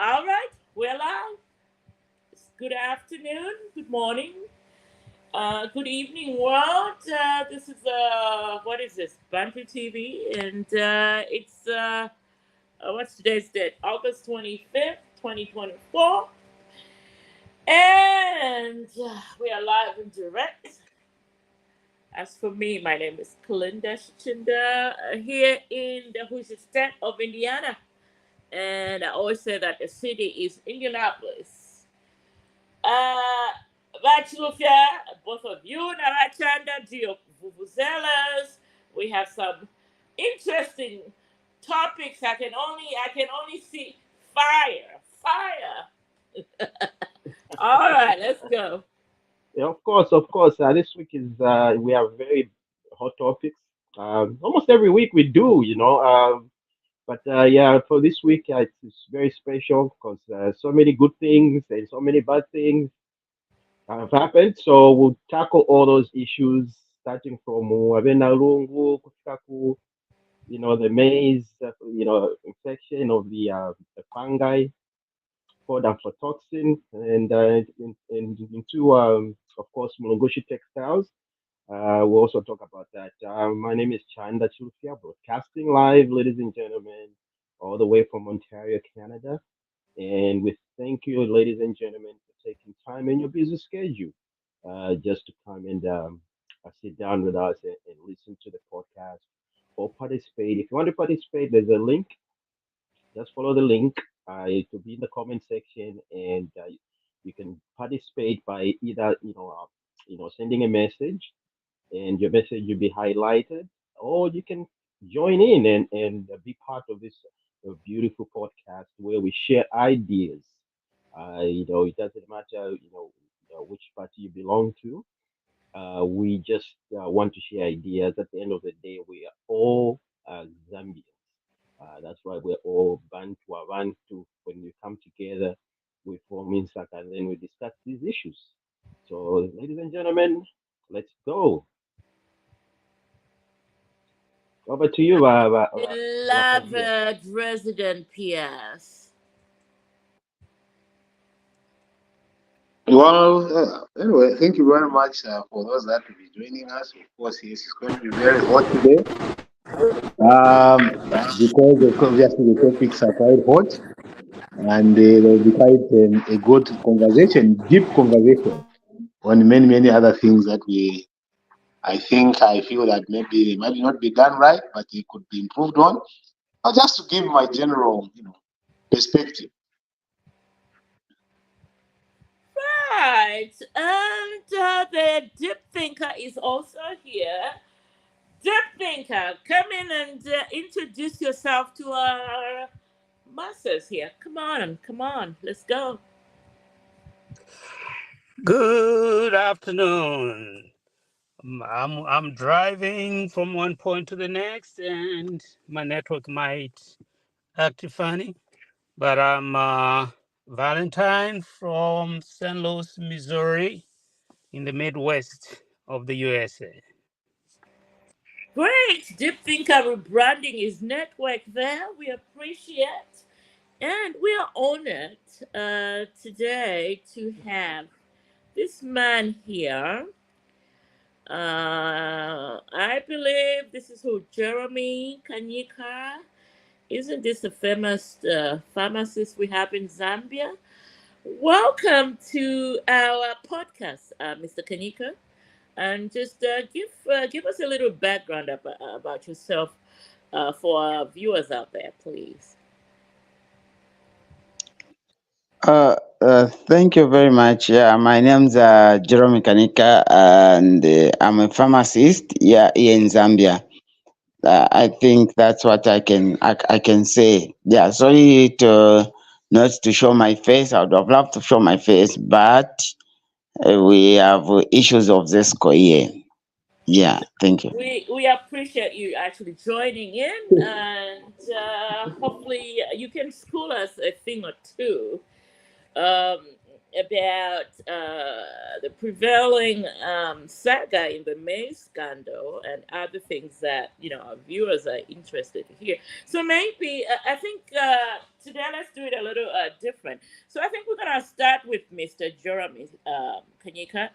All right, we're live. It's good afternoon, good morning, good evening, world. This is what is this? Bantu TV, and what's today's date? August 25th, 2024, and we are live and direct. As for me, my name is Kalinda Chinda, here in the Hoosier state of Indiana, and I always say that the city is Indianapolis. Uh, Samfya, both of you, Narachanda, Gio Vuvuzelas. We have some interesting topics. I can only see fire, fire. All right, let's go. Yeah, of course. This week is we have very hot topics. Almost every week we do, but yeah, for this week it's very special because so many good things and so many bad things have happened. So we'll tackle all those issues, starting from Abenalungu, Kufikaku, the maize, infection of the fungi, called aflatoxin, and into, of course, Mulungushi textiles. We'll also talk about that. My name is Chanda Chulfia, broadcasting live, ladies and gentlemen, all the way from Ontario, Canada. And we thank you, ladies and gentlemen, for taking time in your busy schedule just to come and sit down with us and listen to the podcast or participate. If you want to participate, there's a link. Just follow the link. It will be in the comment section, and you can participate by either sending a message, and your message will be highlighted, or you can join in and be part of this beautiful podcast where we share ideas. It doesn't matter which party you belong to. We just want to share ideas. At the end of the day, we are all Zambians. That's why we're all Bantu Abantu. When we come together, we form INSAC and then we discuss these issues. So, ladies and gentlemen, let's go. Over to you, Samfya. Beloved resident PS. Anyway, thank you very much for those that will be joining us. Of course, yes, it's going to be very hot today because obviously the topics are quite hot and there will be quite a good conversation, deep conversation on many, many other things that I feel that maybe they might not be done right, but they could be improved on. Or just to give my general, perspective. Right, and the deep thinker is also here. Deep thinker, come in and introduce yourself to our masses here. Come on, let's go. Good afternoon. I'm driving from one point to the next, and my network might act funny. But I'm Valentine from St. Louis, Missouri, in the Midwest of the USA. Great, deep thinker rebranding his network there. We appreciate, and we are honored today to have this man here. I believe this is who Jeremy Kanyika. Isn't this a famous pharmacist we have in Zambia? Welcome to our podcast, Mr. Kanyika, and just give us a little background about yourself for our viewers out there, please. Thank you very much. Yeah, my name's Jerome Kanika, and I'm a pharmacist. Yeah, here in Zambia. I think that's what I can say. Yeah, sorry to not to show my face. I would have loved to show my face, but we have issues of this here. Yeah, thank you. We appreciate you actually joining in, and hopefully you can school us a thing or two. Um, about the prevailing saga in the maize scandal and other things that our viewers are interested to hear. So maybe I think today let's do it a little different. So I think we're gonna start with Mr. Jeremy Kanyika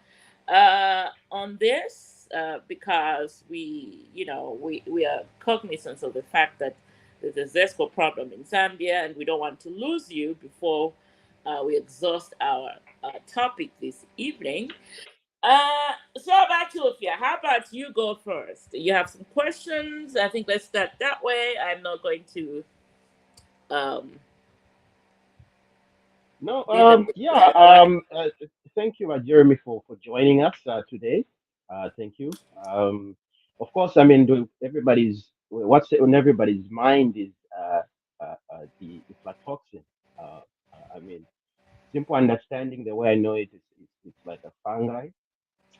on this because we are cognizant of the fact that there's a Zesco problem in Zambia, and we don't want to lose you before we exhaust our topic this evening. So how about you, Sophia? How about you go first? You have some questions. I think let's start that way. I'm not going to um, No, leave them. yeah. Go ahead. Thank you, Jeremy, for joining us today. Thank you. Of course, I mean, everybody's what's on everybody's mind is the aflatoxin. I mean, simple understanding, the way I know it is, it's like a fungi,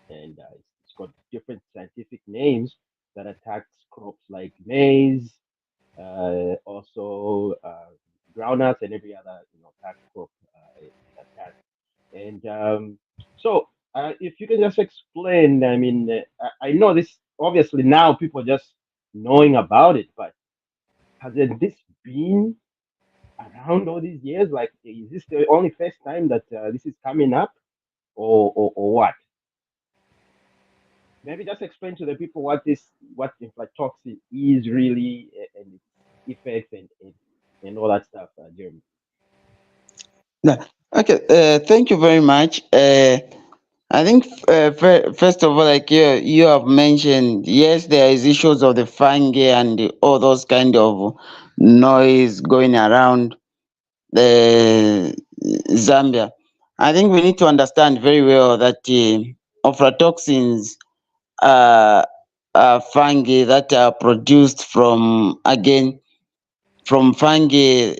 and it's got different scientific names that attacks crops like maize, also groundnuts, and every other tax crop it attacks. And so, if you can just explain, I mean, I know this obviously now people just knowing about it, but has it this been around all these years? Like, is this the only first time that this is coming up, or what? Maybe just explain to the people what inflatoxin is really, and its effects, and all that stuff, Jeremy. Yeah. Okay, thank you very much. I think first of all, like you have mentioned, yes, there is issues of the fungi and all those kind of noise going around the Zambia. I think we need to understand very well that aflatoxins are, are fungi that are produced from, again, from fungi,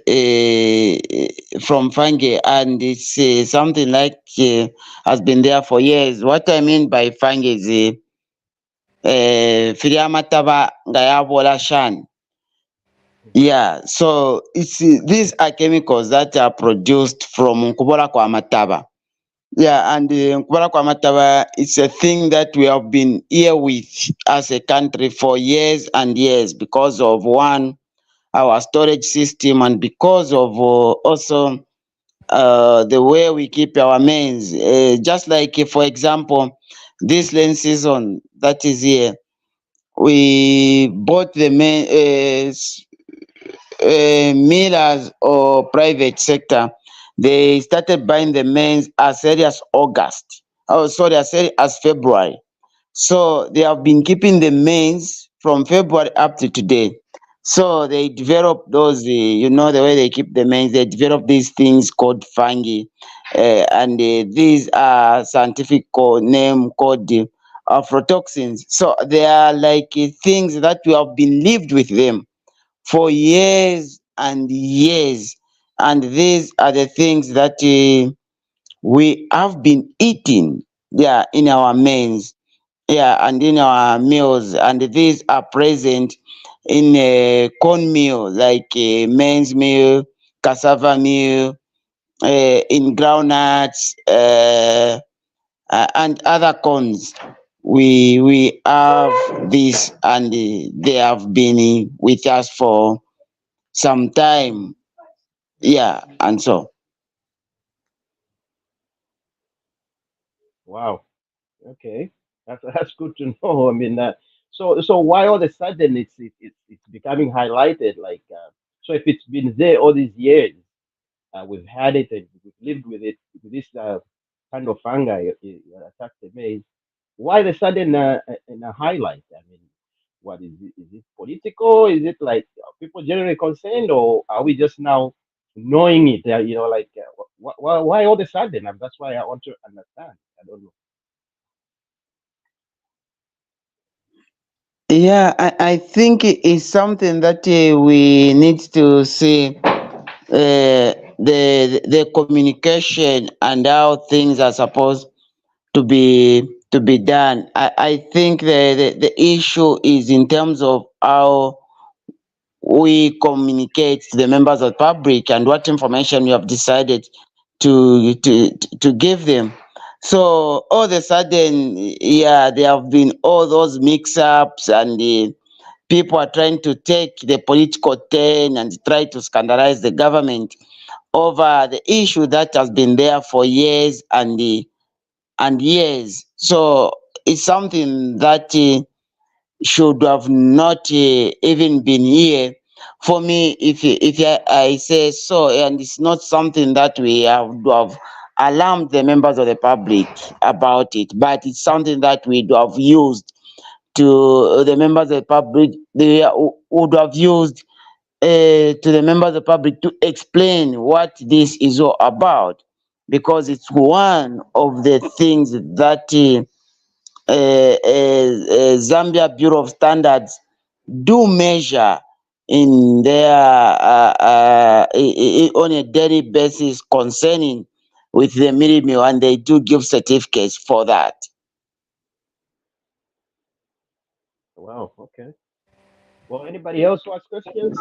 and it's something like has been there for years. What I mean by fungi is filiamataba ngayabola shan. Hmm. Yeah, so it's these are chemicals that are produced from kubola kwa mataba. Yeah, and kubola kwa mataba, it's a thing that we have been here with as a country for years and years because of one, our storage system, and because of also the way we keep our mains. Just like, for example, this rain season that is here, we bought the main millers or private sector. They started buying the mains as early as August. Oh, sorry, as early as February. So they have been keeping the mains from February up to today. So they develop those, the way they keep the mains, they develop these things called fungi. And these are scientific name called aflatoxins. So they are like things that we have been lived with them for years and years. And these are the things that we have been eating, yeah, in our mains, yeah, and in our meals, and these are present in cornmeal like maize meal, cassava meal, in groundnuts, and other corns. We have this, and they have been with us for some time, yeah, and so. Wow. Okay, that's good to know. I mean, so why all of a sudden it's becoming highlighted? Like, so if it's been there all these years, we've had it and we've lived with it, with this kind of fungi attacks the maize. Why the sudden highlight? I mean, what is it? Is it political? Is it like people generally concerned, or are we just now knowing it? Like why all of a sudden? And that's why I want to understand. I don't know. Yeah, I think it is something that we need to see the communication and how things are supposed to be done. I think the issue is in terms of how we communicate to the members of the public and what information we have decided to give them. So all of a sudden, yeah, there have been all those mix-ups, and people are trying to take the political turn and try to scandalize the government over the issue that has been there for years and years. So it's something that should have not even been here. For me, if I say so, and it's not something that we have to have alarmed the members of the public about it, but it's something that we have used to the members of the public. They would have used to the members of the public to explain what this is all about, because it's one of the things that Zambia Bureau of Standards do measure in their on a daily basis concerning with the meal meal, and they do give certificates for that. Wow. Okay. Well, anybody else who has questions?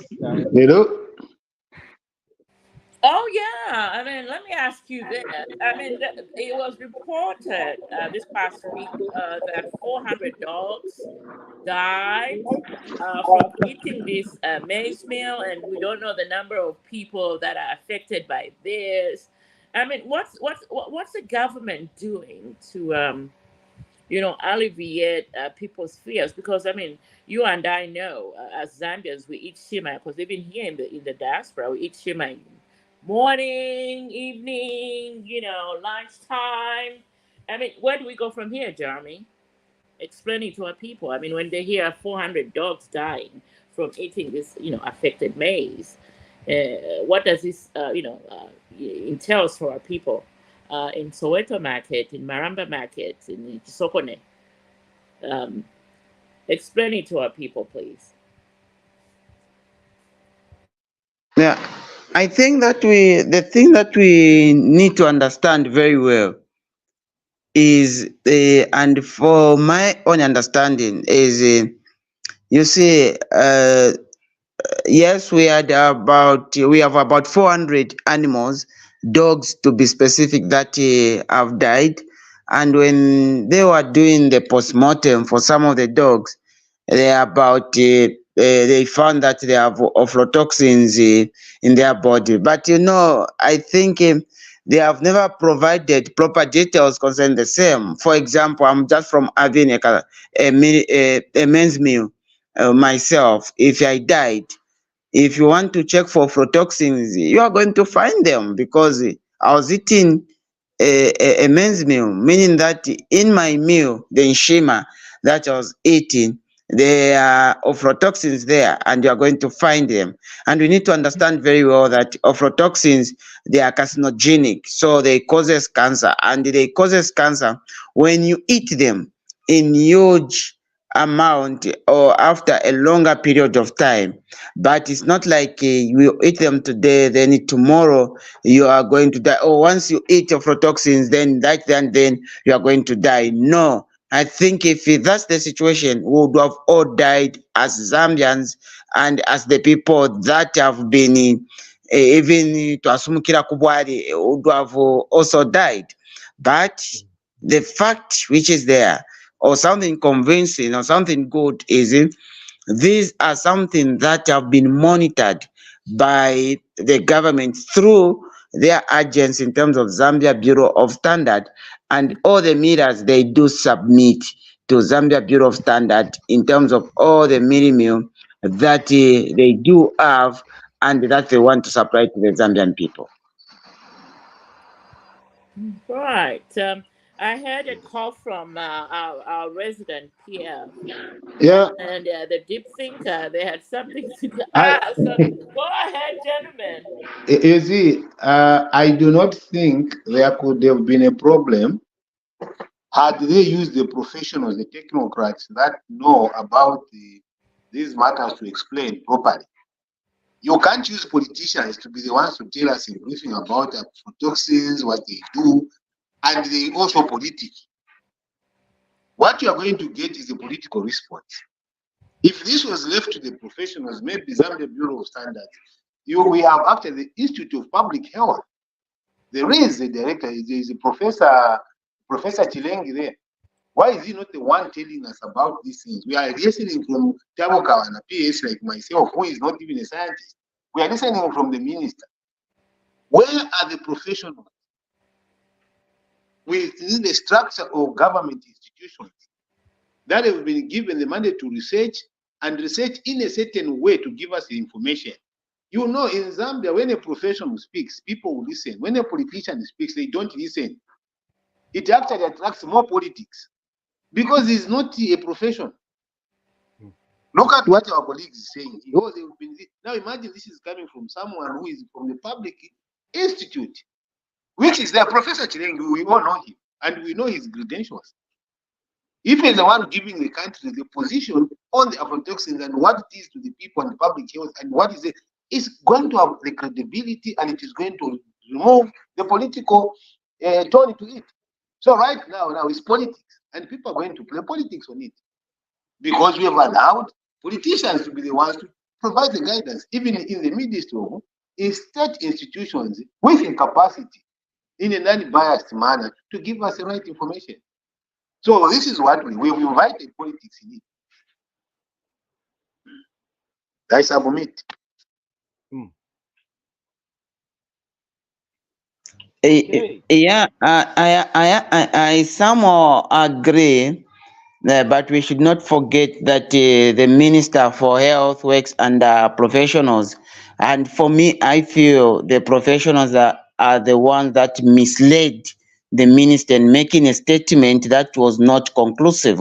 You know, Oh yeah, I mean, let me ask you this. I mean, it was reported this past week that 400 dogs died from eating this maize meal, and we don't know the number of people that are affected by this. I mean, what's the government doing to alleviate people's fears? Because I mean, you and I know, as Zambians, we eat shima, because even here in the diaspora, we eat shima in morning, evening, lunchtime. I mean, where do we go from here, Jeremy? Explaining to our people. I mean, when they hear 400 dogs dying from eating this, affected maize, what does this, entails for our people in Soweto market, in Maramba market, in Sokone? Um, Explain it to our people, please. Yeah, I think that the thing that we need to understand very well is, and for my own understanding, is you see, yes, we have about 400 animals, dogs to be specific, that have died. And when they were doing the post-mortem for some of the dogs, they found that they have aflatoxins in their body. But I think they have never provided proper details concerning the same. For example, I'm just from having a men's meal myself. If I died, if you want to check for aflatoxins, you are going to find them, because I was eating a men's meal, meaning that in my meal, the nshima that I was eating, there are aflatoxins there, and you are going to find them. And we need to understand very well that aflatoxins, they are carcinogenic, so they causes cancer, and they causes cancer when you eat them in huge amount or after a longer period of time. But it's not like you eat them today, then tomorrow you are going to die. Or once you eat aflatoxins, then you are going to die. No, I think if that's the situation, we would have all died as Zambians, and as the people that have been even to Asumukira Kubwari would have also died. But the fact which is there, or something convincing or something good, is these are something that have been monitored by the government through their agents in terms of Zambia Bureau of Standard, and all the meters they do submit to Zambia Bureau of Standard in terms of all the meal that they do have and that they want to supply to the Zambian people. Right. I had a call from our resident Pierre, yeah, and the deep thinker. They had something to I ask. So go ahead, gentlemen. you see, I do not think there could have been a problem had they used the professionals, the technocrats that know about these matters to explain properly. You can't use politicians to be the ones to tell us in briefing about toxins, what they do, and they also politics. What you are going to get is a political response. If this was left to the professionals, maybe Zambia Bureau of Standards, we have actually the Institute of Public Health. There is a director, there is a Professor Chilengi there. Why is he not the one telling us about these things? We are listening from Taboka and a PS like myself, who is not even a scientist. We are listening from the minister. Where are the professionals within the structure of government institutions that have been given the mandate to research and research in a certain way to give us the information? You know, in Zambia, when a professional speaks, people will listen. When a politician speaks, they don't listen. It actually attracts more politics because it's not a profession. Look at what our colleagues is saying. Oh, now imagine this is coming from someone who is from the public institute, which is the Professor Chilengi. We all know him and we know his credentials. If he's the one giving the country the position on the aflatoxins and what it is to the people and the public health and what is it, it's going to have the credibility and it is going to remove the political tone to it. So right now it's politics and people are going to play politics on it because we have allowed politicians to be the ones to provide the guidance, even in the midst of in state institutions with incapacity in a non-biased manner to give us the right information. So this is what we invited politics in it. I submit. Okay. Yeah, I somehow agree, but we should not forget that the Minister for Health works under professionals. And for me, I feel the professionals are the ones that misled the minister in making a statement that was not conclusive.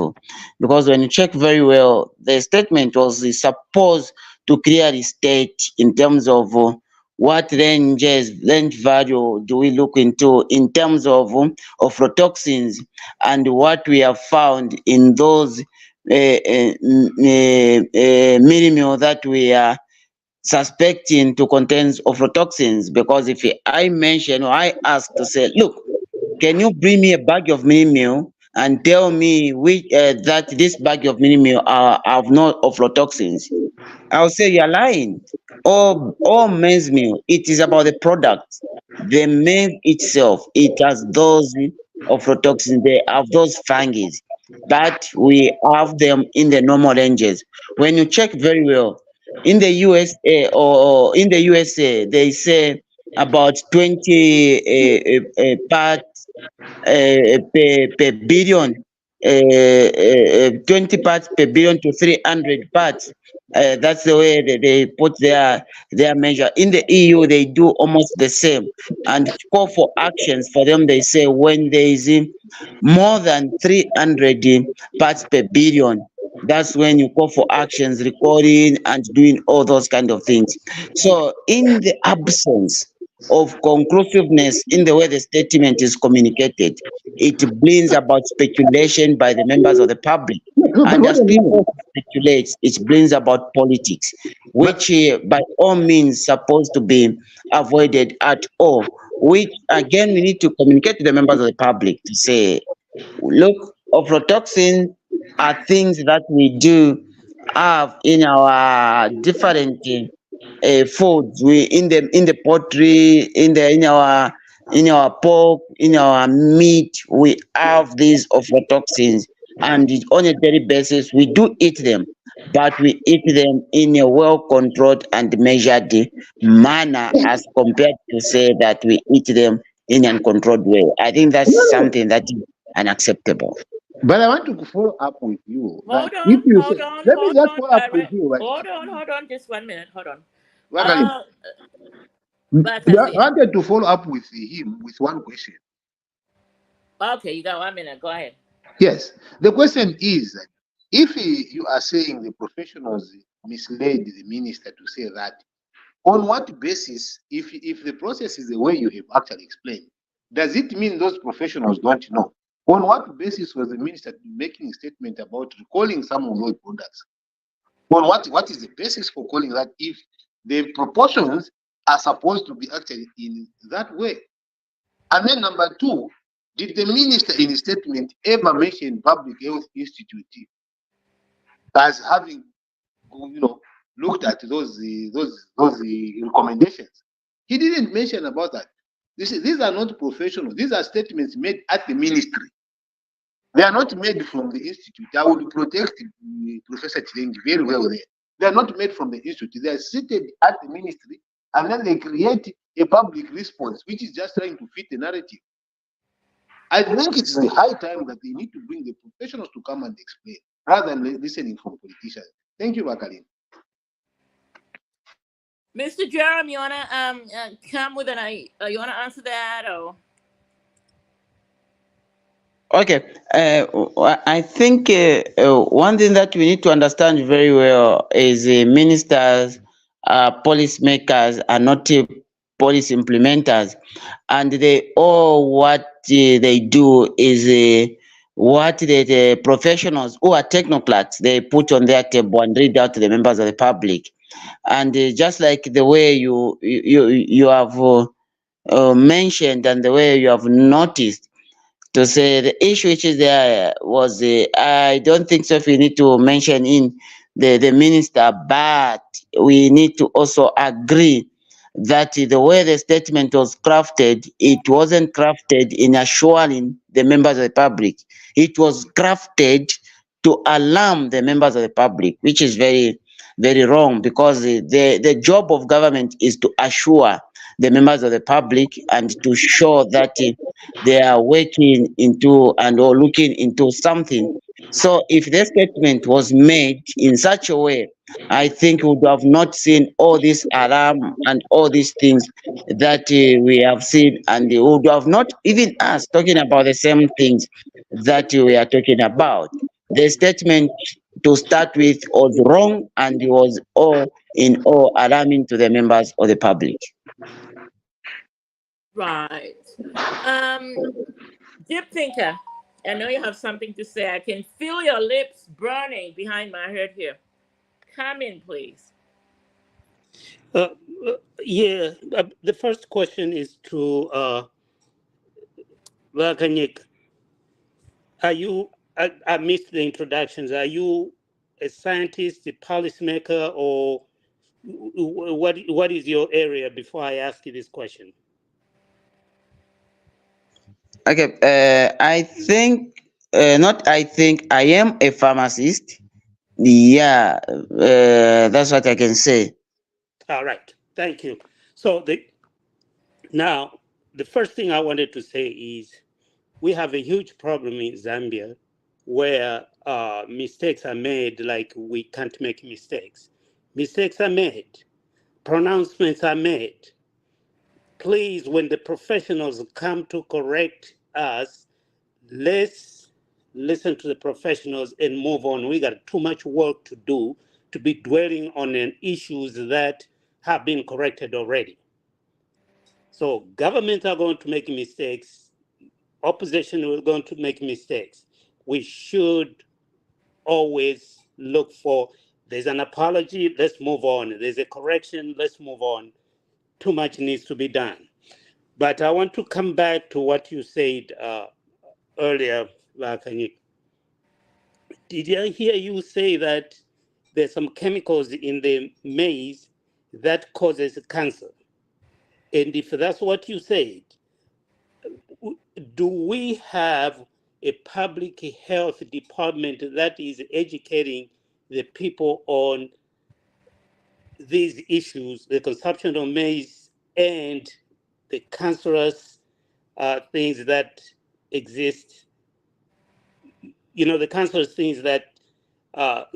Because when you check very well, the statement was supposed to clearly state in terms of what range value do we look into in terms of aflatoxins and what we have found in those meal that we are suspecting to contain aflatoxins. Because if I mention or I ask to say, look, can you bring me a bag of mini meal and tell me which that this bag of mini meal are have no aflatoxins? I'll say you're lying. Or maize meal, it is about the product. The maize itself, it has those aflatoxins, they have those fungi, but we have them in the normal ranges. When you check very well, in the USA or in the USA, they say about 20 parts per billion, 20 parts per billion to 300 parts. That's the way they put their measure. In the EU, they do almost the same. And call for actions for them, they say when there is more than 300 parts per billion, that's when you call for actions, recording and doing all those kind of things. So in the absence of conclusiveness in the way the statement is communicated, it brings about speculation by the members of the public. No, but And wait as a minute. people speculate, it brings about politics, But which by all means supposed to be avoided at all. Which again we need to communicate to the members of the public to say, look, aflatoxin are things that we do have in our different foods. We in the poultry, in our pork, in our meat, we have these aflatoxins, and on a daily basis we do eat them, but we eat them in a well controlled and measured manner as compared to say that we eat them in an uncontrolled way. I think that's something that is unacceptable. but I want to follow up with you that Hold if on, you say, hold on, let me hold just on, follow up with Barrett. you, right? Hold on, just 1 minute. Hold on. Wakali, Uh, I Bakazia. wanted to follow up with him with one question. Okay, you got 1 minute. Go ahead. Yes, the question is that if you are saying the professionals misled the minister to say that, on what basis, if the process is the way you have actually explained, does it mean those professionals don't know? On what basis was the minister making a statement about recalling some of those products? On what is the basis for calling that if the proportions are supposed to be actually in that way? And then number two, did the minister in his statement ever mention Public Health Institute as having, looked at those recommendations? He didn't mention about that. These are not professionals. These are statements made at the ministry. They are not made from the institute. I would protect Professor Chilengi very well there. They are not made from the institute. They are seated at the ministry, and then they create a public response, which is just trying to fit the narrative. I think it's the high time that they need to bring the professionals to come and explain, rather than listening from politicians. Thank you, Bakarin. Mr. Jerem, you wanna come with you wanna answer that or? Okay, I think one thing that we need to understand very well is ministers, policymakers are not policy implementers, and they all what they do is what the professionals who are technocrats they put on their table and read out to the members of the public, and just like the way you have mentioned and the way you have noticed to say the issue which is there was I don't think so if we need to mention in the minister, but we need to also agree that the way the statement was crafted, it wasn't crafted in assuring the members of the public. It was crafted to alarm the members of the public, which is very, very wrong because the job of government is to assure the members of the public and to show that they are working into and or looking into something. So if the statement was made in such a way, I think we would have not seen all this alarm and all these things that we have seen, and we would have not even us talking about the same things that we are talking about. The statement to start with was wrong and it was all in all alarming to the members of the public. Right. Um, Deep thinker, I know you have something to say. I can feel your lips burning behind my head here. Come in, please. Uh, yeah, the first question is to Vakanyik. Are you? I missed the introductions. Are you a scientist, a policymaker, or what is your area? Before I ask you this question. Okay, I think, not I think, I am a pharmacist. Yeah, that's what I can say. All right, thank you. So now the first thing I wanted to say is we have a huge problem in Zambia where mistakes are made like we can't make mistakes. Mistakes are made, pronouncements are made. Please, when the professionals come to correct us, let's listen to the professionals and move on. We got too much work to do to be dwelling on an issues that have been corrected already. So governments are going to make mistakes. Opposition is going to make mistakes. We should always look for there's an apology, let's move on. There's a correction, let's move on. Too much needs to be done. But I want to come back to what you said earlier, Vakanyik. Did I hear you say that there's some chemicals in the maize that causes cancer? And if that's what you said, do we have a public health department that is educating the people on these issues, the consumption of maize and the cancerous things that exist, the cancerous things that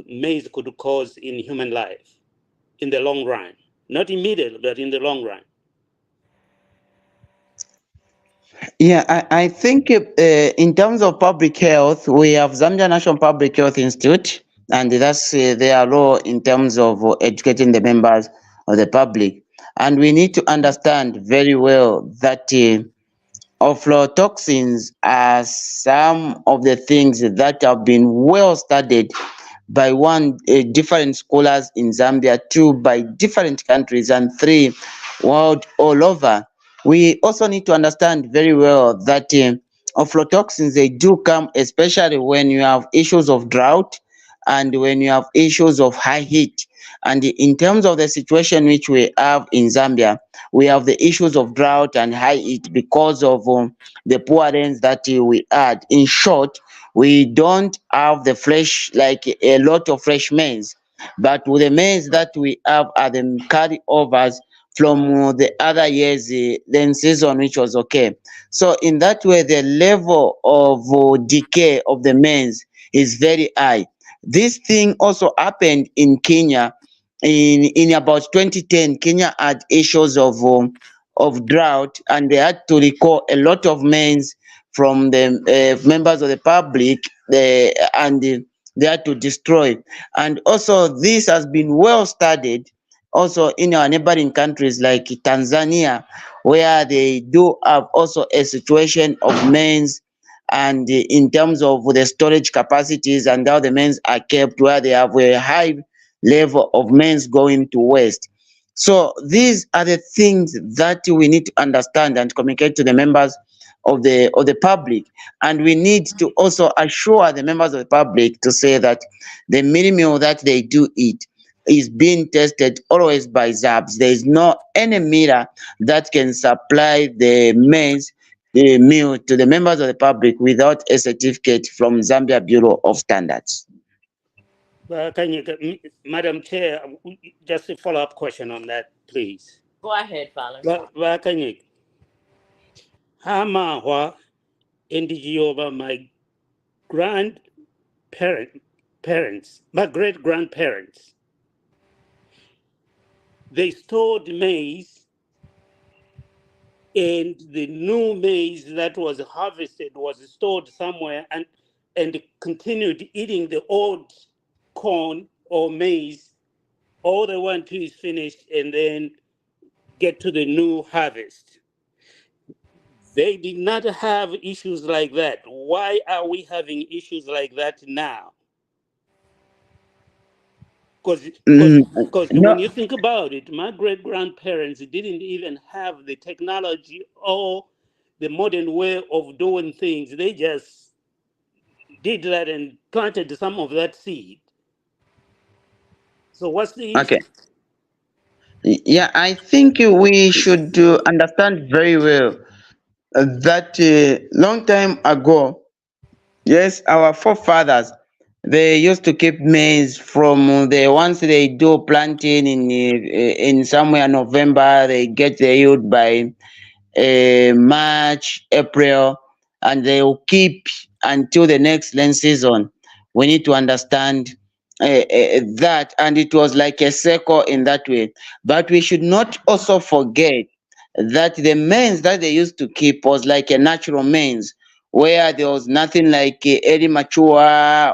maize could cause in human life in the long run, not immediately, but in the long run. Yeah, I think in terms of public health, we have Zambia National Public Health Institute, and that's their role in terms of educating the members of the public. And we need to understand very well that aflatoxins are some of the things that have been well studied by one, different scholars in Zambia, two, by different countries, and three, world all over. We also need to understand very well that aflatoxins, they do come especially when you have issues of drought and when you have issues of high heat. And in terms of the situation which we have in Zambia, we have the issues of drought and high heat because of the poor rains that we had. In short, we don't have the fresh, like a lot of fresh maize, but with the maize that we have are the carryovers from the other years, then season, which was okay. So in that way, the level of decay of the maize is very high. This thing also happened in Kenya. In about 2010, Kenya had issues of drought, and they had to recall a lot of maize from the members of the public, and they had to destroy. And also, this has been well studied also in our neighboring countries like Tanzania, where they do have also a situation of maize, and in terms of the storage capacities and how the maize are kept, where they have a high level of maize going to waste. So these are the things that we need to understand and communicate to the members of the public. And we need to also assure the members of the public to say that the mini meal that they do eat is being tested always by ZABs. There is no any meter that can supply the maize the meal to the members of the public without a certificate from Zambia Bureau of Standards. Madam Chair, just a follow-up question on that, please. Go ahead, Fowler. Kanyika, Hama Indijoba, my grandparent parents, my great grandparents, they stored maize, and the new maize that was harvested was stored somewhere, and continued eating the old corn or maize all they want to is finished, and then get to the new harvest. They did not have issues like that. Why are we having issues like that now? Because Mm, no, when you think about it, my great grandparents didn't even have the technology or the modern way of doing things. They just did that and planted some of that seed. So what's the okay. issue? Yeah, I think we should understand very well that long time ago, yes, our forefathers they used to keep maize from the once they do planting in somewhere November, they get the yield by March, April, and they will keep until the next rain season. We need to understand that, and it was like a circle in that way. But we should not also forget that the mains that they used to keep was like a natural mains where there was nothing like early mature,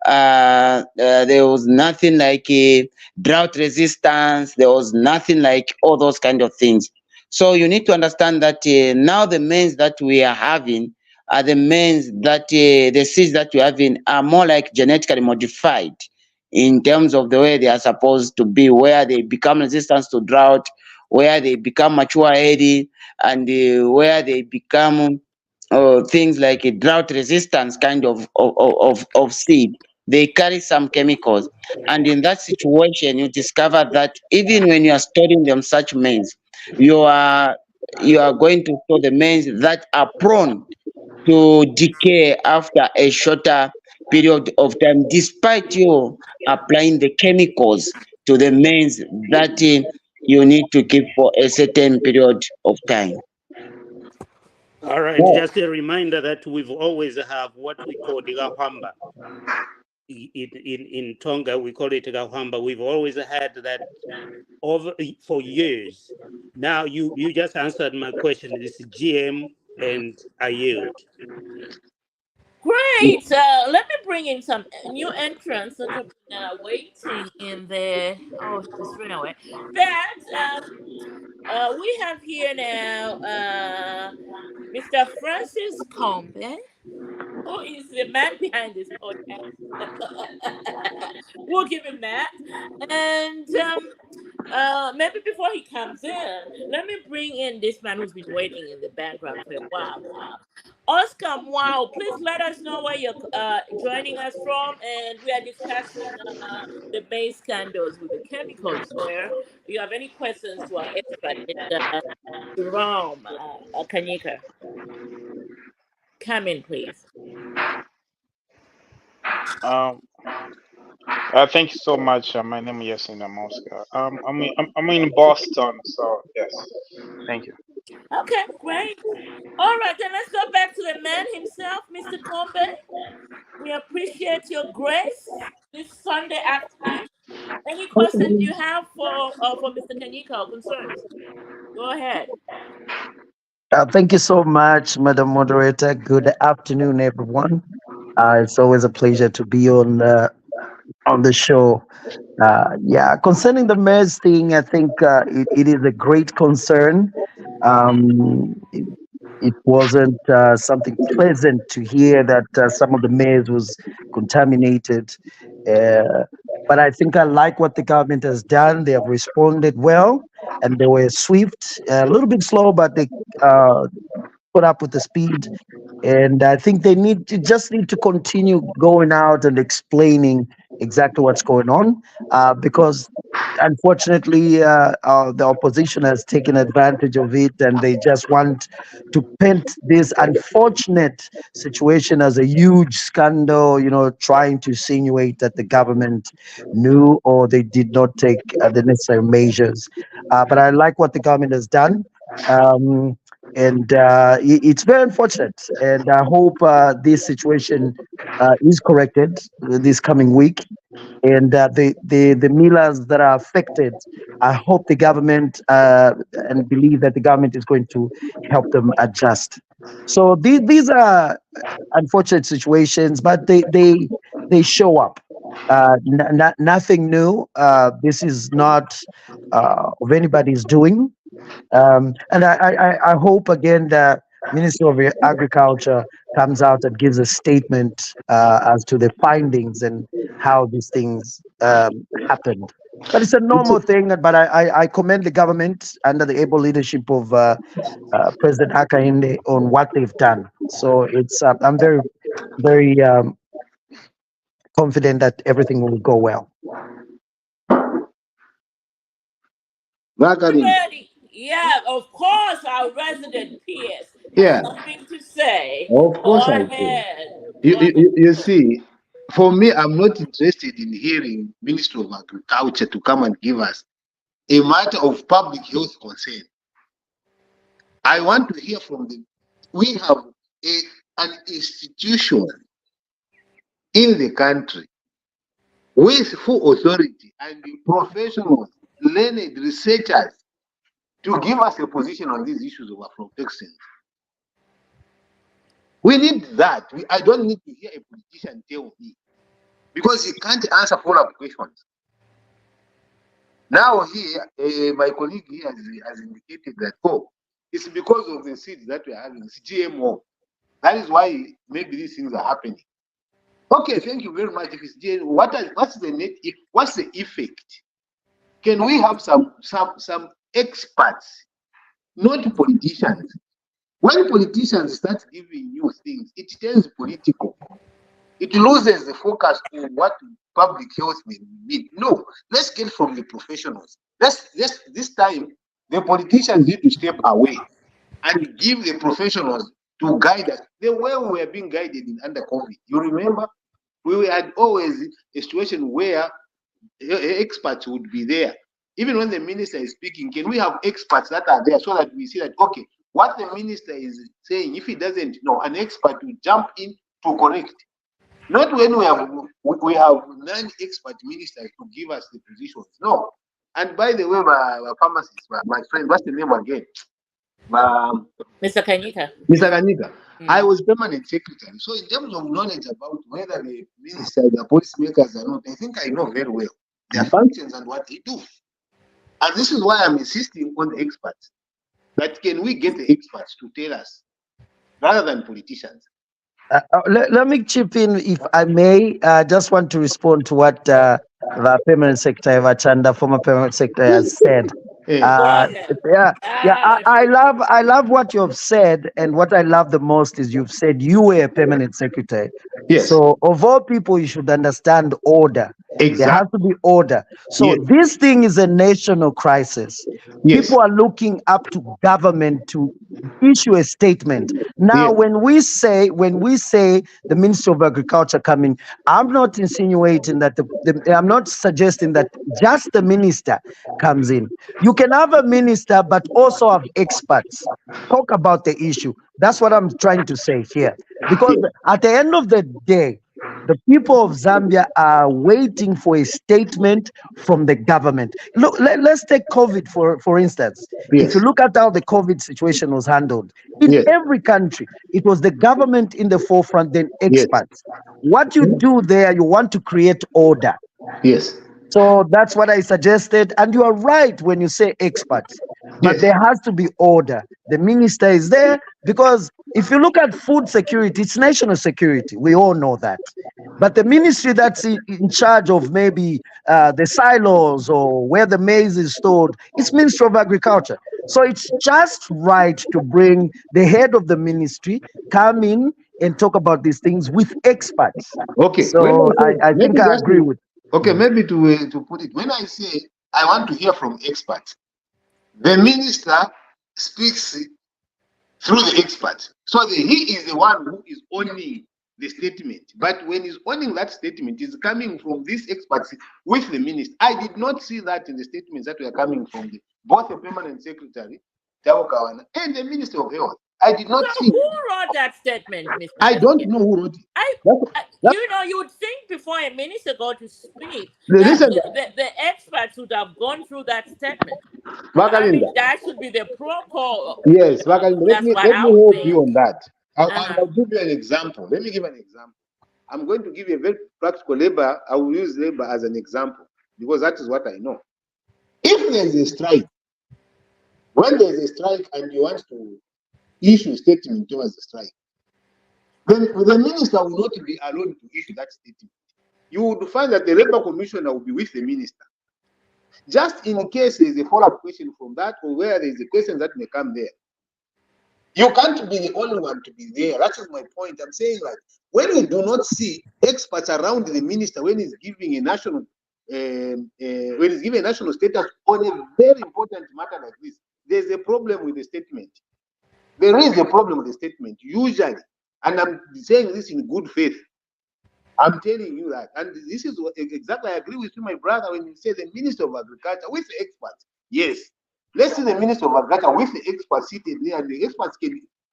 there was nothing like drought resistance, there was nothing like all those kind of things. So you need to understand that now the mains that we are having are the mains that the seeds that we are having are more like genetically modified in terms of the way they are supposed to be, where they become resistant to drought, where they become mature early, and where they become things like a drought resistance kind of seed. They carry some chemicals, and in that situation you discover that even when you are storing them such mains, you are you are going to store the mains that are prone to decay after a shorter period of time, despite you applying the chemicals to the mains that you need to keep for a certain period of time. All right, Well, just a reminder that we've always have what we call the gahamba. In Tonga, we call it gahamba. We've always had that over for years. Now you just answered my question. It's GM, and I yield. Great. Let me bring in some new entrants that are waiting in there. Oh, it's running away. But we have here now Mr. Francis Combe, who is the man behind this podcast. We'll give him that. And maybe before he comes in, let me bring in this man who's been waiting in the background for a while now. Oscar, wow, please let us know where you're joining us from. And we are discussing the maize scandals with the chemicals there. Do you have any questions to our expert, Mr. Jerome Kanyika? Come in, please. Um, Thank you so much. My name is Yasin Mosca. I'm in Boston, so yes, thank you. Okay, great. All right, then let's go back to the man himself, Mr. Kombe. We appreciate your grace this Sunday afternoon. Any questions you have for Mr. Kanyika or concerns? Go ahead. Thank you so much, Madam Moderator. Good afternoon, everyone. It's always a pleasure to be on the show. Yeah, concerning the mayor's thing, I think it is a great concern. It wasn't something pleasant to hear that some of the maize was contaminated. Uh, but I think I like what the government has done. They have responded well, and they were swift, a little bit slow, but they uh, put up with the speed. And I think they need to continue going out and explaining exactly what's going on, because unfortunately the opposition has taken advantage of it, and they just want to paint this unfortunate situation as a huge scandal, trying to insinuate that the government knew or they did not take the necessary measures. But I like what the government has done. Um, and it's very unfortunate. And I hope this situation is corrected this coming week. And the millers that are affected, I hope the government and believe that the government is going to help them adjust. So these are unfortunate situations, but they show up. Nothing new. This is not of anybody's doing. And I hope again the Ministry of Agriculture comes out and gives a statement as to the findings and how these things happened. But it's a It's normal thing. But I commend the government under the able leadership of President Hakainde on what they've done. So I'm very confident that everything will go well. Vakarin. Ready? Yeah, of course, our resident PS has Yeah, something to say. of Go course I can. ahead. You, Go you, ahead. you you see, for me, I'm not interested in hearing Minister of Agriculture to come and give us a matter of public health concern. I want to hear from them. We have an institution in the country with full authority and professionals, learned researchers to give us a position on these issues of aflatoxin. We need that. I don't need to hear a politician tell me because he can't answer follow-up questions. Now here, my colleague here has indicated that, oh, it's because of the seeds that we are having, it's GMO. That is why maybe these things are happening. Okay, thank you very much. If it's GMO, what's the net? What's the effect? Can we have some experts, not politicians? When politicians start giving you things, it turns political. It loses the focus on what public health may mean. No, let's get from the professionals. Let's this time the politicians need to step away and give the professionals to guide us the way we were being guided in under COVID. You remember, we had always a situation where experts would be there. Even when the minister is speaking, can we have experts that are there so that we see that, okay, what the minister is saying, if he doesn't know, an expert will jump in to correct. Not when we have non-expert ministers to give us the positions. No. And by the way, my pharmacist, my friend, what's the name again? Mr. Kanyika. Mr. Kanika. I Mm. was permanent secretary. So in terms of knowledge about whether the minister, the policymakers are not, I think I know very well their functions and what they do. And this is why I'm insisting on the experts. That can we get the experts to tell us rather than politicians? Let me chip in, if I may. Just want to respond to what the permanent secretary Vachanda, former permanent secretary, has said. Eh, Go Uh, ahead. yeah, yeah. Ah, I love what you have said, and what I love the most is you've said you were a permanent secretary. yes, So, of all people, you should understand order. There has exactly. to be order. So, Yes, this thing is a national crisis. yes, People are looking up to government to issue a statement. Now, yes, when we say the Ministry of Agriculture coming, I'm not insinuating that I'm not suggesting that just the minister comes in. You can have a minister, but also have experts talk about the issue. That's what I'm trying to say here. Because yes, at the end of the day, the people of Zambia are waiting for a statement from the government. Look, let's take COVID for instance. If you yes, look at how the COVID situation was handled in yes, every country, it was the government in the forefront, then yes, experts. What you do there, you want to create order. yes, So that's what I suggested. And you are right when you say experts, but yes. there has to be order. The minister is there because if you look at food security, it's national security. We all know that. But the ministry that's in charge of maybe the silos or where the maize is stored, it's Ministry of Agriculture. So it's just right to bring the head of the ministry come in and talk about these things with experts. Okay, when I So say I think maybe I just agree with. okay, maybe to put it, when I say I want to hear from experts, the minister speaks through the expert. So he is the one who is owning the statement. But when he's owning that statement, it's coming from these experts with the minister. I did not see that in the statements that were coming from both the permanent secretary, Tabo Kawana, and the Minister of Health. I did so not see. who wrote that statement, Mr. I don't Samfya? know who wrote it. I, That, you would think before a minister go to speak that listen, the experts would have gone through that statement. I Vakalinda. mean, that should be the protocol. Yes, Vakalinda, That's what let I me would help you think. on that. Uh-huh. I'll give you an example. Let me give an example. I'm going to give you a very practical labor. I will use labor as an example because that is what I know. If there is a strike, when there is a strike and you want to issue a statement towards the strike, then the minister will not be alone to issue that statement. You would find that the labor commissioner will be with the minister. Just in case there is a follow-up question from that or where there is a question that may come there. You can't be the only one to be there. That is my point. I'm saying like when we do not see experts around the minister when he's giving a national when he's giving a national status on a very important matter like this, there's a problem with the statement. There is a problem with the statement usually, and I'm saying this in good faith. I'm telling you that, and this is what, exactly I agree with you, my brother, when you say the Minister of Agriculture with the experts. Yes, let's see the Minister of Agriculture with the experts seated there, and the experts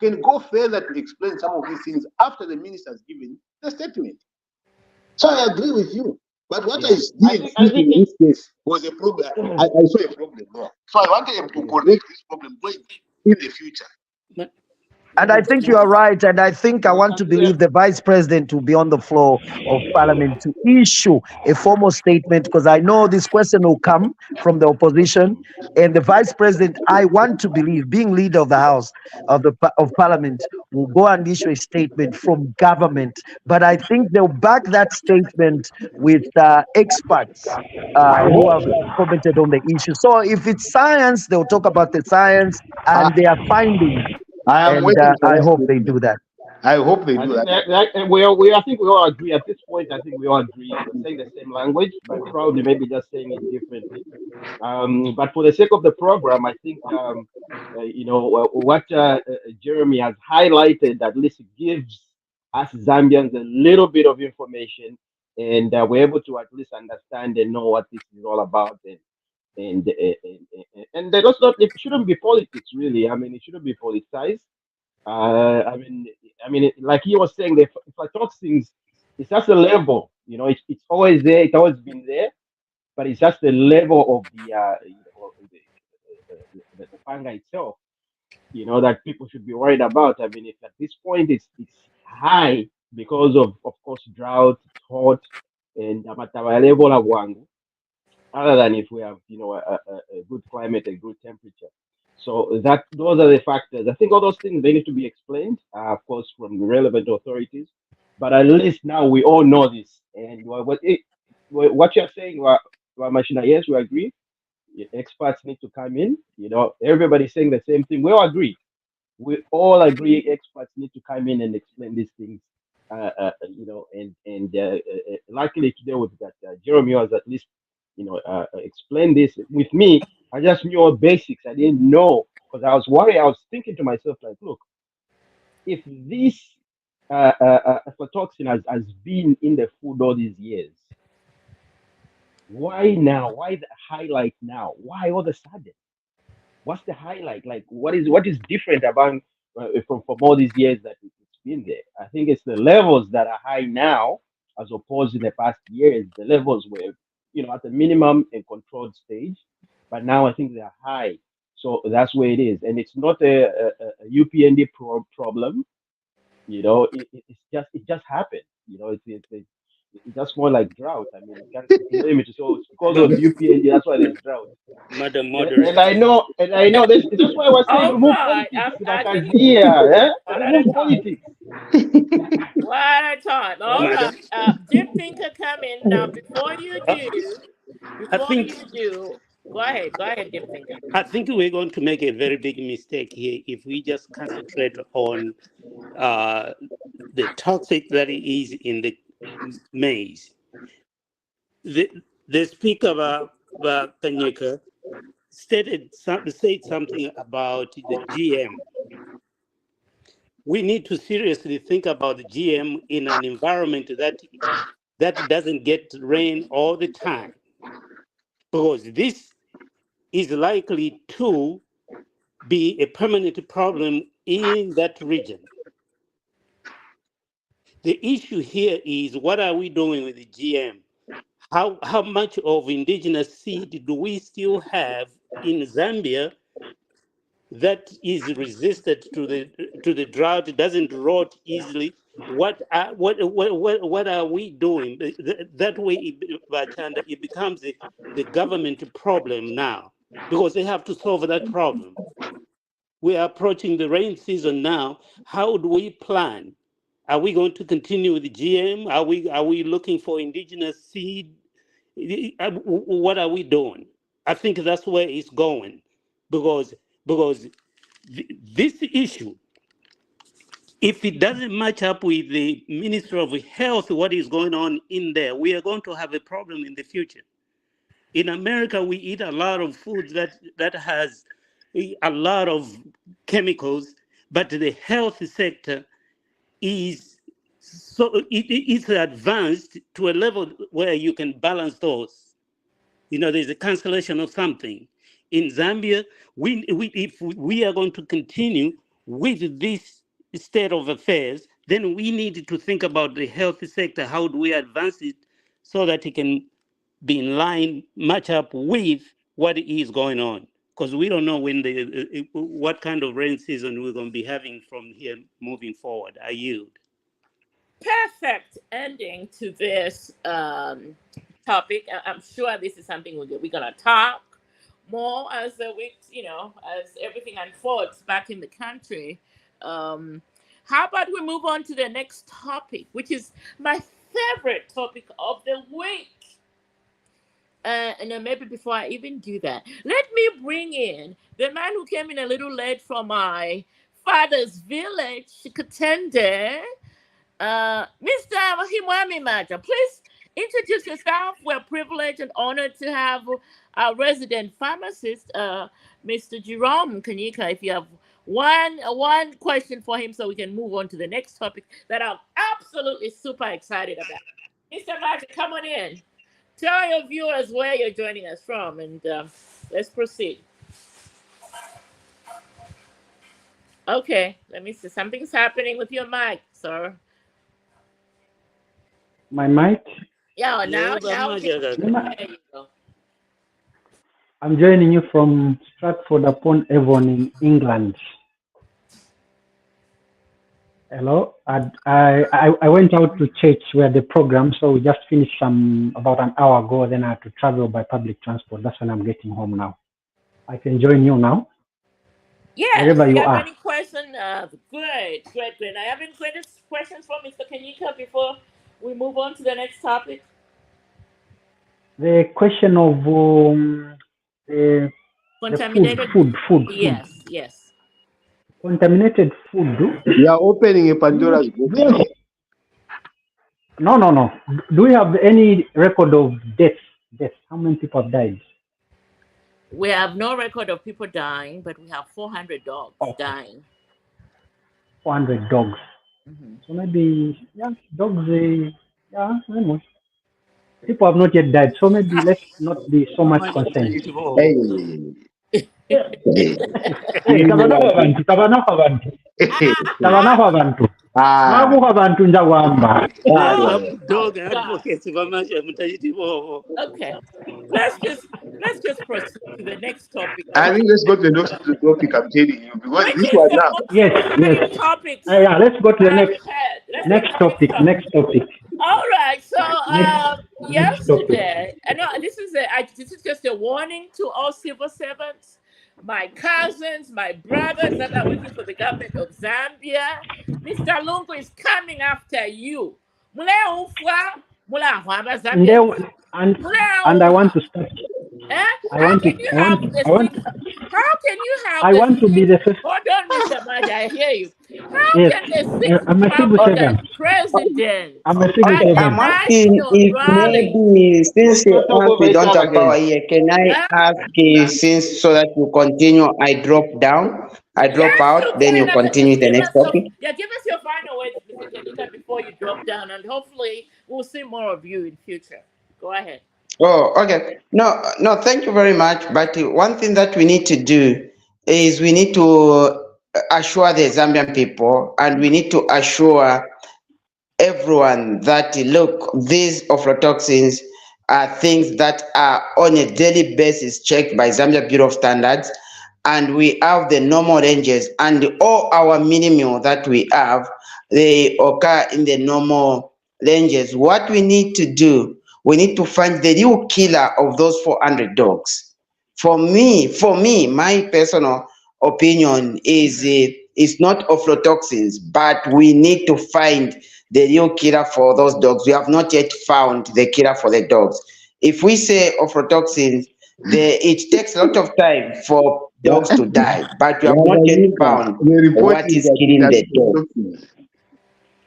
can go further to explain some of these things after the minister has given the statement. So I agree with you. But what I Yeah, didn't I see think in it, this case was a problem. I saw a problem there. So I wanted him to yeah. correct this problem going in the future. But And I think you are right. And I think I want to believe the vice president will be on the floor of parliament to issue a formal statement because I know this question will come from the opposition. And the vice president, I want to believe, being leader of the house of parliament, will go and issue a statement from government. But I think they'll back that statement with experts I who hope have so. commented on the issue. So if it's science, they'll talk about the science I, and their findings, I am and waiting for I that hope they statement. do that. I hope they I do think that. that I think we all agree at this point. I think we all agree. We're saying the same language, but probably maybe just saying it differently. But for the sake of the program, I think what Jeremy has highlighted at least gives us Zambians a little bit of information, and we're able to at least understand and know what this is all about. And there does not, it shouldn't be politics really. I mean, it shouldn't be politicized. Like he was saying, if I talk things, it's just a level. It's always there. It's always been there, but it's just the level of the panga itself. That people should be worried about. I mean, if at this point it's high because of course drought, it's hot, and level of wangu other than if we have a good climate, a good temperature. So that those are the factors. I think all those things they need to be explained, of course, from the relevant authorities. But at least now we all know this, and what you're saying, Machina, yes, we agree. experts need to come in. Everybody's saying the same thing. We all agree. We all agree experts need to come in and explain these things. And luckily today we've got Jeremy who has at least explained this with me. I just knew all basics. I didn't know because I was worried. I was thinking to myself like, look, if this aflatoxin has been in the food all these years, why now? Why the highlight now? Why all of a sudden? What's the highlight? Like, what is different about from all these years that it's been there? I think it's the levels that are high now, as opposed in the past years. The levels were, at the minimum and controlled stage, but now I think they are high. So that's where it is, and it's not a UPND problem. It just happened. It's just more like drought. I mean, you can't blame it. So it's because of But UPND. That's why there's drought. Madam And Moderator, I know this. That's why I was saying All remove right. politics. I think Nakazia, one at a remove time. politics. One at a time. All right. Madam, Deep Thinker, come in now. Before you uh, do, I before think you do, go ahead. Go ahead, Deep Thinker. I think we're going to make a very big mistake here if we just concentrate on uh, the toxic that is in the maize. The, the speaker Kanyika said something about the GM. We need to seriously think about the GM in an environment that doesn't get rain all the time, because this is likely to be a permanent problem in that region. The issue here is, what are we doing with the GM? How much of indigenous seed do we still have in Zambia that is resistant to the drought? It doesn't rot easily. What are we doing? That way, Bachanda, it becomes the government problem now, because they have to solve that problem. We are approaching the rain season now. How do we plan? Are we going to continue with the GM? Are we looking for indigenous seed? What are we doing? I think that's where it's going, because because this issue, if it doesn't match up with the Ministry of Health, what is going on in there, we are going to have a problem in the future. In America, we eat a lot of foods that has a lot of chemicals, but the health sector is it's advanced to a level where you can balance those. There's a cancellation of something. In Zambia, if we are going to continue with this state of affairs, then we need to think about the health sector. How do we advance it so that it can be in line, match up with what is going on? Because we don't know what kind of rain season we're going to be having from here moving forward. I yield. Perfect ending to this topic. I'm sure this is something we're going to talk more as the weeks, as everything unfolds back in the country. Um, how about we move on to the next topic, which is my favorite topic of the week? And then maybe before I even do that, let me bring in the man who came in a little late from my father's village, Katende, Mr. Himwami Maja. Please introduce yourself. We're privileged and honored to have our resident pharmacist, Mr. Jerome Kanyika. If you have one question for him, so we can move on to the next topic that I'm absolutely super excited about. Mr. Maja, come on in. Tell your viewers where you're joining us from, and let's proceed. Okay, let me see. Something's happening with your mic, sir. My mic. Yeah, Yeah, now we can. There you go. I'm joining you from Stratford upon Avon in England. Hello. I went out to church where the program, so we just finished about an hour ago. Then I had to travel by public transport. That's when I'm getting home now. I can join you now. Yes. Wherever Do you you have are. any question? Great. I have any questions for Mr. Kanyika before we move on to the next topic? The question of The Contaminated. food. Yes. Contaminated food. You are opening a Pandora's box. Do you- No. Do we have any record of deaths? Deaths. How many people have died? We have no record of people dying, but we have 400 dogs Okay, dying. 400 dogs. Mhm. So maybe, yeah, dogs. Anyway, people have not yet died, so maybe let's not be so much concerned. Hey, hey. Hey, tabanaho abantu. Ah, Mwabuha abantu nja wamba. Oh Dog my God. advocates Okay. Let's just proceed to the next topic. I think let's go to the next topic. I'm telling you because Which this is one the now. most Yes. exciting topics Yeah, let's go to the I've had. Let's go to the next topic. next topic. All right. So Next topic. yesterday, I know this is just a warning to all civil servants, my cousins, my brothers that are working for the government of Zambia. Mr. Lungu is coming after you. Mule ufwa, mule ahwaba And Zambians. then, and Mule and I ufwa. want to start. Eh? I How want to. can you I have want. the I want. seat? How can you have I the want to be seat? the first. Hold on, Mr. Maja, I hear you. How Yes. can the sixth I'm a civil of the servant. president I'm a civil at a I'm servant. asking national if rally? maybe since Let's you not talk asked over we each don't other, have power guys. here, can I Huh? ask since so that you continue, I drop down, I drop Yes, you out, then you can. But continue just the next topic? give us your final words, Mr. Kanika, before you drop down, and hopefully we'll see more of you in future. Go ahead. Oh, okay. No, thank you very much. But one thing that we need to do is we need to assure the Zambian people and we need to assure everyone that look, these aflatoxins are things that are on a daily basis checked by Zambia Bureau of Standards, and we have the normal ranges and all our minimum that we have, they occur in the normal ranges. What we need to do, we need to find the real killer of those 400 dogs. For me, my personal opinion is it's not aflatoxins, but we need to find the real killer for those dogs. We have not yet found the killer for the dogs. If we say aflatoxins, it takes a lot of time for dogs to die, but we have not yet found The report what is is that it killing has the dog. toxins. Yes.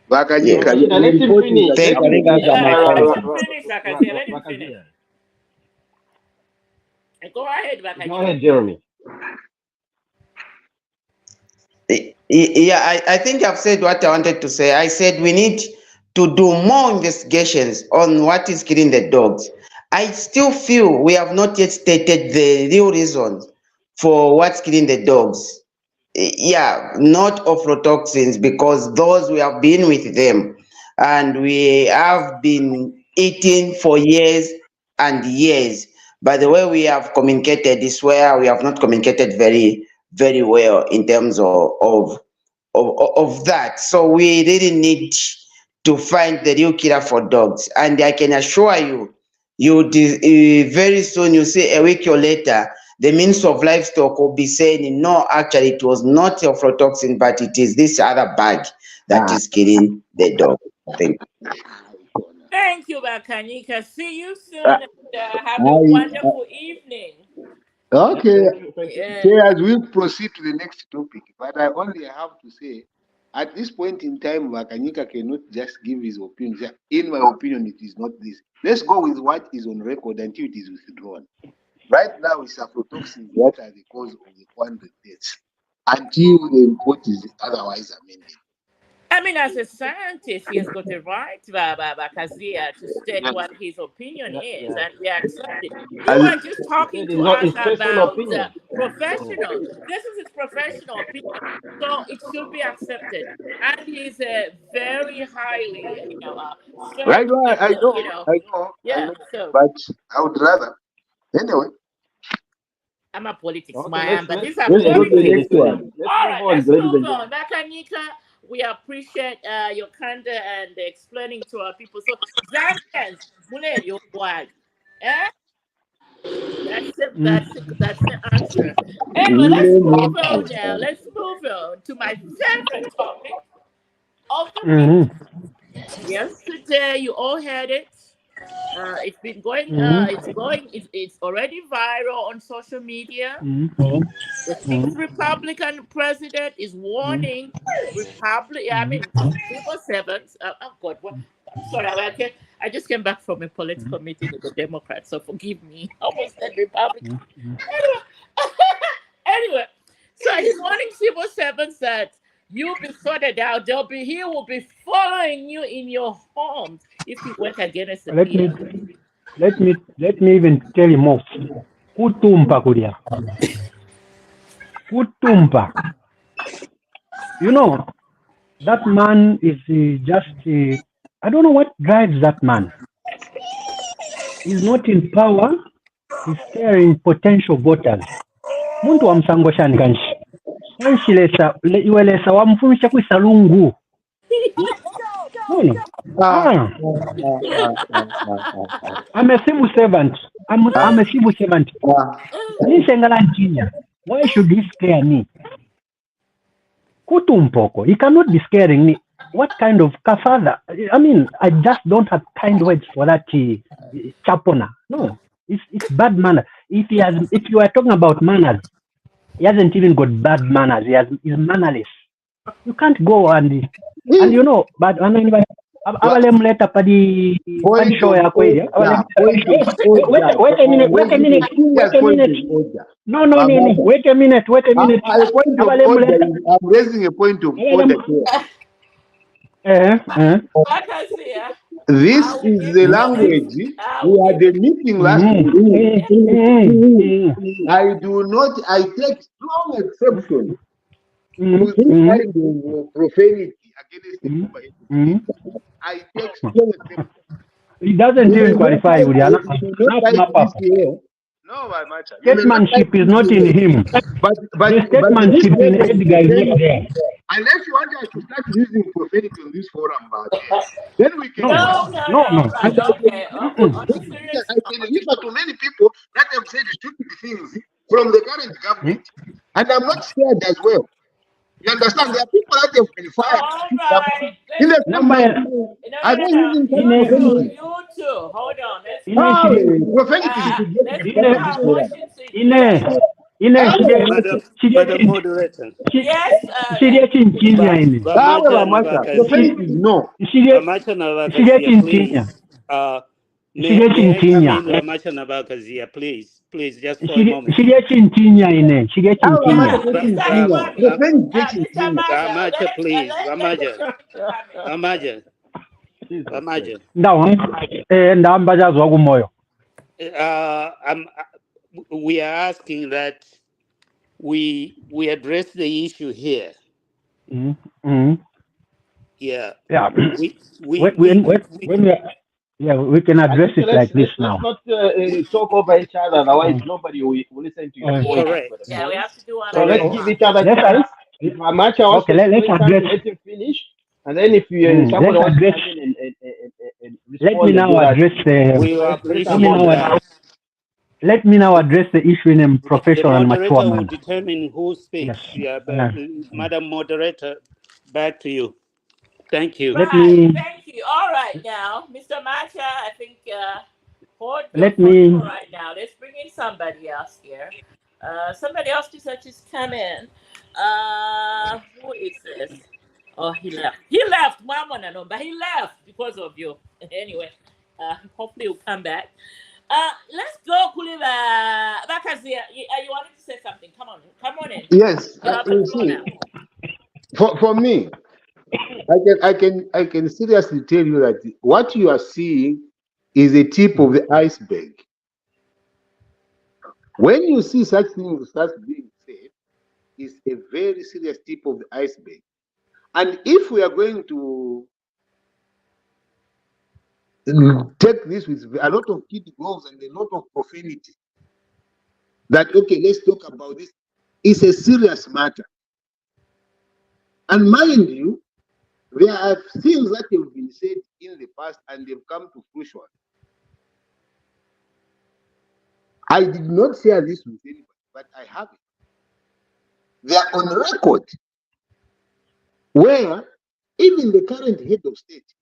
Bakanyika, Rashida, the let him report is finish. that Thank Let you. I him think it that's finish. my Let time. him finish, Bakasia. Let him finish. Bakazia. Go ahead, Go Bakanika. ahead, Jeremy. Yeah, I think I've said what I wanted to say. I said we need to do more investigations on what is killing the dogs. I still feel we have not yet stated the real reasons for what's killing the dogs. Yeah, not aflatoxins, because those we have been with them and we have been eating for years and years. By the way we have communicated is where we have not communicated very well in terms of that. So we really need to find the real killer for dogs. And I can assure you, very soon, you see a week or later, the Minister of Livestock will be saying, no, actually, it was not aflatoxin, but it is this other bag that is killing the dog. Thank you. Thank you, Bakanika. See you I, soon, and have a wonderful evening. okay. Thank you. Yeah. So as we proceed to the next topic, but I only have to say, at this point in time, Bakanyika cannot just give his opinion. Say, in my opinion, it is not this. Let's go with what is on record until it is withdrawn. Right now, it's aflatoxins that are the cause of the 400 deaths until the report is otherwise amended. I mean, as a scientist, he has got a right, Bakazia, to state what his opinion is, Yeah. and we accept it. You As, are just He talking said to it's not us his personal about opinion. professional. This is his professional opinion, so it should be accepted. And he's a very highly, I know, certified, I know, I yeah. know, So but I would rather. Anyway, I'm a politics Okay, man, but these are let's go to the politics. next one. let's All move right, on, let's ladies move and on. gentlemen. Nakanika, we appreciate your candor and explaining to our people. So, Zambians, mule your flag. Eh? That's the answer. Anyway, let's move on now. Let's move on to my favorite topic of the week. Mm-hmm. Yesterday, you all heard it. It's been going. Mm, It's going. It's already viral on social media. mm, The mm, sixth Republican president is mm, warning Republic. I mm, mean, civil servants. Oh God, what? I'm sorry. I just came back from a political meeting with the Democrats, so forgive me. I almost said Republican. mm, mm. Anyway, anyway, so he's warning civil servants that you'll be sorted out. He will be following you in your homes if you work against the Let me PR. let me even tell you more. Kutumpa kulia. Kutumpa. You know, that man is just I don't know what drives that man. He's not in power. He's scaring potential voters. Muntu wa msango shani kanshi. Kanshi iwelesa wamfumisha kwisa lungu. No. Ah, Ah, ah. I'm a civil servant. I'm a civil servant. Ah, Nishengala nchinya. Why should he scare me? Kutumpoko. He cannot be scaring me. What kind of kafada? I mean, I just don't have kind words for that chapona. No, it's bad manners. If you are talking about manners, he hasn't even got bad manners. He's mannerless. You can't go and you know, but anyway, abalemleta padi show ya kweli. Wait a minute. No. Wait a minute. I'm raising a point of order here. This is the language. We had a meeting last week. I take strong exception to this kind of profanity against the former. I take strong exception. He doesn't even qualify, Juliana. No, my matter. Statesmanship is not in him. But The statesmanship in Edgar is not there. Unless you want us to start using profanity on this forum, then we can. No. Right, okay. I can listen to many people that have said stupid things from the current government, and I'm not scared as well. You understand? There are people that have been fired. All right. In the No. You too. Hold on. Madam Moderator. Yes. No. Ramacha Navakazia, please. May I come in, Ramacha Navakazia, please. Please, just for a moment. Ramacha, please. Ramacha. Ndambazazwa kumoyo. We are asking that we address the issue here. Yeah. We can address it like this now. Let's not talk over each other, otherwise nobody will listen to your point. Correct. Yeah, we have to do so let's give each other chance. If Amacha wants to let him finish, and then if you somebody wants to come in and let me now address let me now address the issue in a professional and mature manner. The moderator will determine who speaks. Yes. Madam Moderator, back to you. Thank you. Thank you. All right, now, Mr. Macha, I think hold right now. Let's bring in somebody else here. Somebody else just come in. Who is this? Oh, he left. But he left because of you. Anyway, hopefully he'll come back. Let's go, Kuliva. Bakazia, you wanted to say something? Come on in. Yes. For me, I can seriously tell you that what you are seeing is a tip of the iceberg. When you see such things start being said, it's a very serious tip of the iceberg. And if we are going to take this with a lot of kid gloves and a lot of profanity, that okay, let's talk about this, it's a serious matter. And mind you, there are things that have been said in the past and they've come to fruition. I did not share this with anybody, but I have it. They are on record where even the current head of state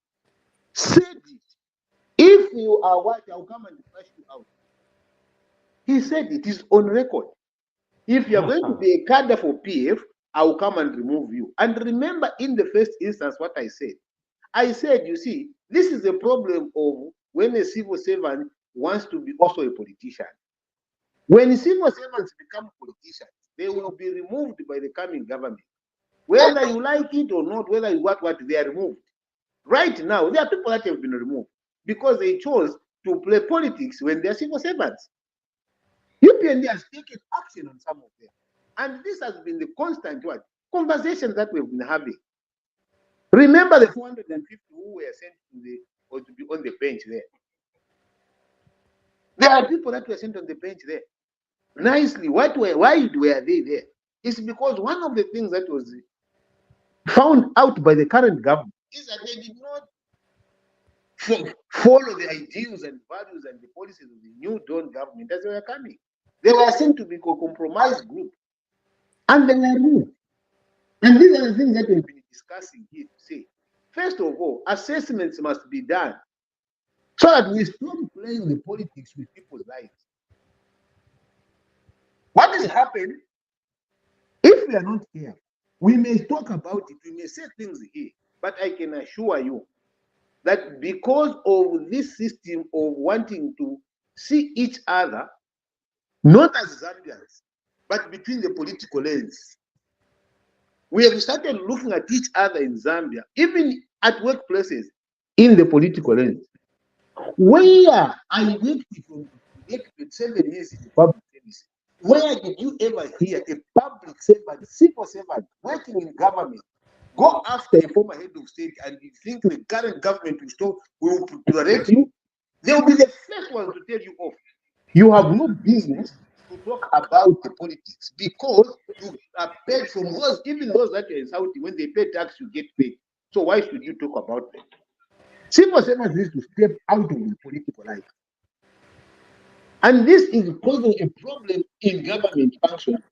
said it. If you are what, I'll come and flush you out. He said it is on record. If you are going to be a cadre for PF, I will come and remove you. And remember, in the first instance, what I said, you see, this is a problem of when a civil servant wants to be also a politician. When civil servants become politicians, they will be removed by the coming government. Whether you like it or not, whether you what, they are removed. Right now, there are people that have been removed because they chose to play politics when they are civil servants. UPND has taken action on some of them. And this has been the constant conversations that we've been having. Remember the 450 who were sent to the or to be on the bench there. There are people that were sent on the bench there. Nicely. Why were they there? It's because one of the things that was found out by the current government is that they did not follow the ideals and values and the policies of the new Dawn government as they were coming. They were seen to be a compromised group. And they were removed. And these are the things that we've been discussing here to say. First of all, assessments must be done so that we stop playing the politics with people's lives. What has happened, if we are not careful, we may talk about it, we may say things here, but I can assure you that because of this system of wanting to see each other, not as Zambians, but between the political lens, we have started looking at each other in Zambia, even at workplaces, in the political lens. Where I worked from 7 years in the public service, where did you ever hear a public servant, civil servant, working in government, go after a former head of state and you think the current government will tolerate you? They will be the first ones to tell you off. You have no business to talk about the politics because you are paid from those, even those that are insulting. When they pay tax, you get paid. So why should you talk about them? Civil servants need to step out of the political life. And this is causing a problem in government function.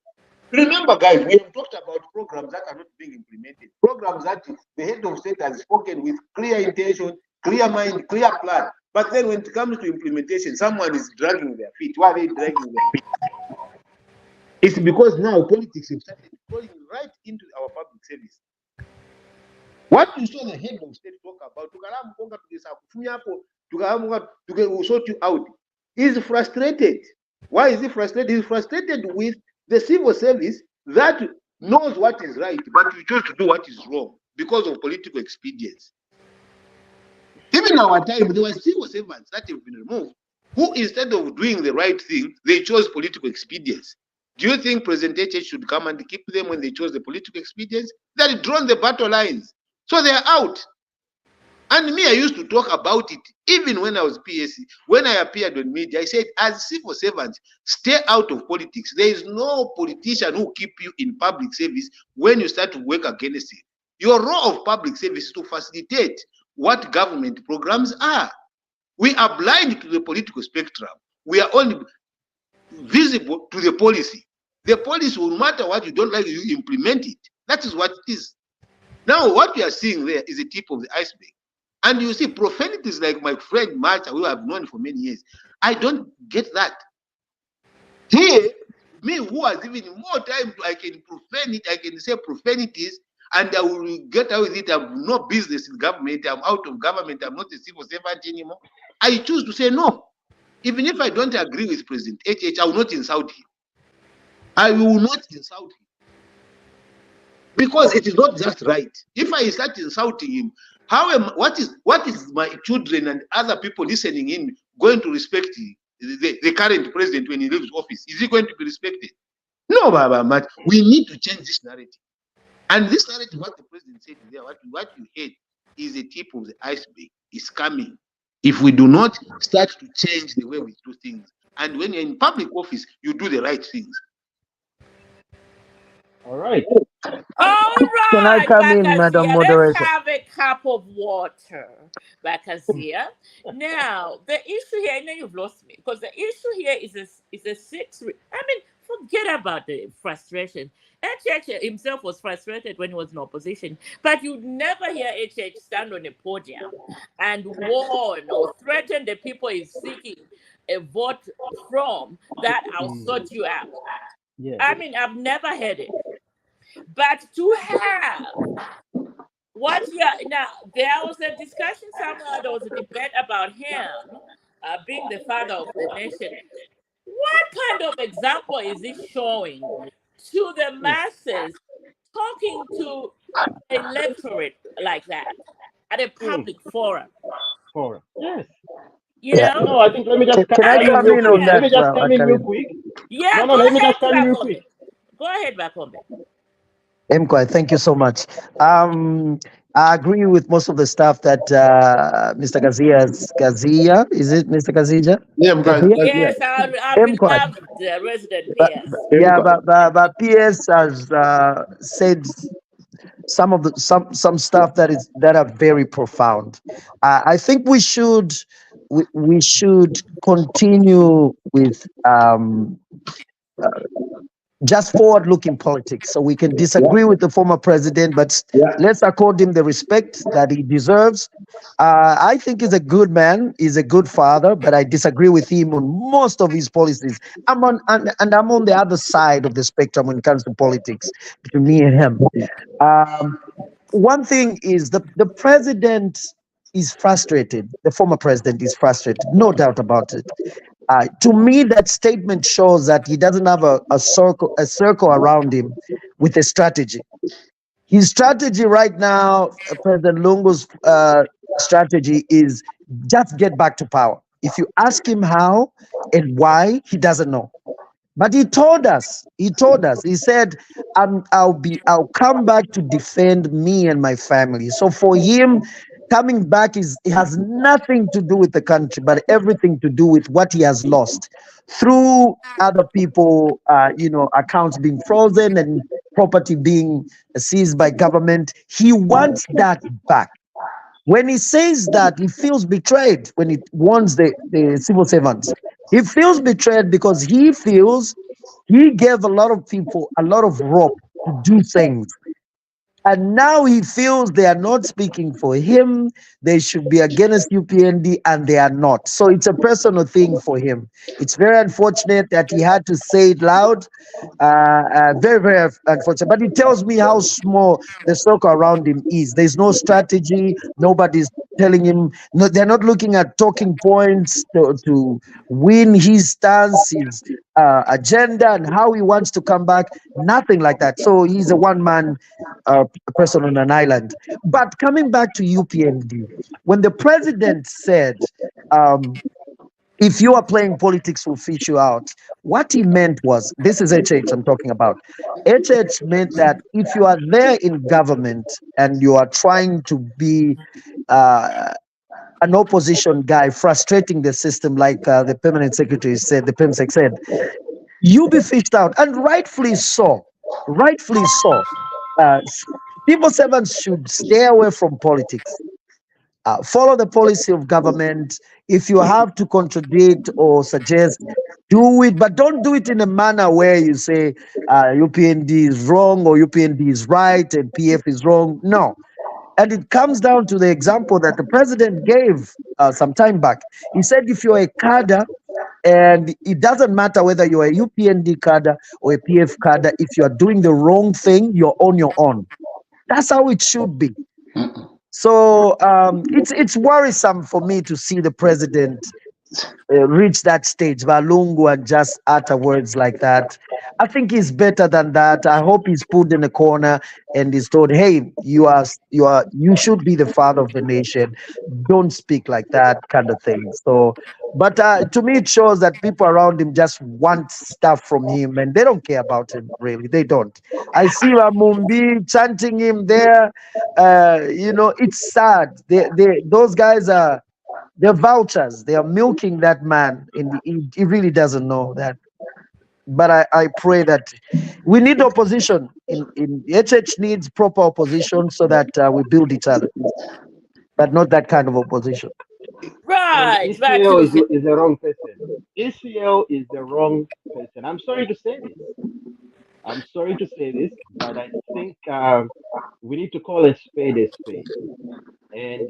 Remember, guys, we have talked about programs that are not being implemented. Programs that the head of state has spoken with clear intention, clear mind, clear plan. But then when it comes to implementation, someone is dragging their feet. Why are they dragging their feet? It's because now politics have started falling right into our public service. What you saw the head of state talk about, will sort you out, is frustrated. Why is he frustrated? He's frustrated with the civil service that knows what is right, but we choose to do what is wrong because of political expedience. Even in our time, there were civil servants that have been removed who, instead of doing the right thing, they chose political expedience. Do you think President H should come and keep them when they chose the political expedience? They had drawn the battle lines. So they are out. And me, I used to talk about it even when I was PSC. When I appeared on media, I said, as civil servants, stay out of politics. There is no politician who keep you in public service when you start to work against it. Your role of public service is to facilitate what government programs are. We are blind to the political spectrum. We are only visible to the policy. The policy, no matter what you don't like, you implement it. That is what it is. Now, what we are seeing there is the tip of the iceberg. And you see, profanities like my friend Marcha, who I've known for many years, I don't get that. Here, me who has even more time, I can profane it, I can say profanities, and I will get out with it. I have no business in government, I'm out of government, I'm not a civil servant anymore. I choose to say no. Even if I don't agree with President HH, I will not insult him. I will not insult him. Because it is not just right. If I start insulting him, what is my children and other people listening in going to respect the current president when he leaves office? Is he going to be respected? No, Baba. We need to change this narrative. And this narrative, what the president said there, what you heard is the tip of the iceberg. It's coming. If we do not start to change the way we do things, and when you're in public office, you do the right things. All right. All Can I right, come in, Madam Bakasia, let's Moderator? have a cup of water, Bakasia. Now, the issue here, I know you've lost me, because the issue here is a 6. I mean, forget about the frustration. HH himself was frustrated when he was in opposition, but you'd never hear HH stand on a podium and warn or threaten the people he's seeking a vote from that I'll Mm. sort you out. Yes. I mean, I've never heard it. But to have what, yeah, now there was a discussion somewhere, there was a debate about him being the father of the nation. What kind of example is he showing to the Mm. masses, talking to electorate like that at a Mm. public forum? For yes. You Yeah. No, know, I think let me just Can I I'm come in come real in quick. on Let that, me curious. just come in real Akarim? quick. Yeah, No, no, go let me ahead, just come in real quick. Bakombe. Go ahead, Bakombe. Mkwai, thank you so much. I agree with most of the stuff that Mr. Gazia, is it Mr. Gazija? Yeah, because Gazia? yeah, Yes, our Mkwai. beloved resident PS. Yeah, because but PS has said some stuff that are very profound. I think we should continue with just forward-looking politics. So we can yeah, disagree with the former president, but yeah, let's accord him the respect that he deserves. I think he's a good man. He's a good father, but I disagree with him on most of his policies. And I'm on the other side of the spectrum when it comes to politics between me and him. Um, One thing is the president is frustrated. The former president is frustrated, no doubt about it. To me, that statement shows that he doesn't have a circle around him with a strategy. His strategy right now, President Lungu's strategy is just get back to power. If you ask him how and why, he doesn't know. But he told us, he said, I'll come back to defend me and my family. So for him, coming back it has nothing to do with the country, but everything to do with what he has lost through other people, accounts being frozen and property being seized by government. He wants that back. When he says that, he feels betrayed when he warns the civil servants. He feels betrayed because he feels he gave a lot of people a lot of rope to do things. And now he feels they are not speaking for him. They should be against UPND, and they are not. So it's a personal thing for him. It's very unfortunate that he had to say it loud. Very, very unfortunate. But it tells me how small the circle around him is. There's no strategy. Nobody's telling him. No, they're not looking at talking points to win his stance, his agenda, and how he wants to come back. Nothing like that. So he's a one-man person on an island. But coming back to UPND, when the president said, if you are playing politics, we'll fish you out, what he meant was, this is HH I'm talking about. HH meant that if you are there in government and you are trying to be an opposition guy, frustrating the system, like the permanent secretary said, the PEMSEC said, you be fished out, and rightfully so. Rightfully so. Uh, Civil servants should stay away from politics. Follow the policy of government. If you have to contradict or suggest, do it, but don't do it in a manner where you say UPND is wrong or UPND is right and PF is wrong. No. And it comes down to the example that the president gave some time back. He said, if you're a cadre, and it doesn't matter whether you're a UPND cadre or a PF cadre, if you are doing the wrong thing, you're on your own. That's how it should be. So it's worrisome for me to see the president reach that stage, Valungu, and just utter words like that. I think he's better than that. I hope he's put in a corner and he's told, "Hey, you should be the father of the nation. Don't speak like that," kind of thing. So, but to me, it shows that people around him just want stuff from him, and they don't care about him. Really, they don't. I see Mumbi chanting him there. It's sad. Those guys are. They're vultures. They are milking that man, and he really doesn't know that. But I pray that we need opposition. In HH needs proper opposition so that we build each other, but not that kind of opposition. And Right, right. ECL is the wrong person. ECL is the wrong person. I'm sorry to say this. I'm sorry to say this, but I think we need to call a spade a spade. And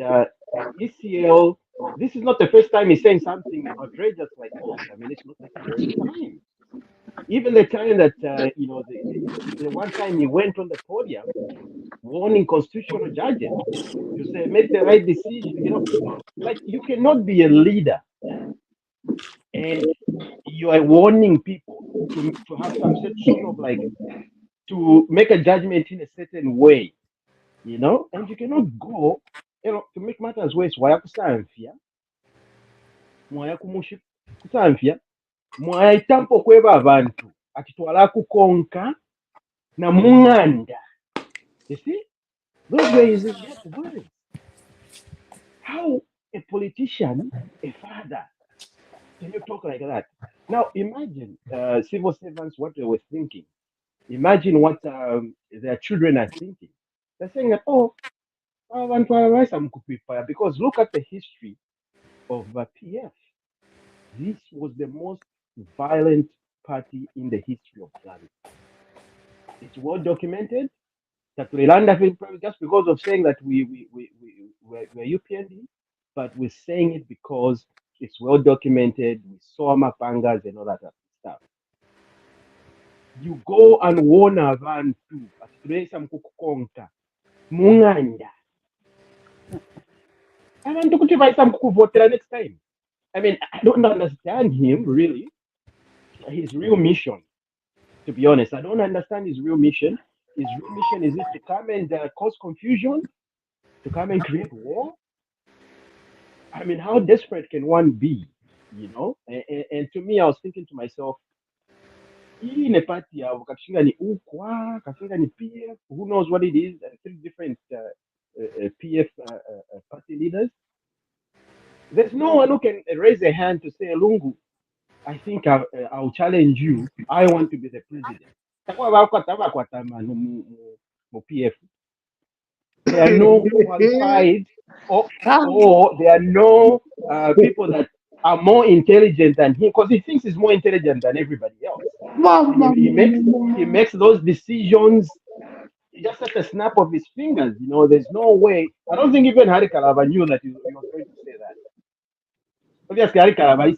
ECL, this is not the first time he's saying something outrageous like that. I mean, it's not the first time. Even the time that the one time he went on the podium warning constitutional judges to say make the right decision. Like you cannot be a leader and you are warning people to have some sort of like to make a judgment in a certain way, and you cannot go, to make matters worse, mwaya kusamfya mwayitampa okweba abantu ati twala kukonka na munganda. You see, those were his exact words. How a politician, a father, can you talk like that? Now imagine civil servants what they were thinking. Imagine what their children are thinking. They're saying that, oh, because look at the history of PF. This was the most violent party in the history of Zambia. It's well documented that we land up just because of saying that we're UPND, but we're saying it because it's well documented. We saw Mapangas and all that other stuff. You go and warn abantu ati tulesa mkukukonka munganda abantu kuti vaisa mukukuvotera next time. I mean, I don't understand him really, his real mission. To be honest, I don't understand his real mission. His real mission is it to come and cause confusion, to come and create war. I mean, how desperate can one be? And to me, I was thinking to myself, hii ni party ya kashinga ni ukwa kashinga ni PF, who knows what it is, three different PF party leaders. There's no one who can raise a hand to say, Lungu, I think I'll challenge you. I want to be the president. PF. There are no qualified, or there are no people that are more intelligent than him, because he thinks he's more intelligent than everybody else. He makes those decisions just at a snap of his fingers. There's no way. I don't think even Hari Kalaba knew that he was going to say that. Obviously, Hari Kalaba is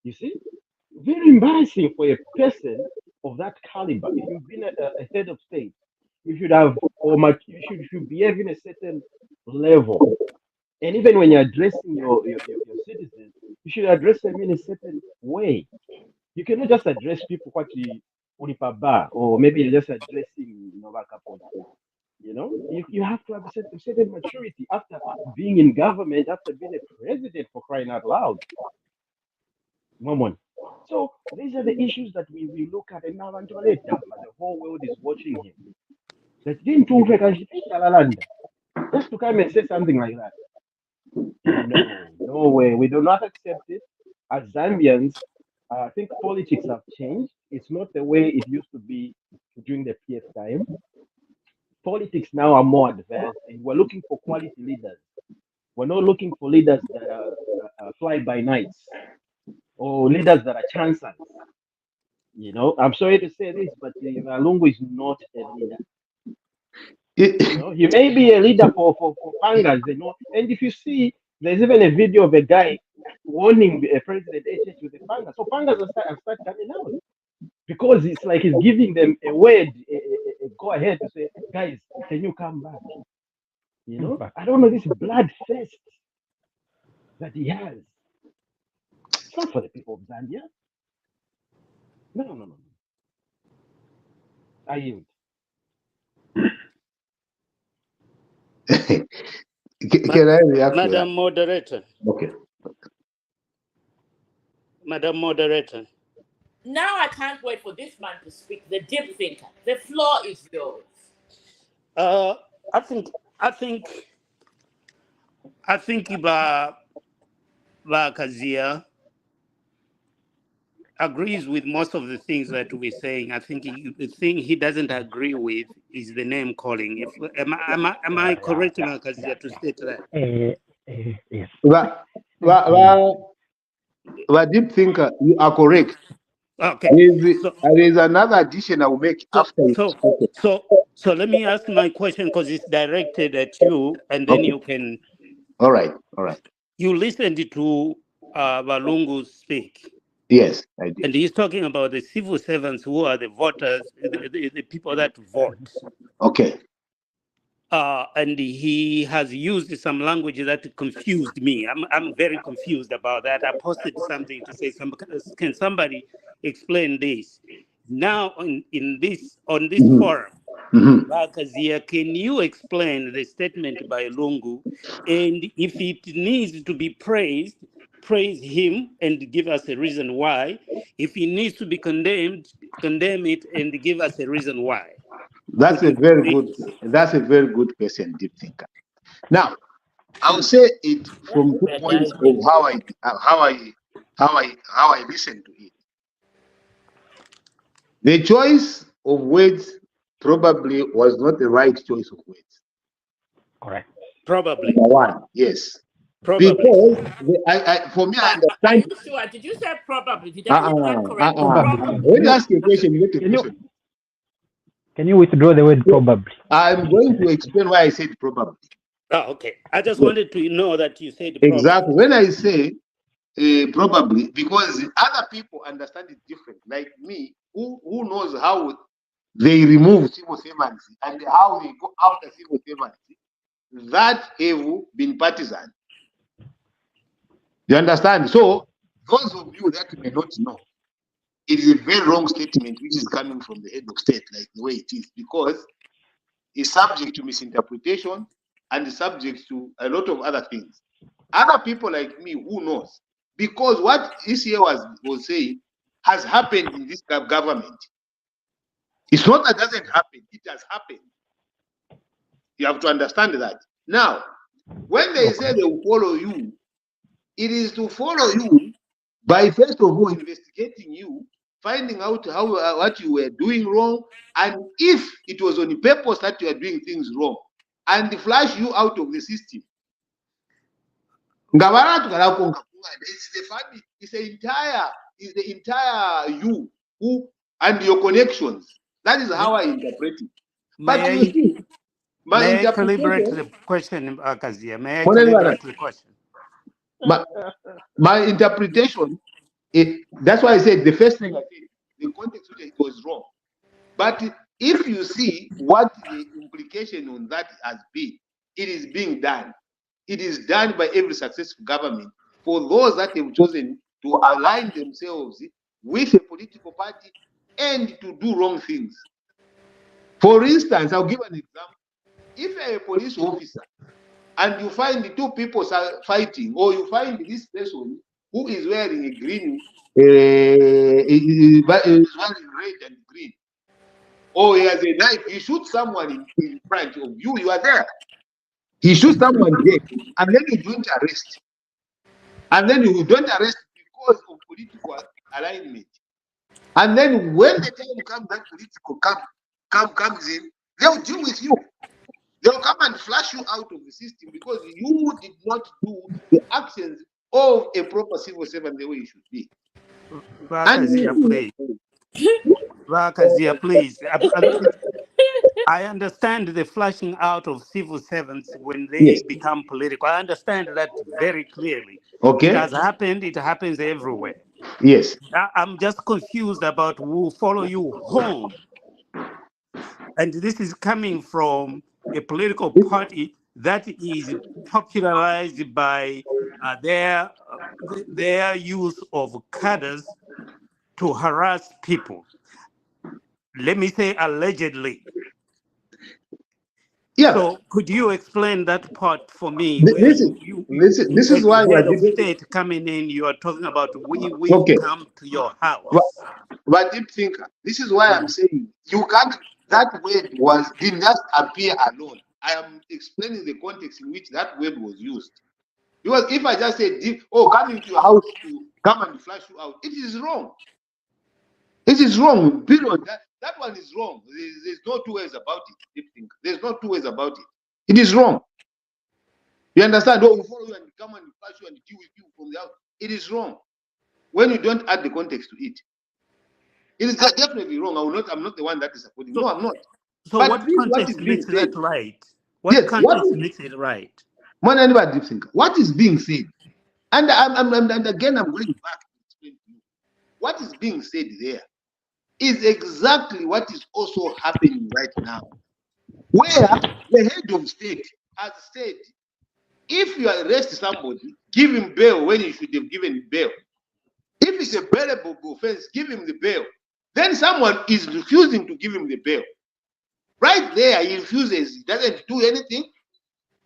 you see, very embarrassing for a person of that caliber. If you've been a head of state, you should have, or you should behave in a certain level. And even when you're addressing your citizens, you should address them in a certain way. You cannot just address people what you or maybe you're just addressing you have to have a certain maturity after being in government, after being a president, for crying out loud. So these are the issues that we look at, and now the whole world is watching him. That didn't just to come and say something like that. No way. We do not accept it. As Zambians, I think politics have changed. It's not the way it used to be during the PF time. Politics now are more advanced, and we're looking for quality leaders. We're not looking for leaders that are fly by nights or leaders that are chancellors. I'm sorry to say this, but Lungu is not a leader. He may be a leader for Pangas, and if you see, there's even a video of a guy warning President HH with the Pangas. So Pangas have started coming out because it's like he's giving them a word, a go ahead to say, guys, can you come back? I don't know this blood fest that he has. It's not for the people of Zambia. No. I yield. Can I react to that? Madam Moderator. Okay. Madam Moderator. Now I can't wait for this man to speak. The deep thinker. The floor is yours. I think ba kazia agrees with most of the things that we're saying. I think the thing he doesn't agree with is the name calling. If am I correct, Makazia, to state that? Yes. But deep thinker, you are correct. Okay. There is another addition I will make after you spoken. So let me ask my question because it's directed at you, and then Okay. you can. All right. You listened to Balungu speak. Yes, I did. And he's talking about the civil servants who are the voters, the people that vote. Okay. And he has used some language that confused me. I'm very confused about that. I posted something to say, can somebody explain this? Now in this on this Mhm. forum, Mhm. Bakazia, can you explain the statement by Lungu? And if it needs to be praised, praise him and give us a reason why. If he needs to be condemned, condemn it and give us a reason why. That's a very good question, deep thinker. Now, I'll say it from 2 points of how I listen to it. The choice of words probably was not the right choice of words. Correct. Probably. Number one, yes. Probably. Because for me, I Are understand. you sure? Did you say probably? Did I hear that correctly? Probably. When you ask a question, you get a question. Can you withdraw the word probably? I'm going to explain why I said probably. Oh, okay. I just wanted to know that you said probably. Exactly. When I say probably, because other people understand it different. Like me, who knows how they remove civil servants and how they go after civil servants that have been partisan. You understand? So those of you that may not know, it is a very wrong statement which is coming from the head of state, like the way it is, because it's subject to misinterpretation and is subject to a lot of other things. Other people like me who knows, because what ECA was saying has happened in this government. It's not that doesn't happen, it has happened. You have to understand that. Now, when they say they will follow you, it is to follow you by first of all investigating you, finding out how what you were doing wrong, and if it was on purpose that you are doing things wrong, and flush you out of the system. It's the family, it's the entire you who and your connections. That is how I interpret it. But you see, my May I calibrate interpretation. the question, Akazia? May I calibrate the question? My interpretation, that's why I said the first thing I said, the context was wrong. But if you see what the implication on that has been, it is being done. It is done by every successful government for those that have chosen to align themselves with a political party and to do wrong things. For instance, I'll give an example. If you're a police officer and you find the two people fighting, or you find this person who is wearing a green, is wearing red and green, or he has a knife, he shoots someone in front of you, you are there. He shoots someone dead, and then you don't arrest. And then you don't arrest because of political alignment. And then when the time comes that political comes in, they'll deal with you. They'll come and flush you out of the system because you did not do the actions of a proper civil servant the way it should be. Vakazia, please. Vakazia, please. I understand the flushing out of civil servants when they become political. I understand that very clearly. Okay. It has happened. It happens everywhere. Yes. I'm just confused about who will follow you home. And this is coming from a political party that is popularized by their use of cadres to harass people. Let me say allegedly. Yeah. So could you explain that part for me? This is why head of state coming in, you are talking about we will come to your house. But deep thinker, this is why I'm saying you can't. That word did not appear alone. I am explaining the context in which that word was used. Because if I just say, coming to your house to come and flush you out, it is wrong. It is wrong. Period. That one is wrong. There's no two ways about it. There's no two ways about it. It is wrong. You understand? Oh, we follow you and come and flash you and deal with you from the out. It is wrong. When you don't add the context to it. It is definitely wrong. I'm not the one that is supporting. No, I'm not. So but what context makes that right? What yes, context makes it right? What is being said? And and again, I'm going back to explain to you. What is being said there is exactly what is also happening right now, where the head of state has said, if you arrest somebody, give him bail when you should have given bail. If it's a bailable offense, give him the bail. Then someone is refusing to give him the bail. Right there, he refuses. He doesn't do anything.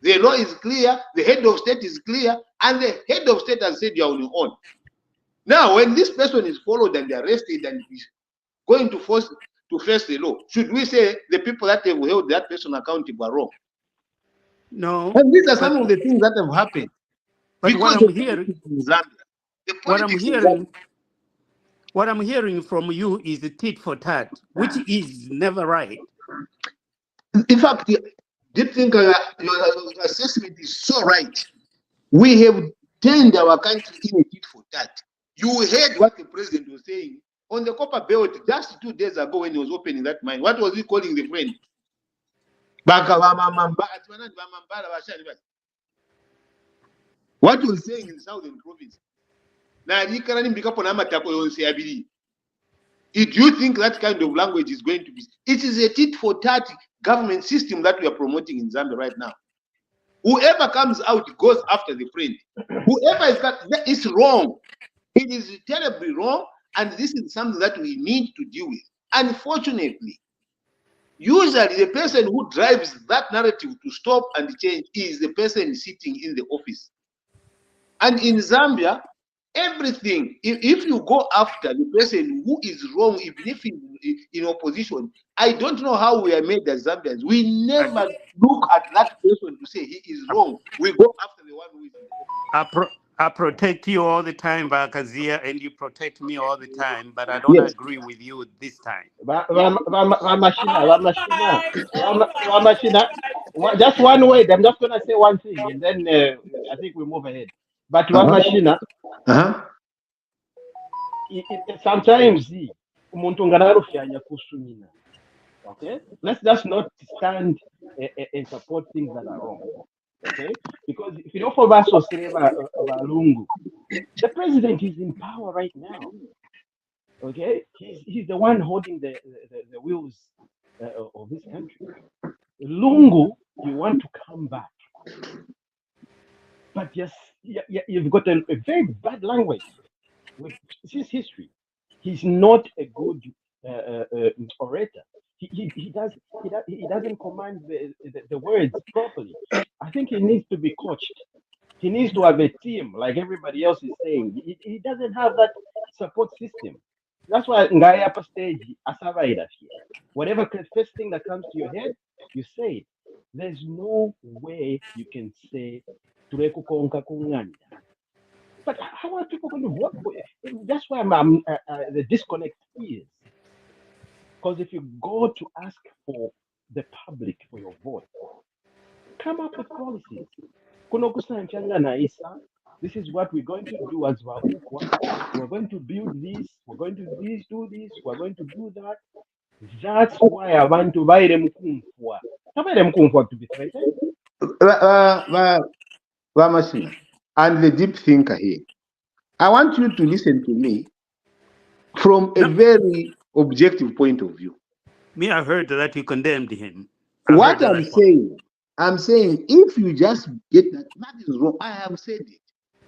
The law is clear. The head of state is clear. And the head of state has said you're on your own. Now, when this person is followed and arrested and is going to face the law, should we say the people that have held that person accountable are wrong? No. And these are some of the things that have happened. But what I'm hearing in Zambia, what I'm hearing from you is a tit for tat, which is never right. In fact, Deep Thinker, your assessment is so right. We have turned our country in a tit for tat. You heard what the president was saying on the Copper Belt just 2 days ago when he was opening that mine. What was he calling the friend? What he was saying in the southern province. If you think that kind of language is going to be, it is a tit for tat government system that we are promoting in Zambia right now. Whoever comes out goes after the friend. Whoever is got, it's wrong. It is terribly wrong, and this is something that we need to deal with. Unfortunately, usually the person who drives that narrative to stop and change is the person sitting in the office. And in Zambia, everything, if you go after the person who is wrong, even if in opposition, I don't know how we are made as Zambians. We never look at that person to say he is wrong. We go after the one who is in the office. I protect you all the time, Bakazia, and you protect me all the time, but I don't agree with you this time. Just one word. I'm just gonna say one thing, and then I think we move ahead. But Mashina, sometimes umuntu ngararufyanya kusumina. Okay, let's just not stand and support things that are wrong. Okay, because if you don't follow us, Lungu, the president is in power right now. Okay, he's the one holding the wheels of this country. Lungu, you want to come back, but yes, you've got a very bad language with his history. He's not a good orator. He doesn't command the words properly. I think he needs to be coached. He needs to have a team, like everybody else is saying. He doesn't have that support system. That's why Ngaya upper stage asavaida here. Whatever first thing that comes to your head, you say it. There's no way you can say Tureko Konka Kunganda. But how are people going to vote for it? That's why the disconnect is. Because if you go to ask for the public for your vote, come up with policies. This is what we're going to do as Vaukwa. We're going to build this. We're going to do this. We're going to do that. That's why I want to buy them kumfwa. How buy them kumfwa to be threatened? And the deep thinker here. I want you to listen to me from a very objective point of view. Me, I heard that you condemned him. What I'm saying, if you just get that is wrong. I have said it.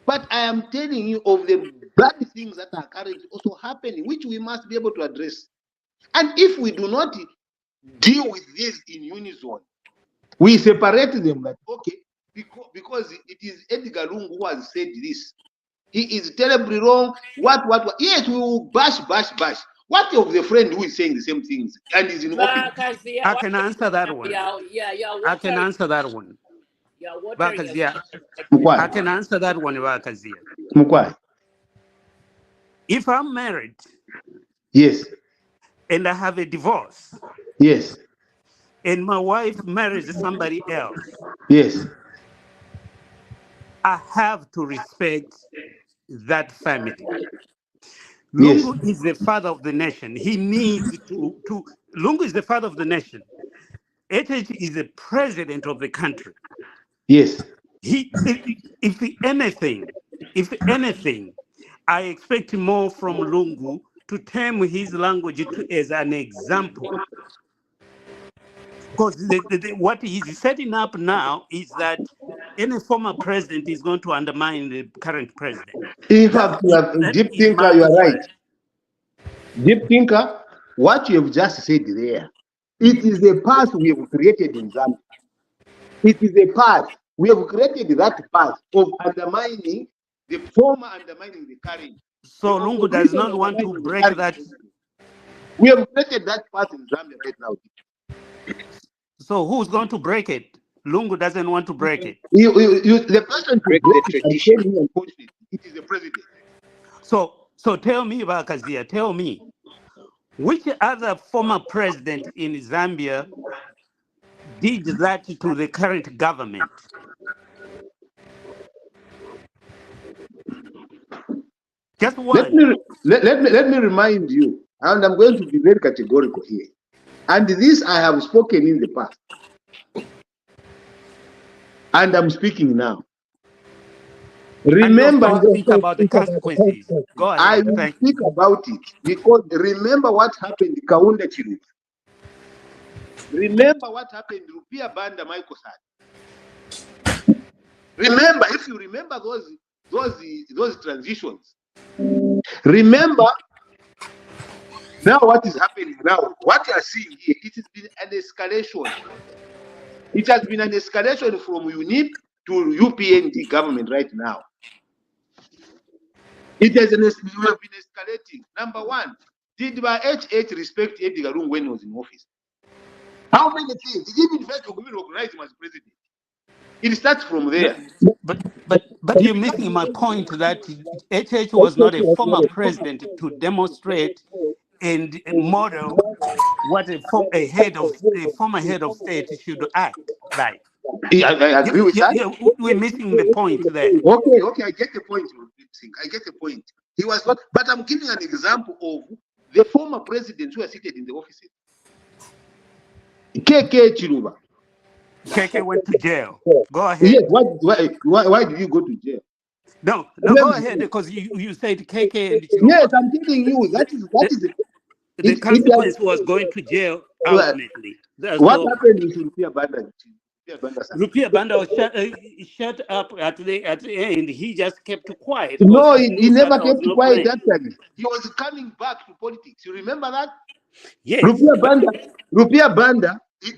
But I am telling you of the bad things that are currently also happening, which we must be able to address. And if we do not deal with this in unison, we separate them like, okay, because it is Edgar Lungu who has said this. He is terribly wrong. What? Yes, we will bash. What of the friend who is saying the same things and is in office? I can answer that one. I can answer that one. I can answer that one, Bakazia. If I'm married, yes, and I have a divorce, Yes. and my wife marries somebody else, Yes. I have to respect that family. Yes. Lungu is the father of the nation. He needs to Lungu is the father of the nation. HH is the president of the country. Yes. He, if anything, I expect more from Lungu to term his language as an example. Because what he's setting up now is that any former president is going to undermine the current president. In That, fact, you have, that deep is thinker, my you are right. concern. Deep thinker, what you have just said there, it is a path we have created in Zambia. It is a path. We have created that path of undermining the former, undermining the current. The So Lungu does opposition not want to undermining the break current that. president. We have created that path in Zambia right now. So who's going to break it? Lungu doesn't want to break it. The person to Break break the it and tradition. tell me, unfortunately, it is the president. So tell me, Bakazia, tell me, which other former president in Zambia did that to the current government? Just Let one. me let me remind you, and I'm going to be very categorical here. And this I have spoken in the past, and I'm speaking now. And of Remember, course, think about the consequences. Go I ahead. will Thank you. speak about it because remember what happened in Kaunda Chiru. Remember what happened in Rupia Banda Michael Sad. Remember, if you remember those transitions. Remember now what is happening now. What you are seeing here, it has been an escalation. It has been an escalation from UNIP to UPND government right now. We have been escalating. Number one, did my HH respect Edgar Lungu when he was in office? How many things? Did he in fact recognize him as president? It starts from there. But you're missing my point that HH was not a former president to demonstrate and model what a former head of state should act like. I agree with that. We're missing the point there. Okay, I get the point. I get the point. He was not, but I'm giving an example of the former presidents who are seated in the offices. KK Chiluba. KK went to jail. Go Yes, ahead. why did you go to jail? No, go ahead, because you said KK and Yes, Chiluba. I'm telling you, that is The consequence was going to jail ultimately. What So happened to Rupia Banda? Rupia Banda was shut up at the end. He just kept quiet because No, he he knew never Sata was kept not quiet playing. actually. He was coming back to politics. You remember that? Yes, but Rupia Banda, it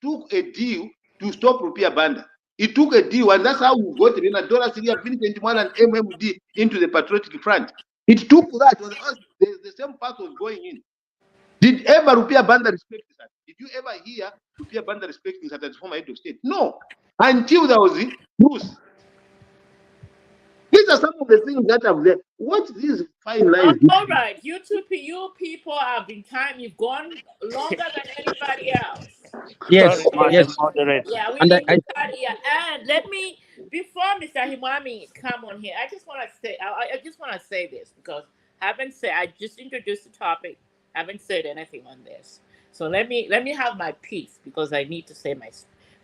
took a deal to stop Rupia Banda. It took a deal, and that's how we got it in a dollar Syria, Vincent and MMD into the Patriotic Front. It took that. The same path was going in. Did ever Rupia Banda respect that? Did you ever hear Rupia Banda respecting that as former head of state? No. Until there was Bruce. These are some of the things that have there. What these fine lines? All right, you people have been time. You've gone longer than anybody else. Yes, sorry, yes. Madam Moderator. Yeah, we And need to cut here. And let me, before Mr. Himami come on here, I just want to say, I just want to say this because I just introduced the topic, haven't said anything on this. So let me have my piece because I need to say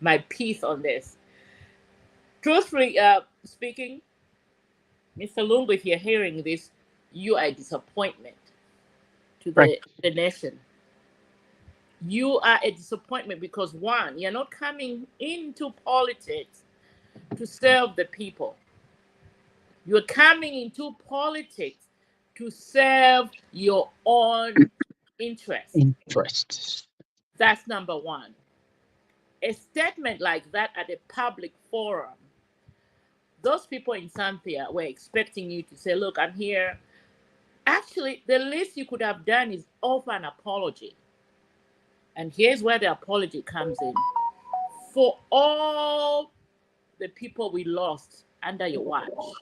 my piece on this. Truthfully, speaking, Mr. Lungu, if you're hearing this, you are a disappointment to right. the nation. You are a disappointment because one, you're not coming into politics to serve the people. You're coming into politics to serve your own interest. Interests. That's number one. A statement like that at a public forum, those people in Samfya were expecting you to say, look, I'm here. Actually, the least you could have done is offer an apology. And here's where the apology comes in. For all the people we lost under your watch.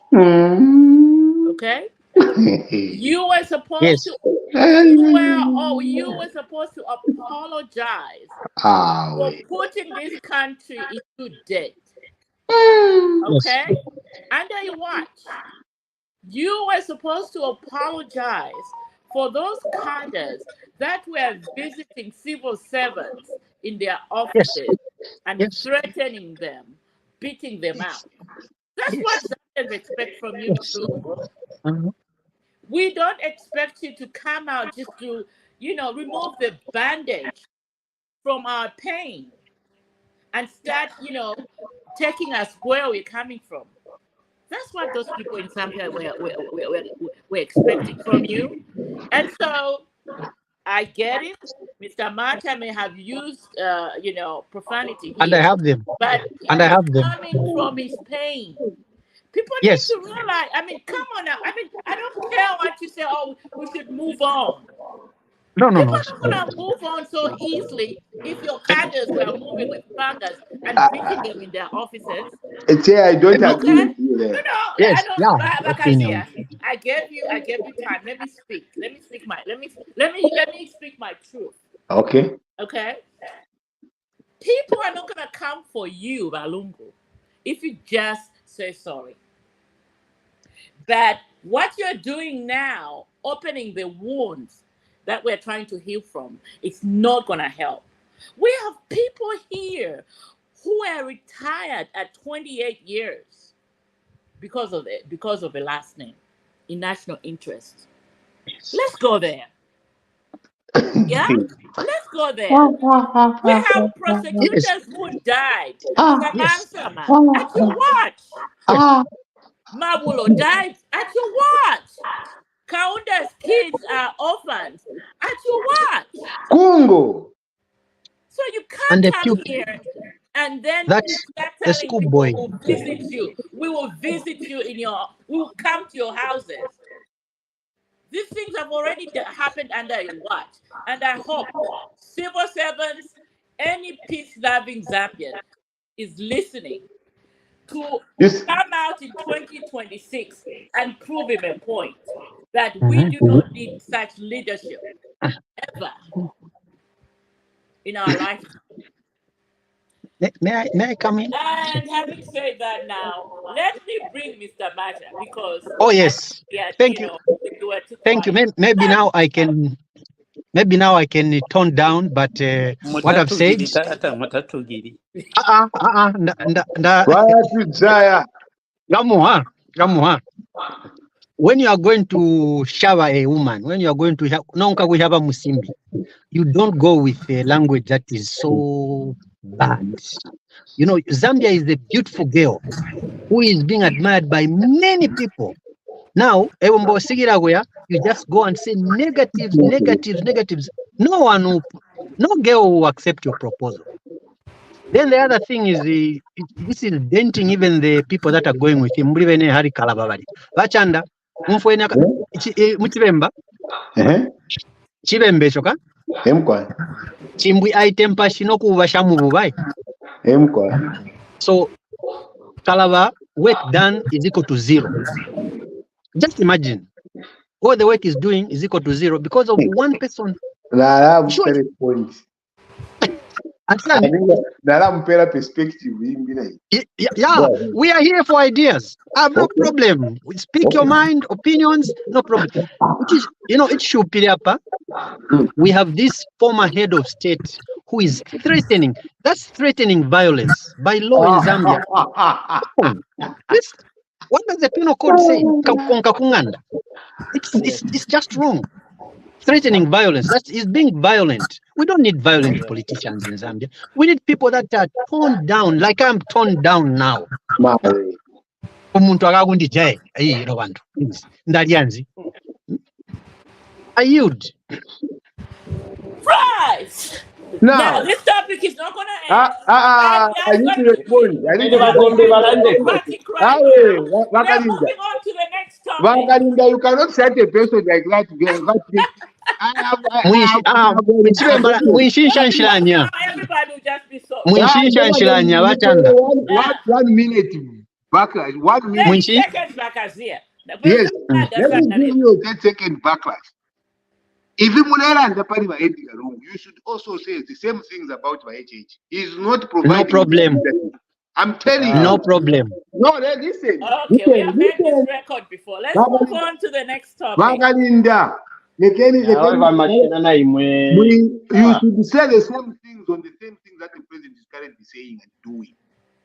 Okay? You were supposed Yes. to you were supposed to apologize for putting this country into debt. Yes. Okay? Under your watch. You were supposed to apologize for those cadres that were visiting civil servants in their Yes. offices and Yes. threatening them, beating them out. That's what Yes. Zambians expect from you, Yes. Malungu. Uh-huh. We don't expect you to come out just to, remove the bandage from our pain and start, taking us where we're coming from. That's what those people in Samfya were expecting from you. And so I get it. Mr. Mata may have used, profanity And I here, have them. but And I it is have them. coming from his pain. People need Yes. to realize, come on now. I don't care what you say, oh, we should move on. No. People are not going to move on so easily if your cadres were moving with fingers and beating them in their offices. I don't Let me. agree Okay? with you there. I Yes. know, Yeah. Opinion. Bakazia. I gave you time. Let me speak. Let me speak my truth. Okay. Okay? People are not going to come for you, Balungu, if you just say sorry. But what you're doing now, opening the wounds that we're trying to heal from, it's not going to help. We have people here who are retired at 28 years because of the last name in national interest. Let's go there. Yeah? Let's go there. We have prosecutors Yes. who died. Yes. Samansama, at your watch. Mabulo died at your watch. Kaunda's kids are orphans at your watch. Congo. So you And can't the come few. here and then That's start the telling schoolboy. people we'll visit you. We will visit you we will come to your houses. These things have already happened under your watch. And I hope civil servants, any peace-loving Zambian is listening to come out in 2026 and prove him a point that we do not need such leadership ever in our life. May I come in? And having said that, now let me bring Mr. Mata because Oh yes. Thank you. you were too Thank you. quiet. Maybe now I can. Maybe now I can tone down. But what I've said. Mutatugiri tata mutatugiri. Gamuha. When you are going to shower a woman, when you are going to musimbi, you don't go with a language that is so bad. You know, Zambia is a beautiful girl who is being admired by many people. Now, you just go and say negatives. No girl will accept your proposal. Then the other thing is this is denting even the people that are going with him. Hari kalababali. Bachanda, muchibemba. Chibembe choka. Chimbwi aitempa shinoku bashamu bubai. So kalaba work done is equal to 0. Just imagine. All the work is doing is equal to 0 because of one person. Perspective. Yeah, we are here for ideas. I have no problem. We speak your mind, opinions, no problem. Which is, it should be up. We have this former head of state who is threatening. That's threatening violence by law in Zambia. What does the penal code say? It's just wrong. Threatening violence. That is being violent. We don't need violent politicians in Zambia. We need people that are toned down, like I'm toned down now. I yield. Right. Now, this topic is not going to end. I need to respond. We're moving on to the next topic. You cannot set a person like that. Everybody will just be so. 1 minute. 1 minute. 30 seconds back as here. Yes, let me give you a 10-second backlash. If you and the party by you should also say the same things about my HH. He's not providing. No problem. I'm telling No you. problem. No, listen. Okay, we have heard this record before. Let's move on to the next topic. Vagalinda. Yawe vamashina na imwe. You should say the same things on the same things that the president is currently saying and doing.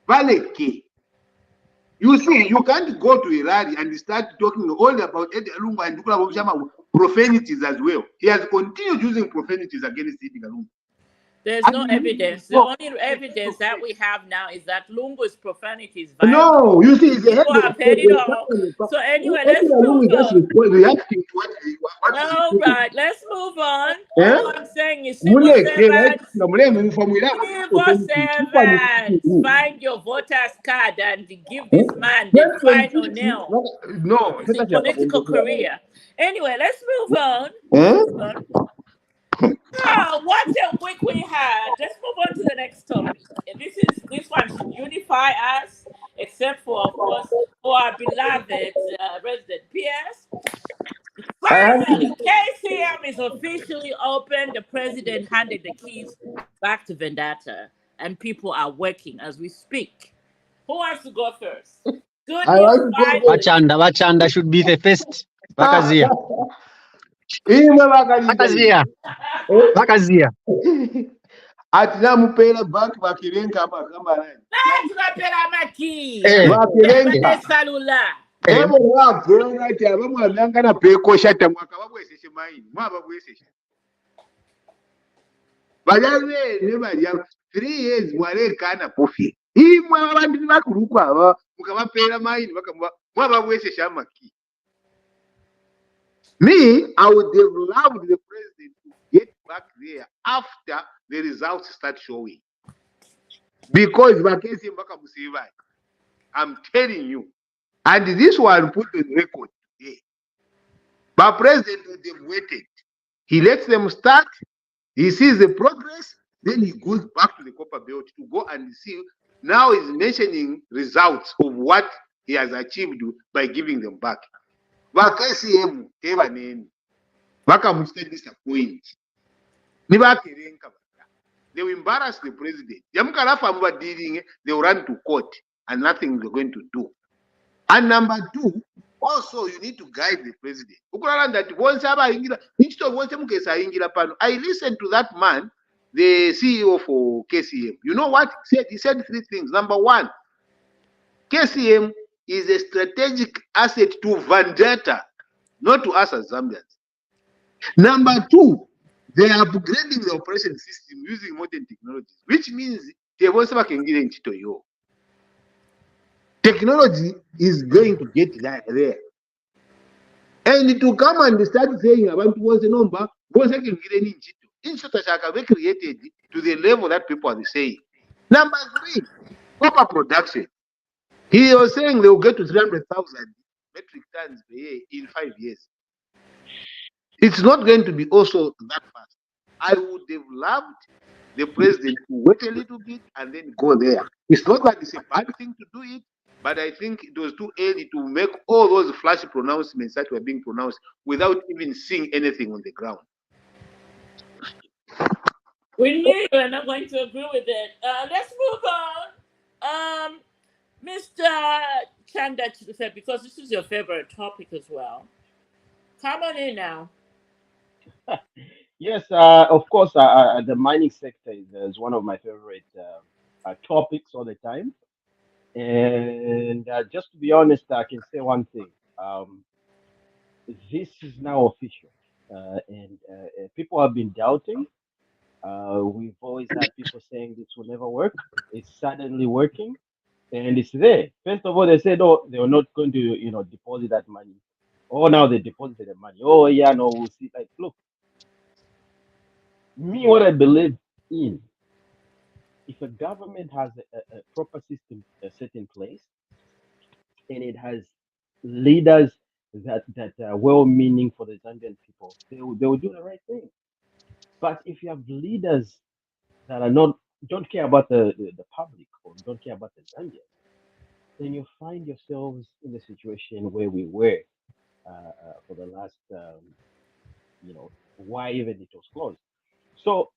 Valeke. You see, you can't go to a rally and start talking only about Eddie Alunga and Dukla Bobjama profanities as well. He has continued using profanities against Eddie Alunga. There's no evidence. The only evidence that we have now is that Lungu's profanity is violent. No, you see, it's a head have heard it all. So anyway, let's move on. All right, let's move on. All I'm saying is civil servants, find your voter's card and give this man the final nail. No, his political career. Anyway, let's move on. What a week we had. Let's move on to the next topic. This one should unify us, except for, of course, for our beloved resident PS. Finally, KCM is officially open. The president handed the keys back to Vendetta, and people are working as we speak. Who wants to go first? Good news. Wachanda should be the first. Vakazia. Atina mupela bank vakirenga makamara. Tukapela maki. Vakirenga salula. Ebo wabona ati abamwanga na peko shata mwaka babweseshe maini. Mwababweseshe. Bajaze ne bajya 3 years mwale kana pofi. Imwe abandi bakurukwa aba mukabapela maini bakamwa mwababweseshe amaki. Me, I would have loved the president to get back there after the results start showing. Because I'm telling you. And this one put on record today. But president would have waited. He lets them start. He sees the progress. Then he goes back to the copper belt to go and see. Now he's mentioning results of what he has achieved by giving them back. VaKCM gave a name. Vakamusted disappoint. They will embarrass the president. They will run to court and nothing they're going to do. And number 2, also you need to guide the president. I listened to that man, the CEO for KCM. You know what he said? He said 3 things. Number 1, KCM is a strategic asset to Vendetta, not to us as Zambians. Number 2, they are upgrading the operation system using modern technologies, which means they also can get into you. Technology is going to get there. And to come and start saying about what's the number, once I can get any be created to the level that people are saying. Number 3, copper production. He was saying they will get to 300,000 metric tons per year in 5 years. It's not going to be also that fast. I would have loved the president to wait a little bit and then go there. It's not that it's a bad thing to do it, but I think it was too early to make all those flashy pronouncements that were being pronounced without even seeing anything on the ground. We knew you were not going to agree with it. Let's move on. Mr. Chanda, because this is your favorite topic as well. Come on in now. Yes, of course, the mining sector is one of my favorite topics all the time. And just to be honest, I can say one thing. This is now official. And people have been doubting. We've always had people saying this will never work. It's suddenly working. And it's there. First of all, they said, oh, they were not going to, deposit that money. Oh, now they deposited the money. Oh, yeah, no, we'll see. Like, look, me, what I believe in, if a government has a proper system set in place, and it has leaders that are well-meaning for the Zambian people, they will do the right thing. But if you have leaders that don't care about the public or don't care about the Zambians, then you find yourselves in the situation where we were for the last, why even it was closed. So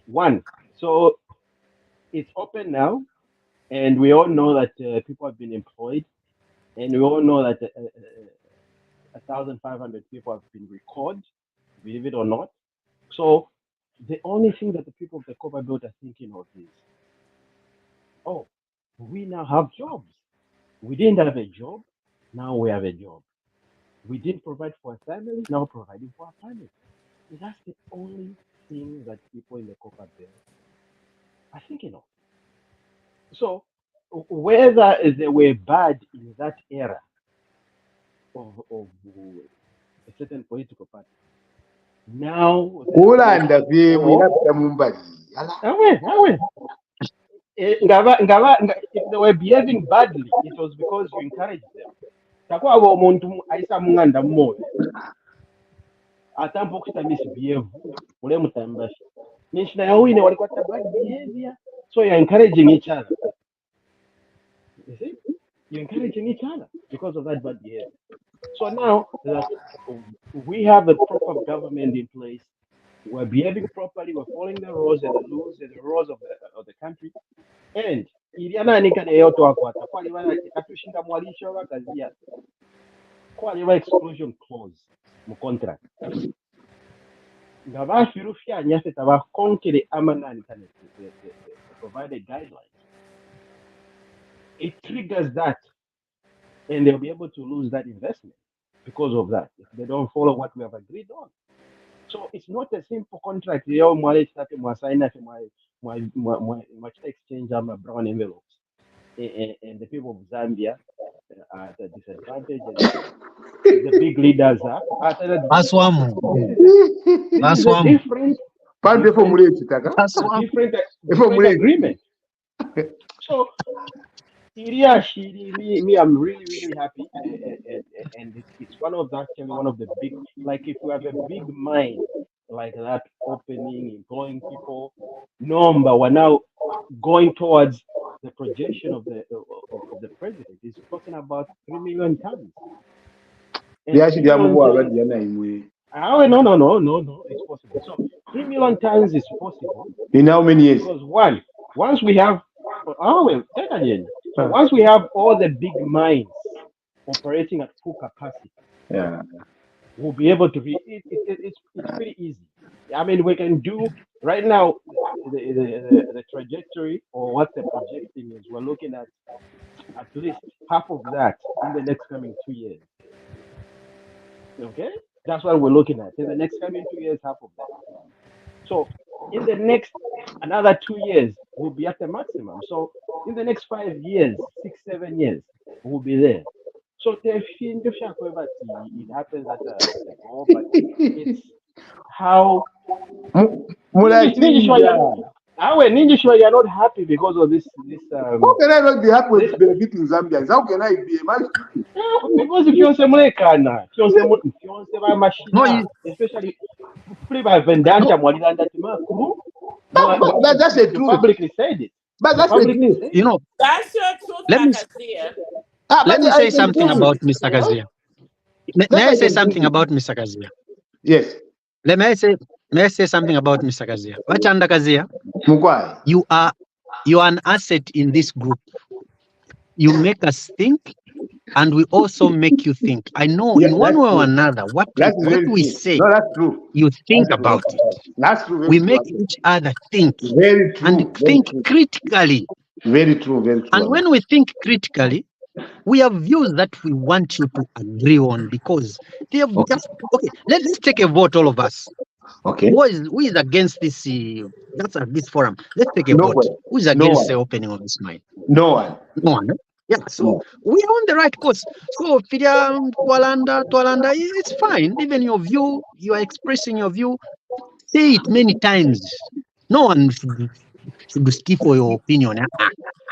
one, so it's open now, and we all know that people have been employed, and we all know that 1,500 people have been recorded, believe it or not. So the only thing that the people of the Copper Belt are thinking of is, oh, we now have jobs. We didn't have a job, now we have a job. We didn't provide for a family, now providing for a family. That's the only thing that people in the Copper Belt are thinking of. So whether they were bad in that era of a certain political party, now they are kulanda waiting bye for. mwinapita mumbali ala Awe. If they were behaving badly, it was because you encouraged them. Takuwa abo omuntu aisa munganda mmoja atampo kuta misbehave ule mutambashi nishina ya wine walikuwa ta bad behavior, so you're encouraging each other. You see, you're encouraging each other because of that bad behavior. So now that we have a proper government in place, we're behaving properly, we're following the rules and the laws and the rules of the country, and iliananika neyo twakwata kwaliba katushinga mwalisho bakazia kwaliba exclusion clause mu contract nga bafirufya nyase tabakonkere amanani kane the provided guidelines. It triggers that, and they'll be able to lose that investment because of that if they don't follow what we have agreed on. So it's not a simple contract. Leo mwale chtate mwasaina mwa exchange ama brown envelopes, and the people of Zambia are at a disadvantage, and the big leaders are at an advantage. Aswamu. This is a different pande formulate taka agreement. So me, I'm really happy, and it's one of the big, like if we have a big mind like that, opening, employing people, number we're now going towards the projection of the president is talking about 3 million tons. byaki byamuwa abadiyana imwe No, it's possible. So 3 million tons is possible in how many years? because once we have once we have all the big mines operating at full capacity, we'll be able to it's pretty easy. I mean, we can do right now the trajectory, or what they're projecting is we're looking at least half of that in the next coming 2 years. Okay, that's what we're looking at in the next coming 2 years, half of that. So in the next another 2 years, we'll be at the maximum. So in the next 5 years, 6, 7 years, we'll be there. So it happens at a goal, but it's how Ninja, you're not happy because of this. How can I not be happy with benefiting Zambians? How can I be a man? Because if you're Mulekana, if you're machine, especially vendanta but that's the truth. Publicly said it. But that's the truth. You know, That's your truth, let me Makazia. say something about Mr. Kazia. May I say something about Mr. Kazia? Yes. May I say something about Mr. Kazia? Wachanda Kazia, you are an asset in this group. You make us think, and we also make you think. I know in one way or another what we say. No, that's true. You think about it. That's true. We make each other think. Very true. And think critically. Very true. Very true. And when we think critically, we have views that we want you to agree on, because they have just let's take a vote, all of us. Okay. Who is against this? This forum. Let's take a vote. Who is against the opening of this mine? No one. No one. Yeah. So we are on the right course. So Fidia, Twalanda, it's fine. Even your view, you are expressing your view. Say it many times. No one should skip for your opinion.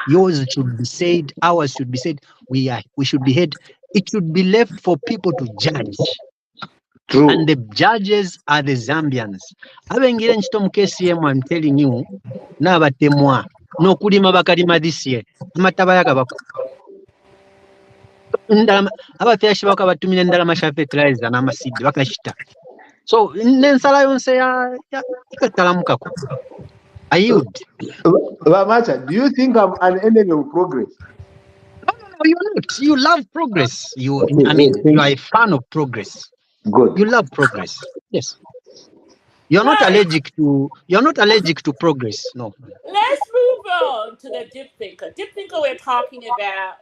Yours should be said. Ours should be said. We should be heard. It should be left for people to judge. True. And the judges are the Zambians. Abengire nchito mukesi yemu, I'm telling you, na batemwa no kulima bakalima this year. Amataba yagabaku. abafyashi bakabatumira endalama sha fertilizer n'amasidi bakashita so n'ensala yonse ikatalamukako I yield. Macha, do you think I'm an enemy of progress? No, you're not. You love progress. I mean, you are a fan of progress. Good. You love progress. Yes. You're not allergic to progress. No. Let's move on to the deep thinker. Deep thinker, we're talking about.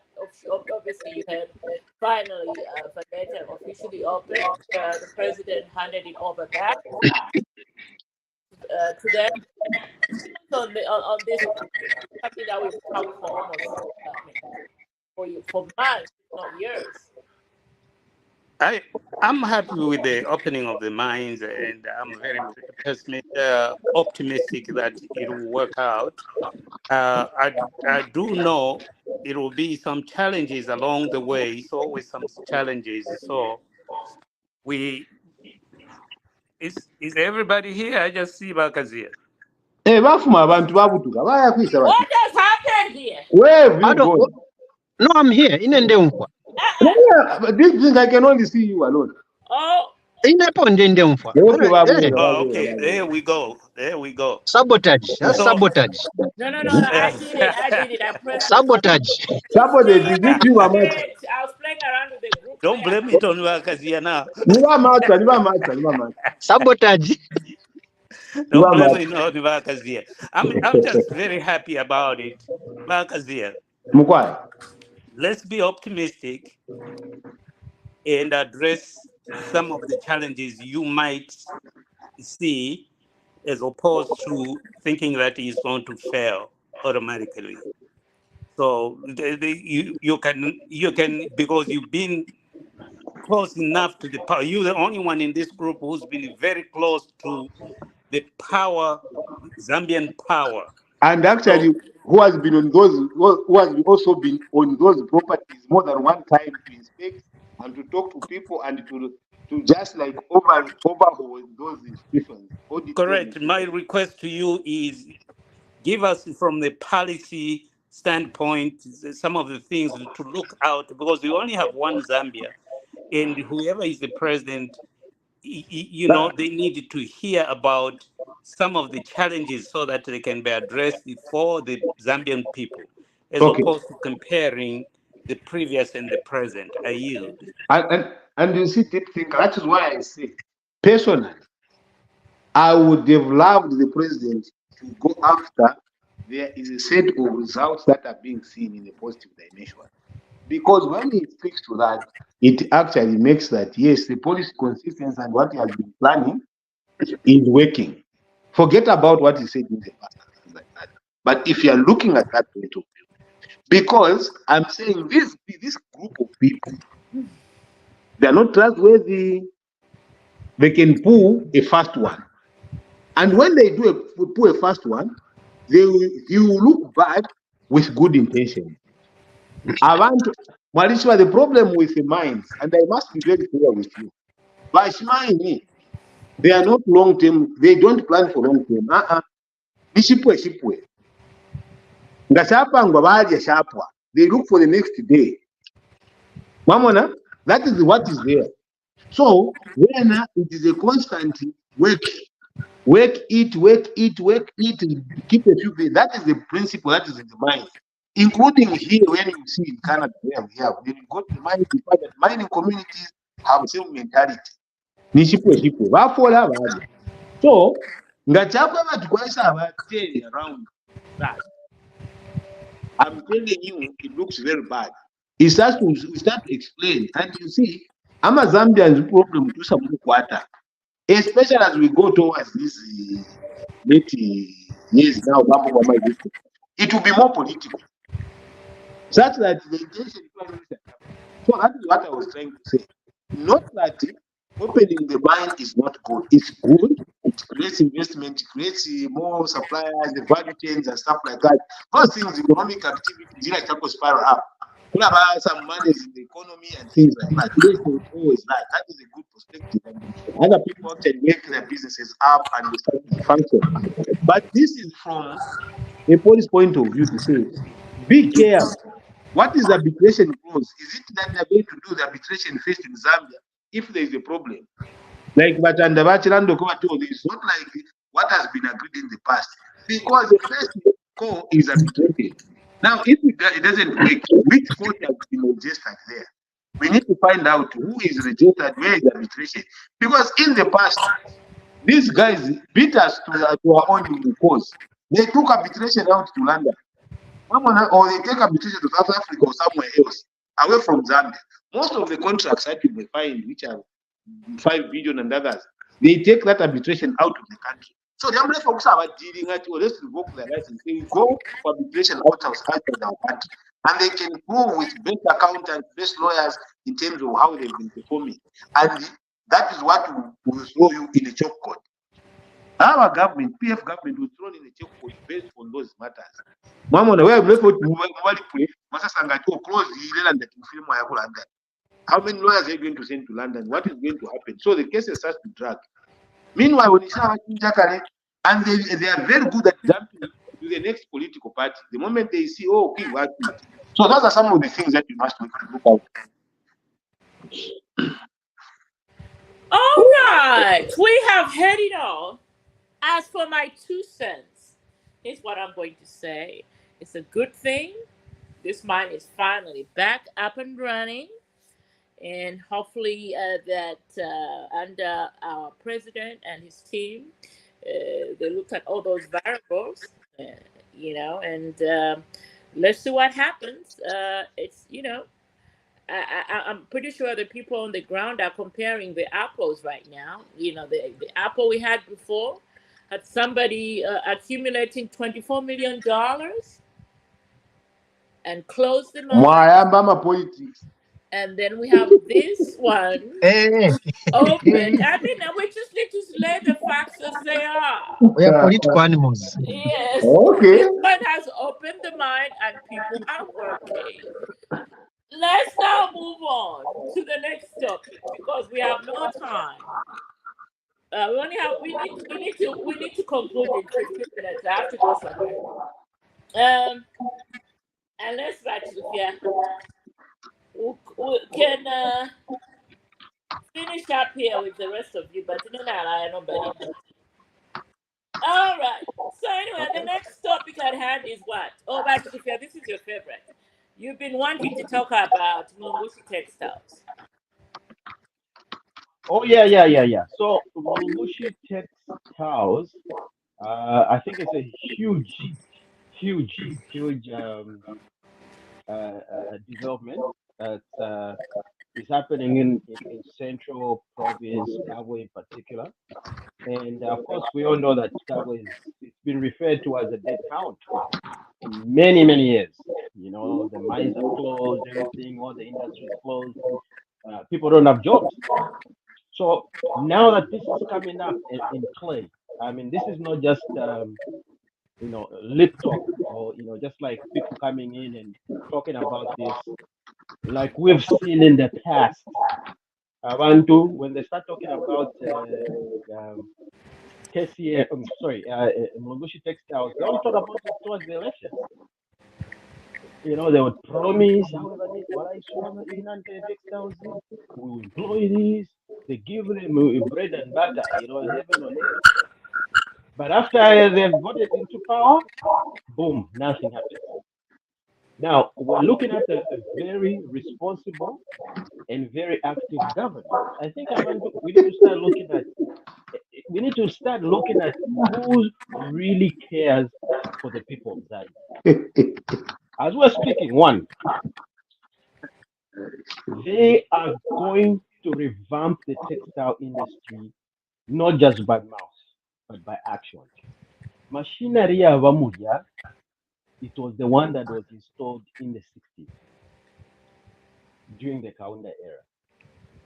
Obviously, you had finally Vanetta officially opened. The president handed it over back to them. On this, something that we've talked for almost for months, not years. I'm happy with the opening of the mines, and I'm very optimistic that it will work out. I do know it will be some challenges along the way. It's always some challenges. So is everybody here? I just see Bakazia. Bafuma abantu babutuka bayakwisa bati. What has happened here? Where have you gone? No, I'm here. This thing I can only see you alone. Oh. Okay, there we go. Sabotage. That's sabotage. No. I did it. I pressed sabotage. Sabotage. Did you do a match? I was playing around with the group. Don't blame it on Wakazia now. Sabotage. Don't blame it on Wakazia. I'm just very happy about it. Wakazia. Let's be optimistic and address some of the challenges you might see, as opposed to thinking that it's going to fail automatically. So you can because you've been close enough to the power. You're the only one in this group who's been very close to the power, Zambian power. And actually, who has also been on those properties more than one time to inspect and to talk to people and to just like overhaul those institutions. Correct. My request to you is give us from the policy standpoint some of the things to look out, because we only have one Zambia, and whoever is the president, they need to hear about some of the challenges so that they can be addressed for the Zambian people, as opposed to comparing the previous and the present. I yield. And you see, deep thinker, that is why I say, personally, I would have loved the president to go after there is a set of results that are being seen in a positive dimension. Because when he speaks to that, it actually makes that, yes, the policy consistency and what he has been planning is working. Forget about what he said in the past and things like that. But if you are looking at that point of view, because I'm saying this group of people, they are not trustworthy. They can pull a fast one. And when they pull a fast one, you will look bad with good intention. Marisha, the problem with the mines, and I must be very clear with you, they are not long term, they don't plan for long term. They look for the next day. Mamona, that is what is there. So then it is a constant work, eat, keep a few days. That is the principle that is in the mind. Including here, when you see in Canada, when you go to the mining department, mining communities have the same mentality. So, around that. I'm telling you, it looks very bad. It starts to explain, and you see, I'm a Zambian's problem to some quarter, especially as we go towards this late years now. It will be more political. Such that the intention. So that is what I was trying to say. Not that opening the mine is not good. It's good. It creates investment, it creates more suppliers, the value chains and stuff like that. Those things, economic activities, like spiral up. We have some money in the economy and things like that. Yes, always that. That is a good perspective. And other people can make their businesses up and they start to function. But this is from a police point of view to say, be careful. What is the arbitration clause? Is it that they're going to do the arbitration first in Zambia if there is a problem? Like Batandabachilando told, it's not like what has been agreed in the past. Because the first call is arbitration. Now, if it doesn't work, which court has been registered there? We need to find out who is registered, where is arbitration. Because in the past, these guys beat us to our own cause. They took arbitration out to London. Or they take arbitration to South Africa or somewhere else, away from Zambia. Most of the contracts that you may find, which are 5 billion and others, they take that arbitration out of the country. So the Amref folks are dealing at, or let's revoke their license. They go for arbitration outside our country. And they can prove with best accountants, best lawyers in terms of how they've been performing. And that is what will throw you in a choke court. Our government, PF government, was thrown in a choke court based on those matters. Mama, where we close how many lawyers are you going to send to London? What is going to happen? So the case starts to drag. Meanwhile, when it's and they are very good at jumping to the next political party. The moment they see, oh, okay, what? So those are some of the things that you must look out. All right, we have heard it all. As for my 2 cents, here's what I'm going to say. It's a good thing. This mine is finally back up and running. And hopefully that under our president and his team, they look at all those variables, and let's see what happens. I'm pretty sure the people on the ground are comparing the apples right now. The apple we had before had somebody accumulating $24 million and closed the mine. Politics. And then we have this one open. I mean, we just need to lay the facts as they are. We are political animals. Yes. Okay. This one has opened the mind and people are working. Let's now move on to the next topic because we have no time. We need to conclude in 15 minutes. I have to go somewhere. And let's actually, we can finish up here with the rest of you, but nobody. All right. So anyway, the next topic at hand is what? Oh, but Sophia, this is your favorite. You've been wanting to talk about Mungushi textiles. Oh yeah. So Mungushi textiles, I think it's a huge development that is happening in central province, Kabwe in particular. And of course, we all know that Kabwe it's been referred to as a dead town for many years. The mines are closed, everything, all the industry is closed. People don't have jobs. So now that this is coming up in play, I mean, this is not just lip talk or just like people coming in and talking about this like we've seen in the past. Abantu, when they start talking about KCA, Mungushi textiles, they only talk about it towards the election. They would promise, textiles, we employ these, they give them bread and butter, heaven on earth. But after they've voted into power, boom, nothing happens. Now, we're looking at a very responsible and very active government. I think we need to start looking at who really cares for the people of Zambia. As we're speaking, one, they are going to revamp the textile industry, not just by mouth, but by action. Machinery Avamudia, it was the one that was installed in the 60s during the Kaunda era.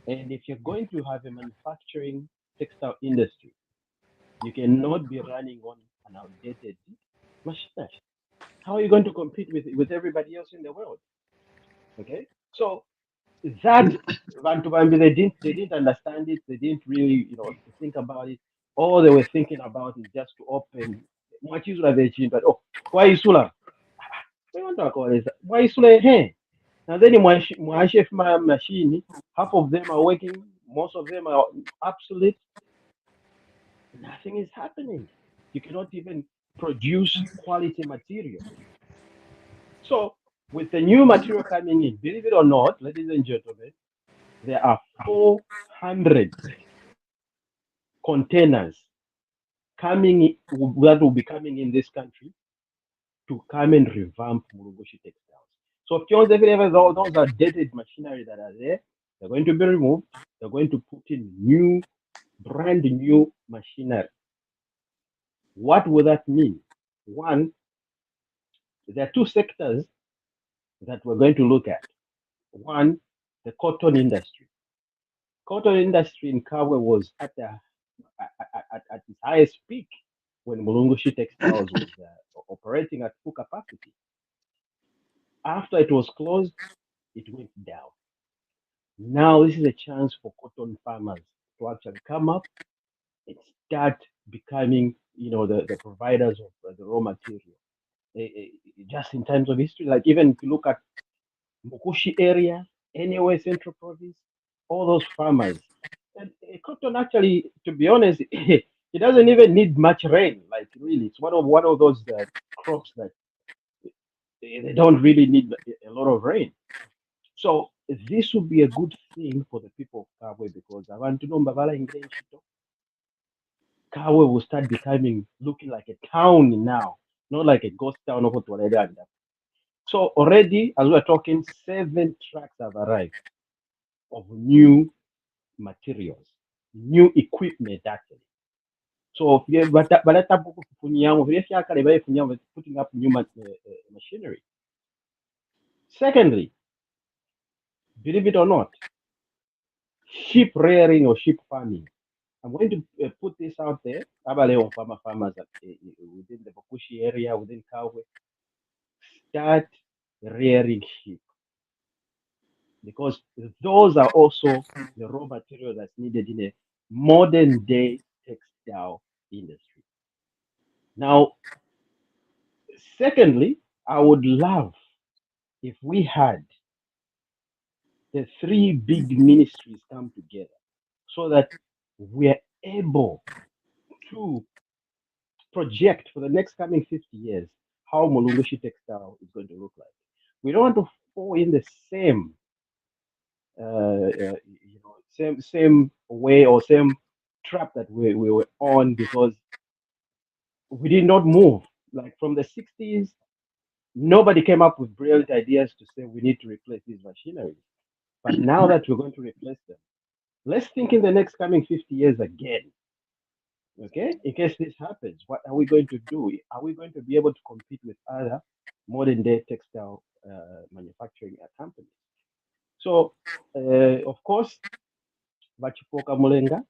And if you're going to have a manufacturing textile industry, you cannot be running on an outdated machinery. How are you going to compete with everybody else in the world? Okay, so that they didn't understand it. They didn't really think about it. All they were thinking about is just to open. But why Isula? We want why isule and then mwashef machine, half of them are working, most of them are obsolete. Nothing is happening. You cannot even produce quality material. So with the new material coming in, believe it or not, ladies and gentlemen, there are 400 containers that will be coming in this country to come and revamp Mulungushi textiles. So if those are dated machinery that are there, they're going to be removed. They're going to put in new, brand new machinery. What will that mean? One, there are two sectors that we're going to look at. One, the cotton industry. Cotton industry in Kawe was at its highest peak when Mulungushi Textiles was operating at full capacity. After it was closed, it went down. Now this is a chance for cotton farmers to actually come up and start becoming, the providers of the raw material. Just in terms of history, like even if you look at Mukushi area, anywhere Central Province, all those farmers. And cotton actually, to be honest, it doesn't even need much rain. Like really, it's one of those crops that they don't really need a lot of rain. So this would be a good thing for the people of Kabwe because I want to know Mbavala Ingrenshito. Kabwe will start becoming looking like a town now, not like a ghost town of Otwaleda. So already, as we're talking, 7 trucks have arrived of new materials, new equipment actually. So putting up new machinery. Secondly, believe it or not, sheep rearing or sheep farming. I'm going to put this out there. Abale farmers within the Bokushi area, within Kawe, start rearing sheep because those are also the raw material that's needed in a modern day textile industry. Now, secondly, I would love if we had the 3 big ministries come together so that we're able to project for the next coming 50 years how Mulungushi textile is going to look like. We don't want to fall in the same way or same trap that we were on because we did not move. Like from the 60s, nobody came up with brilliant ideas to say we need to replace these machineries. But now that we're going to replace them, let's think in the next coming 50 years again. Okay, in case this happens, what are we going to do? Are we going to be able to compete with other modern day textile manufacturing companies? So, of course, Vachipoka Mulenga,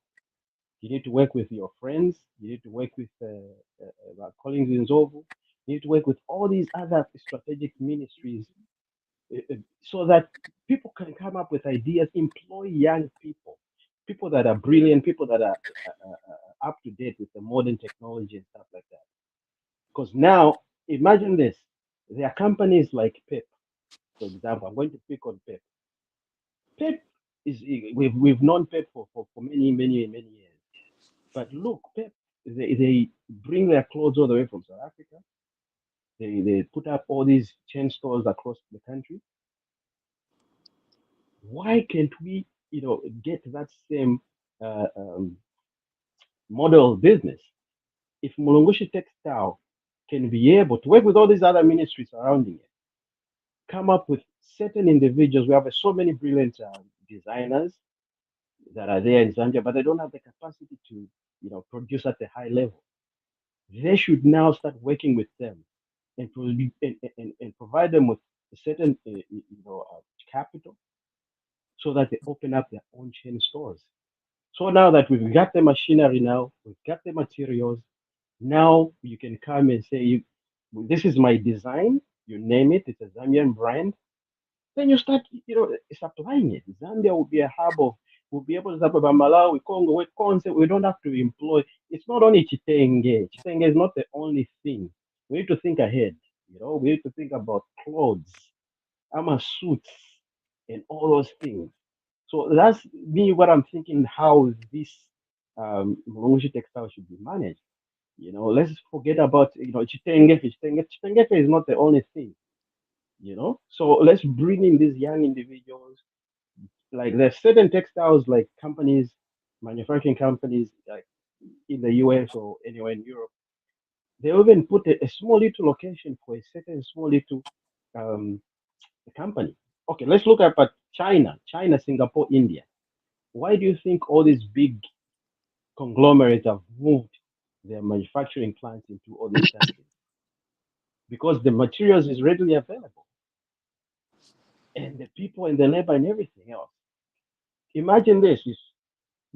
you need to work with your friends, you need to work with Collins in Zovu, you need to work with all these other strategic ministries so that people can come up with ideas, employ young people, people that are brilliant, people that are up to date with the modern technology and stuff like that. Because now, imagine this: there are companies like PEP, for example. I'm going to pick on PEP. PEP is we've known PEP for many years. But look, PEP they bring their clothes all the way from South Africa. They put up all these chain stores across the country. Why can't we, get that same model of business? If Mulungushi Textile can be able to work with all these other ministries surrounding it, come up with certain individuals. We have so many brilliant designers that are there in Zambia, but they don't have the capacity to, produce at a high level. They should now start working with them and, and provide them with a certain, capital so that they open up their own chain stores. So now that we've got the machinery now, we've got the materials, now you can come and say, this is my design, you name it, it's a Zambian brand. Then you start, supplying it. Zambia will be a hub of, we'll be able to supply Malawi, Congo, with concept. We don't have to employ, it's not only Chitenge. Chitenge is not the only thing. We need to think ahead. We need to think about clothes, armor suits, and all those things. So that's me what I'm thinking how this Mulungushi textile should be managed. Let's forget about Chitengefe. Chitengefe is not the only thing. So let's bring in these young individuals. Like there's certain textiles like companies, manufacturing companies like in the US or anywhere in Europe. They even put a small little location for a certain small little um, company. Okay, let's look at China, Singapore, India. Why do you think all these big conglomerates have moved their manufacturing plants into all these countries? Because the materials is readily available, and the people and the labor and everything else. Imagine this: is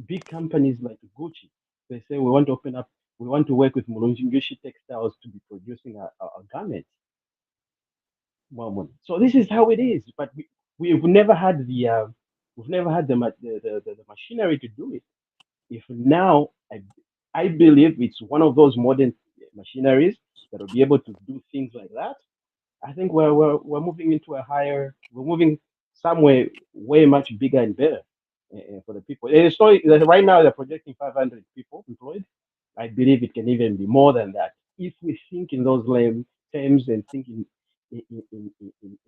big companies like Gucci. They say we want to work with Mulungushi Textiles to be producing our garments. More money. So this is how it is. But we've never had the machinery to do it. If now I believe it's one of those modern machineries that will be able to do things like that. I think we're moving into we're moving somewhere way much bigger and better for the people. So right now they're projecting 500 people employed. I believe it can even be more than that if we think in those terms and think in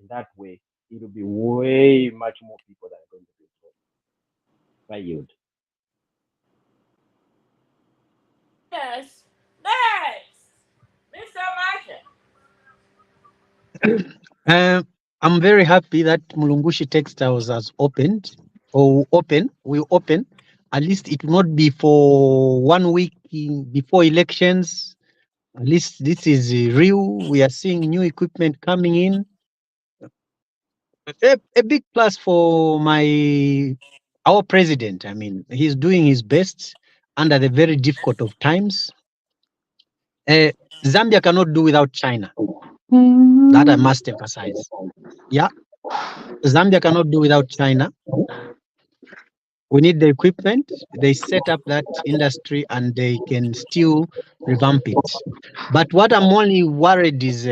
that way. It'll be way much more people that are going to be employed. I yield. Yes. Next, Mr. Martin. I'm very happy that Mulungushi Textiles has opened or will open. At least it will not be for 1 week before elections. At least this is real. We are seeing new equipment coming in. A big plus for our president. I mean, he's doing his best under the very difficult of times. Uh, Zambia cannot do without China. That I must emphasize. Yeah, Zambia cannot do without China. We need the equipment. They set up that industry and they can still revamp it. But what I'm only worried is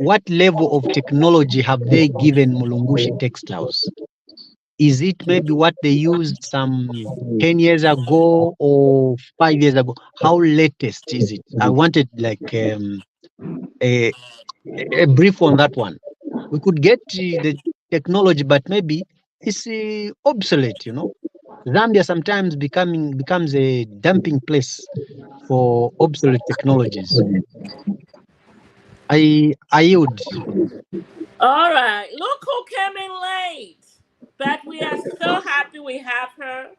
what level of technology have they given Mulungushi Textiles? Is it maybe what they used some 10 years ago or 5 years ago? How latest is it? I wanted like a, a brief on that one. We could get the technology, but maybe it's obsolete, Zambia sometimes becomes a dumping place for obsolete technologies. I yield. All right. Look who came in late. But we are so happy we have her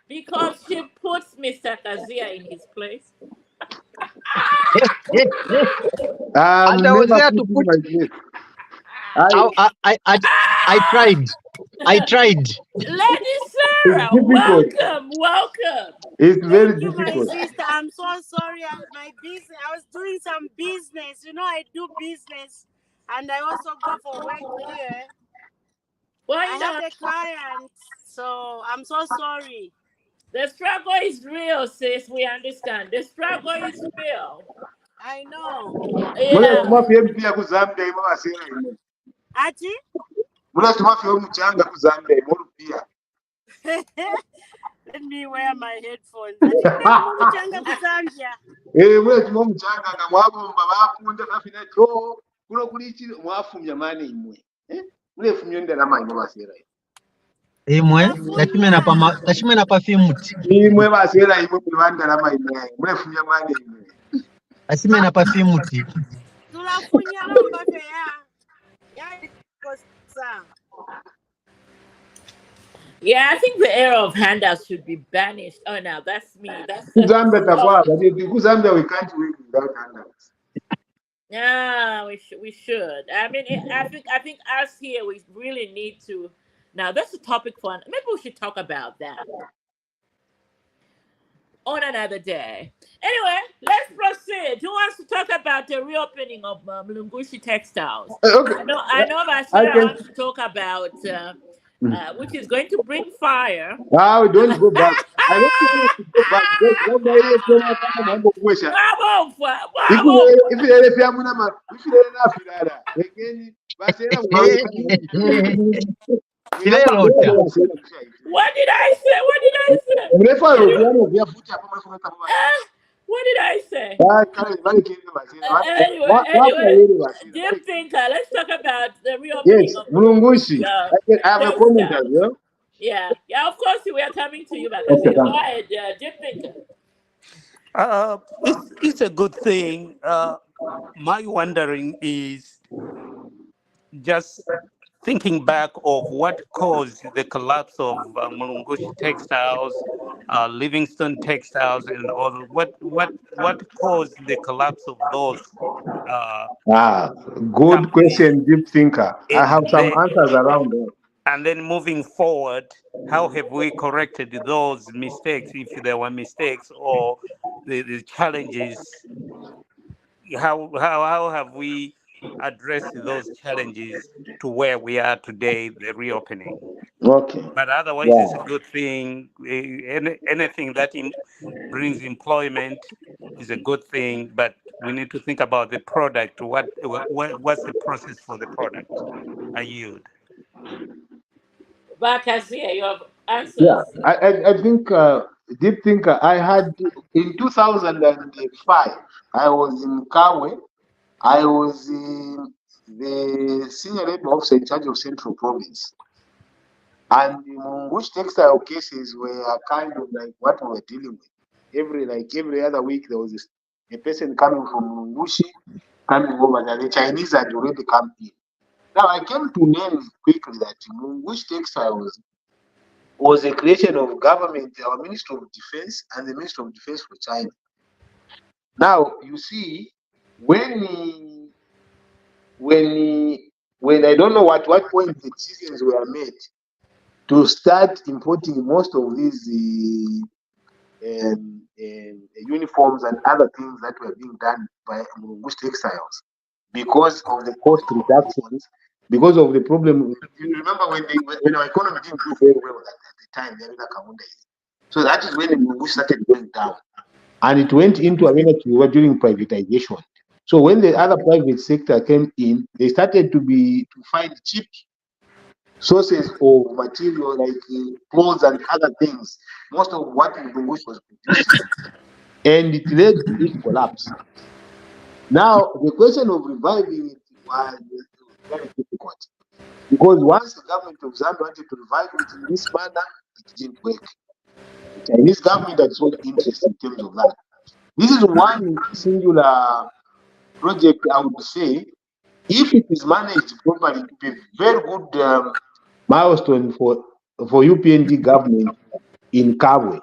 because she puts Mr. Kazia in his place. And I was Never there put to in put. my place. I, I tried. I tried. Lady it's Sarah, difficult. welcome, welcome. It's very Thank you, my difficult. sister. I'm so sorry. My business. I was doing some business. I do business, and I also go for work here. Why I have not? a client, so I'm so sorry. The struggle is real, sis. We understand. The struggle is real. I know. Yeah. Munatuma pia kuzambia imwe vasera imwe. Ati? Munatuma pia muchanga kuzambia imwe pia. Let me wear my headphones. I think they move changa to Zambia. Munatuma muchanga nga mwabomba bafunda bafina cho kuno kulichi mwafumya mani imwe. Mulefumya ndalama imwe vasera imwe. Imwe Tunafunya. tachimena pafimuti. Imwe vasera imwe kuli ndalama imwe. Mulefumya mani imwe. Tachimena pafimuti. Tunafunya lomba feya. Yeah, Yeah, I think the era of handouts should be banished. Oh, no, that's me. That's Zambia so. takuwa, but Zambia we can't win without handouts. Yeah, we should. I mean, I think us here we really need to. Now that's a topic for maybe we should talk about that on another day. Anyway, let's proceed. Who wants to talk about the reopening of Mlungushi Textiles? Okay, I know I Bashira can. wants to talk about which is going to bring fire. Ah, don't go back. I don't want to go back because one day you know mambo kuwesha. If you if you amuna ma if you na filada. Again, basi era mwawe Ilelota. What did I say? What did I say? Mrefa robiano vya futa hapo mafuta kama What did I say? Anyway, deep thinker. Let's talk about the reopening Yes, of Mulungushi. I have a comment Telstar. as well. Yeah, of course we are coming to you, Okay, Bakazia. Go thank ahead, deep thinker. It's a good thing. My wondering is just thinking back of what caused the collapse of Mulungushi Textiles, Livingston Textiles, and all. What caused the collapse of those uh, good companies? question, deep thinker. I have And some then, answers around there. and then moving forward, how have we corrected those mistakes, if there were mistakes, or the challenges? How have we addressed those challenges to where we are today, the reopening? Okay. But otherwise, Yeah. it's a good thing. Anything that brings employment is a good thing. But we need to think about the product. What's the process for the product? I yield. Bakazia, you have Yeah. answers. I think deep thinker. I had in 2005. I was in Kawe. I was the senior labor officer in charge of Central Province. And the Mungush textile cases were kind of like what we were dealing with. Every other week there was a person coming from Mungushi coming over there. The Chinese had already come in. Now I came to name quickly that Mungush textiles was a creation of government, our Ministry of Defense and the Ministry of Defense for China. Now you see, when I don't know what point the decisions were made to start importing most of these uniforms and other things that were being done by Mulungush Textiles because of the cost reductions, because of the problem. You remember when our economy didn't do very well at the time, so that is when Mulungush started going down, and it went into a minute we were doing privatization. So when the other private sector came in, they started to find cheap sources of material like clothes and other things, most of what Mulungush was producing, and it led to its collapse. Now, the question of reviving it was very difficult because once the government of Zambia wanted to revive it in this manner, it didn't work. The Chinese government had shown interest in terms of that. This is one singular project I would say, if it is managed properly, it will be very good milestone for UPND government in Kabwe.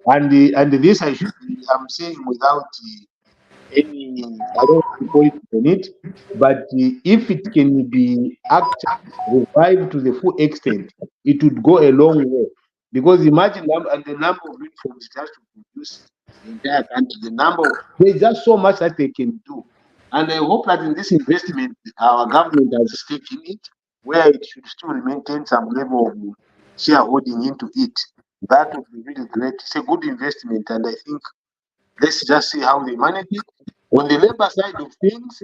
And this I'm saying without any, I don't want to call it on it, but if it can be actually revived to the full extent, it would go a long way. Because imagine the number of uniforms it has to produce the entire country, there's just so much that they can do. And I hope that in this investment, our government has a stake in it, where it should still maintain some level of shareholding into it. That would be really great. It's a good investment, and I think let's just see how they manage it. On the labor side of things,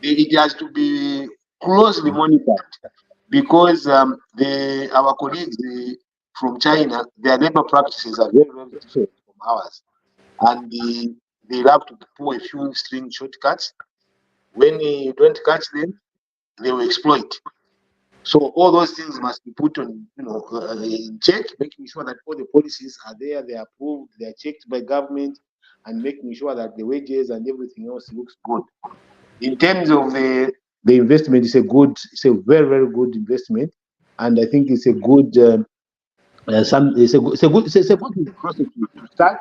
it has to be closely monitored because our colleagues from China, their labor practices are very, very different from ours, and they love to pull a few string shortcuts. When you don't catch them, they will exploit. So all those things must be put on, in check, making sure that all the policies are there, they are approved, they are checked by government, and making sure that the wages and everything else looks good. In terms of the investment, it's a very, very good investment, and I think it's a good good process to start,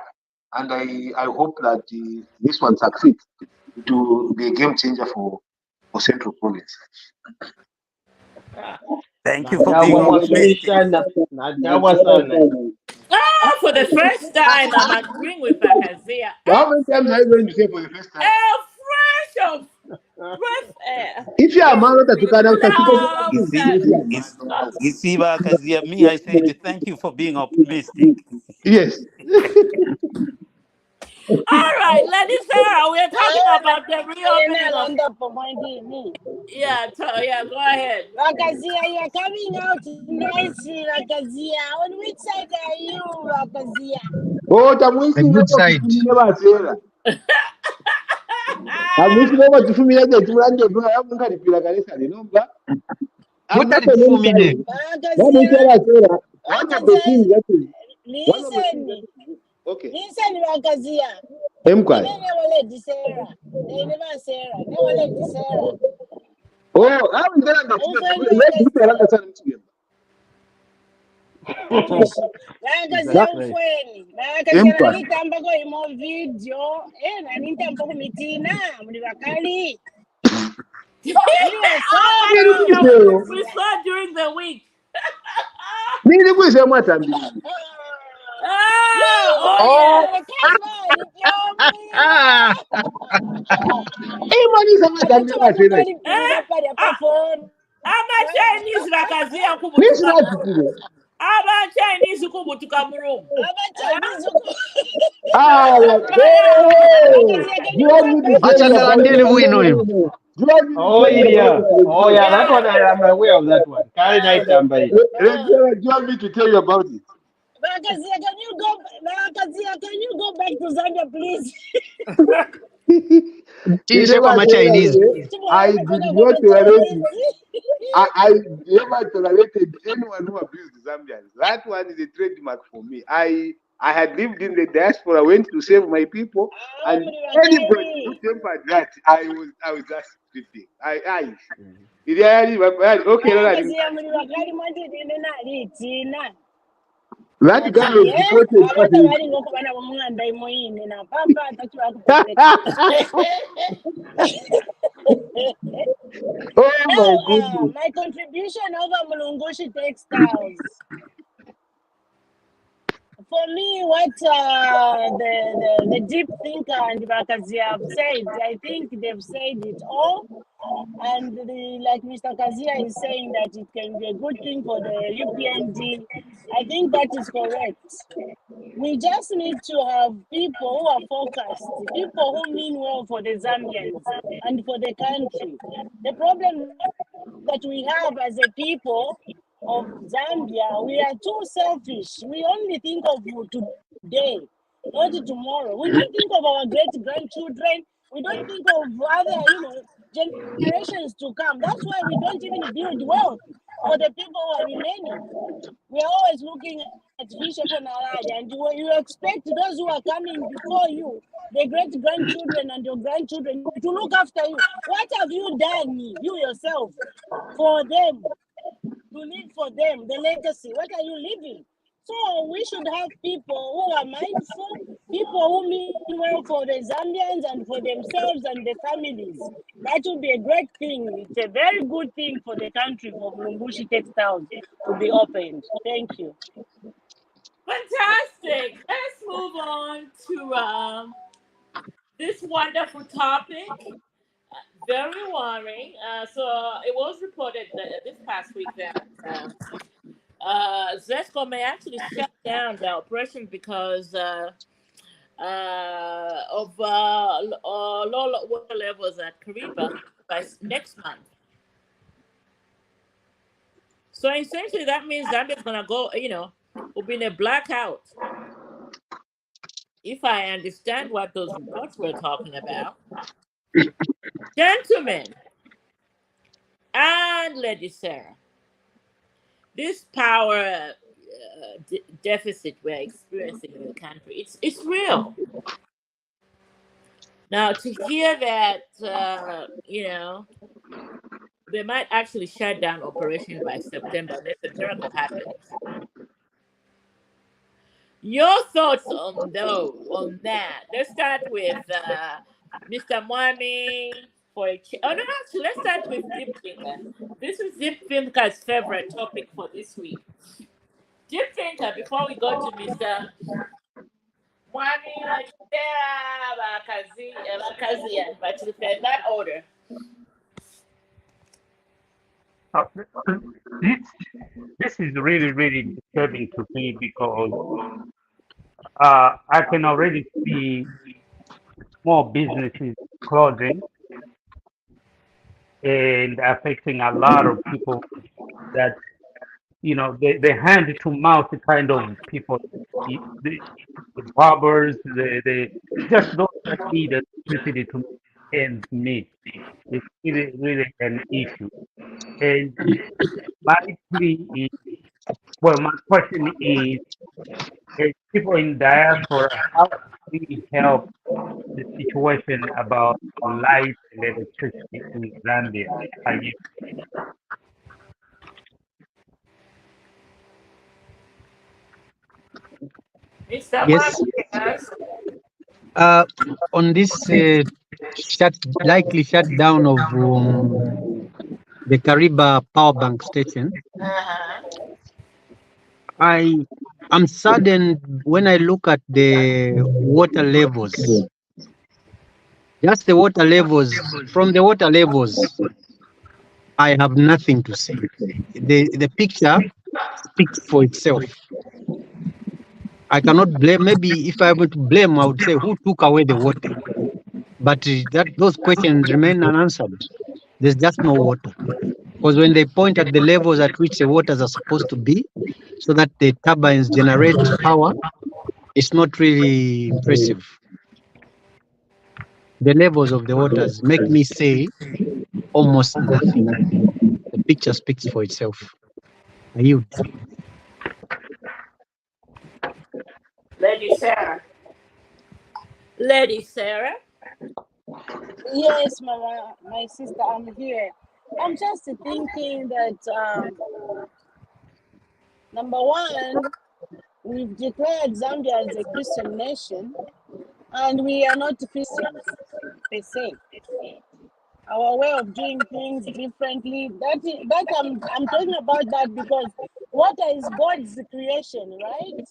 and I hope that this one succeeds to be a game changer for Central Province. Thank you for being optimistic. For the first time, I'm agreeing with Bakazia. How many times are you going to say for the first time? A fresh of breath If you are man, that you can have No, You see, Bakazia, me, I said thank you for being optimistic. Yes. All right, Lady Sarah, we're talking about the reopening of. Yeah, go ahead. Wakazia, you're coming out nicely, Wakazia. On which side are you, Wakazia? Oh, The tamuisi good ngoma side. kufumile basera. Tamuisi ngoma kufumile ngetumulande bwa yamunga lipira kanisa linomba. I'm What are not the on any Fumine? side. Wakazia, One of the things that is listen, okay. listen, Wakazia. Emkwai. They never let the Sarah. They never Sarah. Never let the Sarah. Oh, I'm gonna get Who you. can Let's do Wakazia? another time together. Wakazia Exactly. ufweni. Wakazia Emkwai. nanitamba kwa imo video. Nanitamba kwa mitina. Muli wakali. You are Nili Oh, selfish. kuiseo. we saw during the week. Nili kuiseo mwatambili. Oh Oh, yes. Wakazia ah, Imani sama tambili anataka basera. Eh? kukalipirira pali apa phone. Ama Chinese vakazia This kubutuka. not today. Aba Chinese kubutuka murumu. Chinese. Ah, hey. Wakazia, can You you want go me to back tell to you about Achazalandile Zambia, bwino please? uyu. you want me to Oh tell you yeah. about Oh yeah. That one Yeah. I'm aware of that one. Carry night by. do you want me to tell you about it? Wakazia, can you go back to Zambia, please? Chise kwa Chinese. I did not tolerate. I never tolerated anyone who abused Zambians. That one is a trademark for me. I had lived in the diaspora, went to save my people, and anybody who tempered that, I was just sleeping. Okay, Wakazia, muli wakali mwandidine nalitina. that guy was deported back Abata in. bali ngokubana bamunganda imoyine na papa atatu bakupepeta. Oh my Now, goodness. my contribution over Mulungushi textiles. For me, what the deep thinker and Bakazi have said, I think they've said it all. And like Mr. Kazia is saying that it can be a good thing for the UPND. I think that is correct. We just need to have people who are focused, people who mean well for the Zambians and for the country. The problem that we have as a people of Zambia, we are too selfish. We only think of today, not tomorrow. We don't think of our great grandchildren. We don't think of other, generations to come. That's why we don't even build wealth for the people who are remaining. We are always looking at fish upon our eye, and you expect those who are coming before you, the great grandchildren and your grandchildren, to look after you. What have you done, you yourself, for them, to live for them, the legacy? What are you leaving? So we should have people who are mindful, people who mean well for the Zambians and for themselves and the families. That would be a great thing. It's a very good thing for the country, for Mlungushi textiles to be opened. Thank you. Fantastic. Let's move on to this wonderful topic. Very worrying. So it was reported that this past week that Zesco may actually shut down the operation because of low water levels at Kariba by next month. So essentially, that means Zambia's gonna go. Will be in a blackout. If I understand what those reports were talking about, gentlemen and Lady Sarah, this power deficit we're experiencing in the country, it's real. Now, to hear that, they might actually shut down operations by September unless a miracle happens. Your thoughts on that? Let's start with Mr. Mwami oh no, actually, let's start with Deep Thinker. This is Deep Thinker's favorite topic for this week. Deep Thinker, before we go to Mr. Mwami, Bakazi, and Bachilifed, that order. Uh, this this is really really disturbing to me because I can already see more businesses closing and affecting a lot of people that the hand to mouth kind of people, the barbers, the just those that need electricity to ends meet. It's really really an issue. And my plea is, well, my question is, people in diaspora, how can we help the situation about light and electricity in Zambia? Are you, Mr. Yes. Marcus, Uh, on this likely shutdown of the Kariba power bank station, uh-huh. I am saddened when I look at the water levels. Just the water levels. From the water levels, I have nothing to say. The picture speaks for itself. I cannot blame. Maybe if I were to blame, I would say who took away the water. But that those questions remain unanswered. There's just no water. Because when they point at the levels at which the waters are supposed to be, so that the turbines generate power, it's not really impressive. The levels of the waters make me say almost nothing. The picture speaks for itself. I yield. Lady Sarah. Lady Sarah. Yes, Mama, my sister, I'm here. I'm just thinking that number one, we've declared Zambia as a Christian nation, and we are not Christians per se. Our way of doing things differently. That I'm talking about that because water is God's creation, right?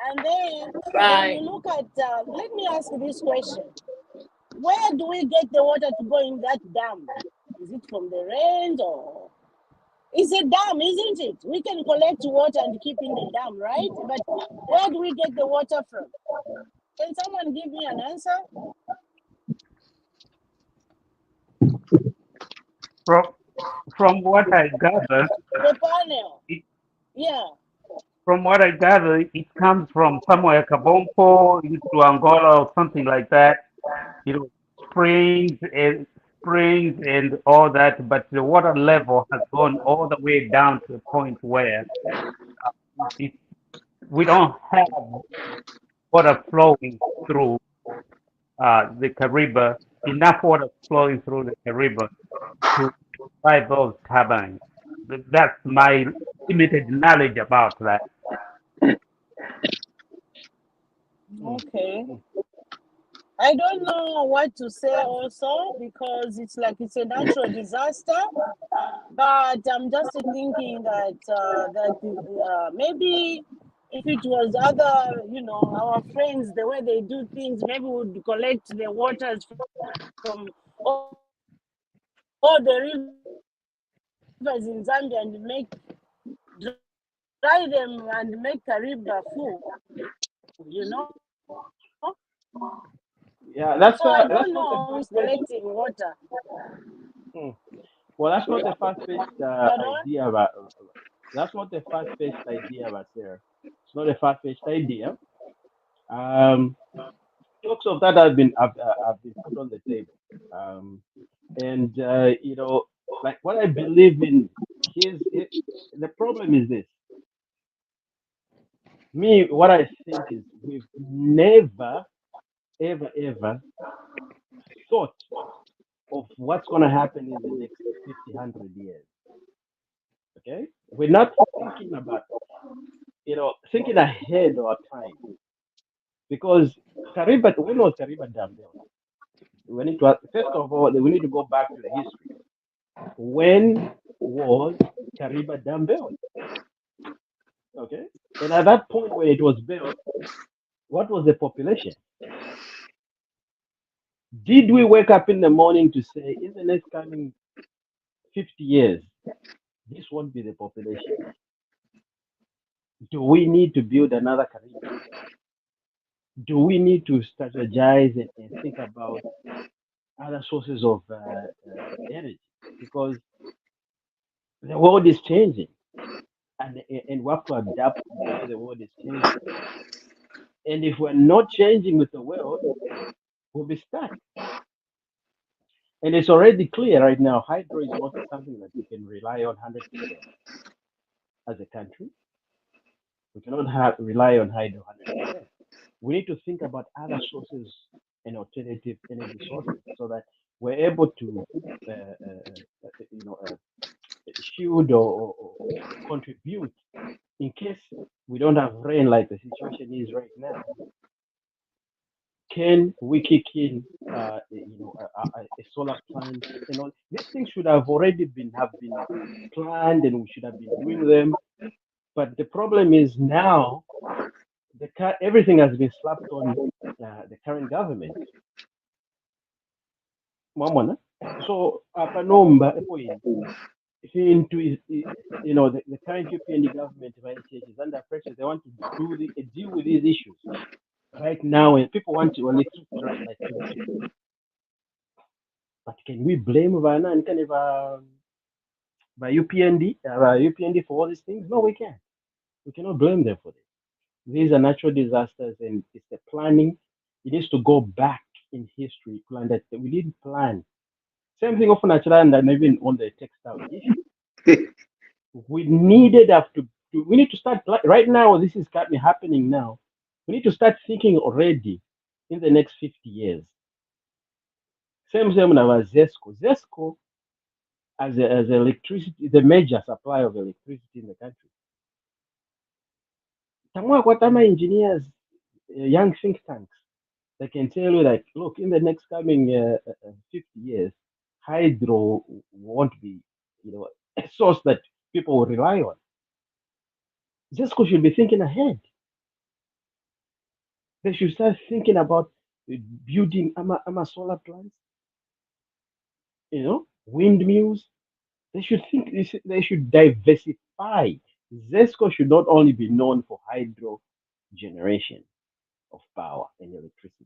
And then when you Right. look at, let me ask this question: where do we get the water to go in that dam? Is it from the rain or? It's a dam, isn't it? We can collect water and keep in the dam, right? But where do we get the water from? Can someone give me an answer? from from what I gather, The panel. it, Yeah. from what I gather, it comes from somewhere Kabompo into Angola or something like that. You know, springs and all that, but the water level has gone all the way down to the point where it, we don't have water flowing through the Kariba, enough water flowing through the Kariba to supply those turbines. That's my limited knowledge about that. Okay. I don't know what to say also because it's like it's a natural disaster. But I'm just thinking that maybe if it was other, our friends, the way they do things, maybe we would collect the waters from all the rivers in Zambia and dry them and make Kariba full, So I don't know who's That's not the collecting far fetched. water. Hmm. Well, that's not the far fetched Pardon? idea about. That's not the far fetched idea about there. It's not a far fetched idea. Um, Talks of that have been put on the table. And like what I believe in. The problem is this. Me, what I think is we've never, ever, ever thought of what's going to happen in the next 50, 100 years. Okay? We're not thinking about, thinking ahead of our time. Because when was Kariba Dam built? First of all, we need to go back to the history. When was Kariba Dam built? Okay? And at that point when it was built, what was the population? Did we wake up in the morning to say, isn't it coming 50 years, this won't be the population. Do we need to build another Caribbean? Do we need to strategize and think about other sources of energy? Because the world is changing, and we have to adapt with the way the world is changing. And if we're not changing with the world, we'll be stuck. And it's already clear right now, hydro is not something that we can rely on 100% as a country. We cannot rely on hydro 100%. We need to think about other sources and alternative energy sources so that we're able to, uh, shield or contribute in case we don't have rain like the situation is right now. Can we kick in, a solar plant? And all these things should have already been planned, and we should have been doing them. But the problem is now everything has been slapped on the current government. Mwamona? So Panomba into the current UPND government of ICH is under pressure. They want to deal with these issues right now, and people want to electricity like today. But can we blame Vana and kind of by UPND for all these things? No, we can't. We cannot blame them for this. These are natural disasters, and it's the planning. It needs to go back in history, plan that we didn't plan. Same thing of natural and even on the textile issue. We needed we need to start right now. This is happening now. We need to start thinking already in the next 50 years. Same with ZESCO. ZESCO as electricity, the major supplier of electricity in the country. Tamwa engineers, young think tanks, they can tell you that look, in the next coming 50 years, hydro won't be, a source that people will rely on. ZESCO should be thinking ahead. They should start thinking about building solar plants, windmills. They should think. They should diversify. ZESCO should not only be known for hydro generation of power and electricity.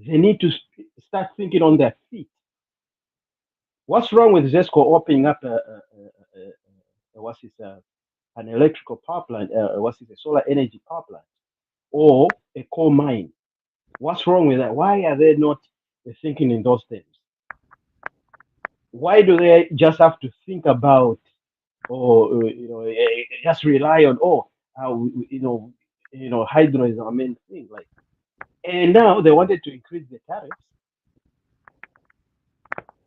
They need to start thinking on their feet. What's wrong with ZESCO opening up an electrical power plant? A solar energy power plant or a coal mine? What's wrong with that? Why are they not thinking in those terms? Why do they just have to think about, just rely on, hydro is our main thing, like, and now they wanted to increase the tariffs.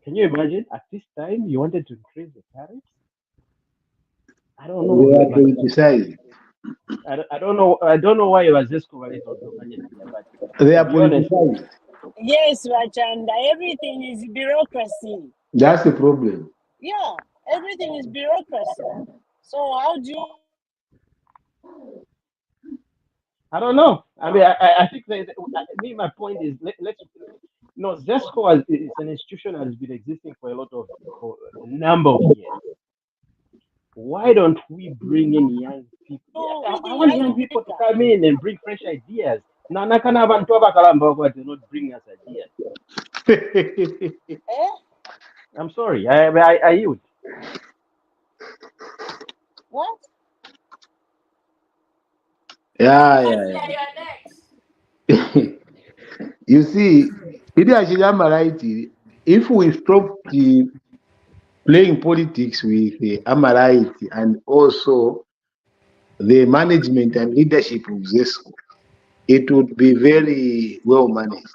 Can you imagine at this time you wanted to increase the tariffs? I don't know. We are politicized. I don't know. I don't know why it was just covered on but They are to be honest, politicized. Yes, Rachanda, everything is bureaucracy. That's the problem. Yeah, everything is bureaucracy. So how do you? I don't know. I mean, I think my point is let's ZESCO is an institution that has been existing for a number of years. Why don't we bring in young people? I want young people to come in and bring fresh ideas. Now, they not bring us ideas. I'm sorry. I yield. What? Yeah. You're next. You see, if we stop playing politics with Amarite and also the management and leadership of ZESCO, it would be very well managed.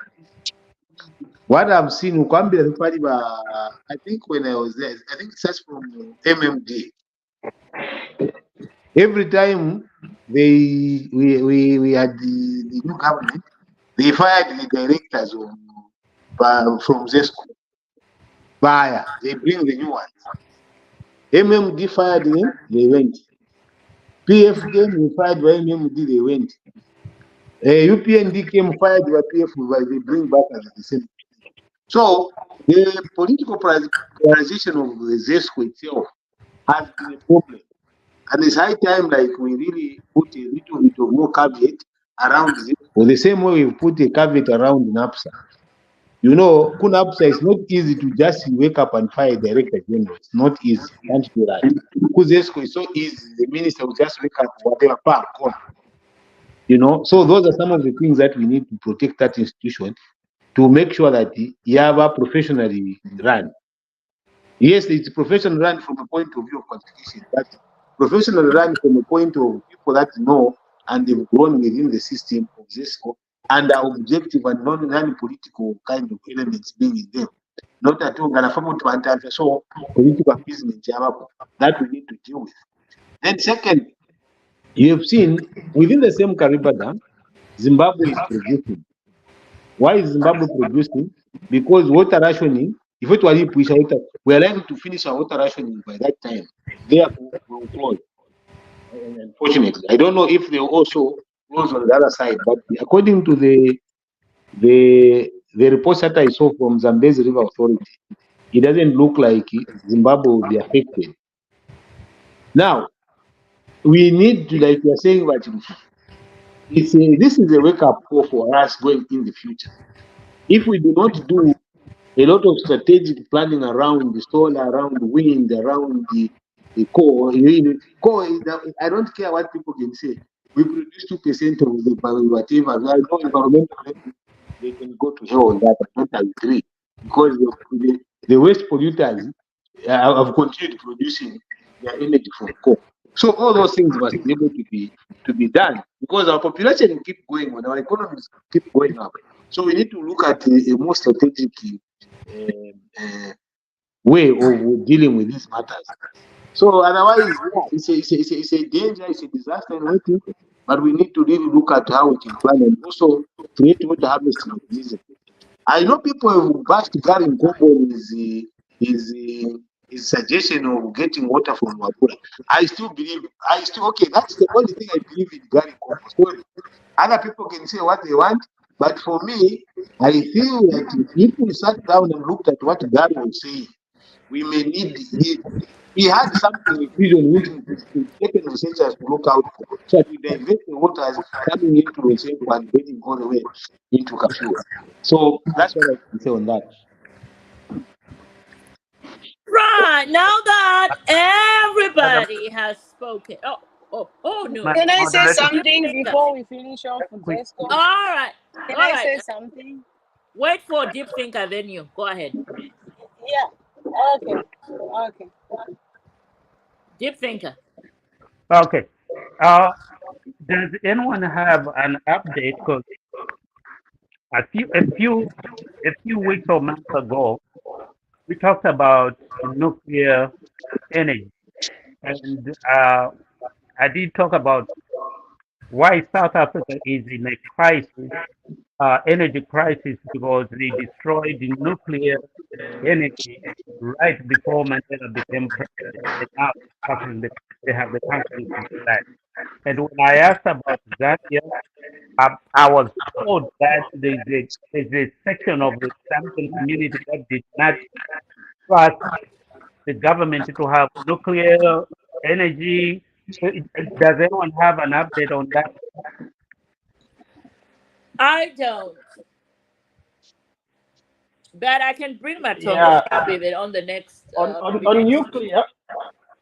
What I've seen, I think when I was there, I think it starts from MMD. Every time we had the new government, they fired the directors from ZESCO. They bring the new ones. MMD fired them, they went. PF came, we fired by MMD, they went. UPND came, fired by PF, they bring back as the same. So the political polarization of the ZESCO itself has been a problem. And it's high time like we really put a little bit of more caveat around ZESCO, the same way we put a caveat around NAPSA. You know, KUNAPSA is not easy to just wake up and fire a director general. It's not easy. You can't do that. ZESCO is so easy. The minister will just wake up, whatever, park, on. You know, so those are some of the things that we need to protect that institution to make sure that Yava professionally run. Yes, it's professional run from a point of view of qualification, but professional run from a point of people that know and they've grown within the system of ZESCO and are objective and non-political kind of elements being in them. Not at all, so political appeasement that we need to deal with. Then second, you have seen within the same Kariba Dam, Zimbabwe is producing. Why is Zimbabwe producing? Because water rationing, if it were water, we are likely to finish our water rationing by that time. Therefore, we will close. Unfortunately, I don't know if they also close on the other side, but according to the reports that I saw from Zambezi River Authority, it doesn't look like Zimbabwe will be affected. Now, we need to, like you are saying, but this is a wake-up call for us going in the future. If we do not do a lot of strategic planning around the solar, around the wind, around the coal, I don't care what people can say. We produce 2% of the whatever. I know environmental, they can go to hell on that. I don't agree because the waste polluters have continued producing their energy from coal. So all those things must be able to be done because our population will keep going on, our economies keep going up. So we need to look at a more strategic way of dealing with these matters. So otherwise, it's a danger, it's a disaster in waiting, but we need to really look at how we can plan and also create water harvesting mechanism. I know people have bashed Gary Nkombo his suggestion of getting water from Wabura. I still believe, okay, that's the only thing I believe in Gary Nkombo story. Other people can say what they want, but for me, I feel that if we sat down and looked at what Gary was saying, we may need, he had something in vision which we taken researchers to look out for. So that we divert the waters coming into Rosenko and getting all the way into Kafua. So that's what I can say on that. Right, now that everybody has spoken. Oh no. Can I say Moderator, something before we finish off with quick. Zesco? All right. Can All I right. say something? Wait for Deep Thinker, then you. Go ahead. Yeah. Okay. Deep Thinker. Okay. Does anyone have an update? Because a few weeks or months ago, we talked about nuclear energy, and I did talk about why South Africa is in a crisis, energy crisis, because they destroyed the nuclear energy right before Mandela became president, and now they have the country to do that. And when I asked about Zambia, I was told that there's a section of the Zambian community that did not trust the government to have nuclear energy. Does anyone have an update on that? I don't. But I can bring my Yeah, talk with it on the next. on nuclear,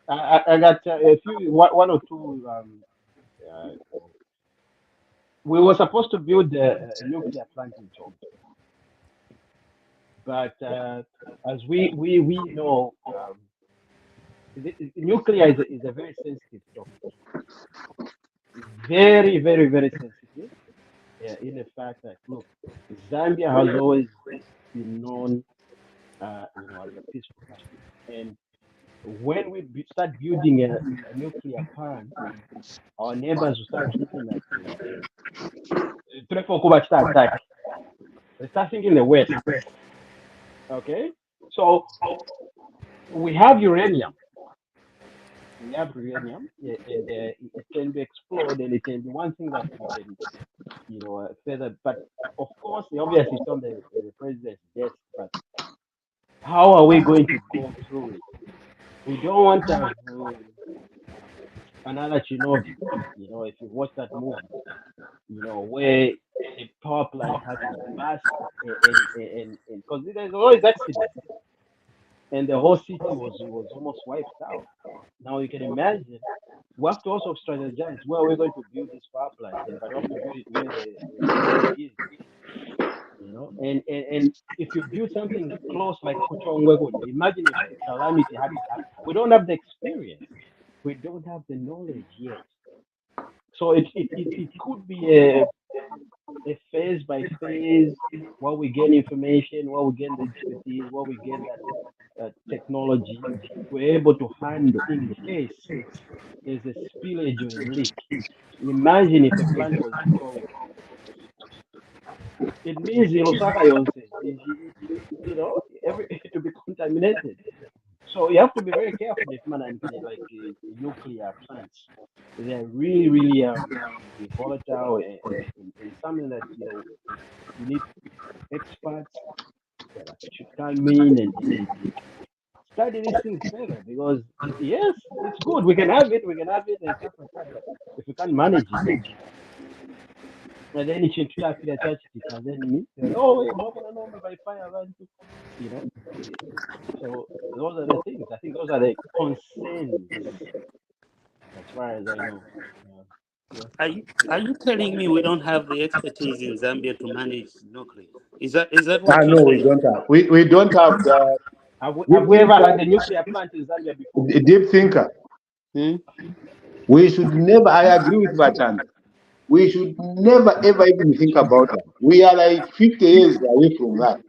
I got a few one or two. Uh, we were supposed to build a nuclear plant in Chong, but as we know, nuclear is a very sensitive topic. It's very, very, very sensitive. In the fact that look, Zambia has always been known, as a peaceful country, and when we start building a nuclear plant, our neighbors will start looking at they start thinking the West. Okay, so we have uranium. we have uranium, and it can be explored, and it can be one thing that we can, further. But of course, obviously, it's on the president's desk. But how are we going to go through it? We don't want to have another Chernobyl. If you watch that movie, where a power plant had to burst, and because there's always accidents, and the whole city was almost wiped out. Now you can imagine. We have to also strategize where we're going to build this power plant, but we have to build it where the risk is. And if you build something close like Kuchongwego, imagine if a calamity had to happen. We don't have the experience. We don't have the knowledge yet. So it could be a phase by phase, while we gain information, while we gain the expertise, while we gain that technology, we're able to handle in case there's a spillage or a leak. Imagine if a plant was destroyed. It means in Osaka, every to be contaminated. So you have to be very careful if man like nuclear plants. They're really, really volatile, and something that you need experts that should come in and study these things further, because yes, it's good. We can have it and stuff like that. But if we can't manage it, and then it should start to attach it, and then me, oh, hey, Mama, no, by fire, you know. eh, So those are the things. I think those are the concerns, as far as I know. Yeah. Are you telling me we don't have the expertise in Zambia to manage nuclear? Is that what you're No, we saying? don't have. We don't have the Have deep we ever thinker. had a nuclear plant in Zambia before? Deep thinker. Hmm? We should never. I agree with Vatan. We should never ever even think about that. We are like 50 years away from that.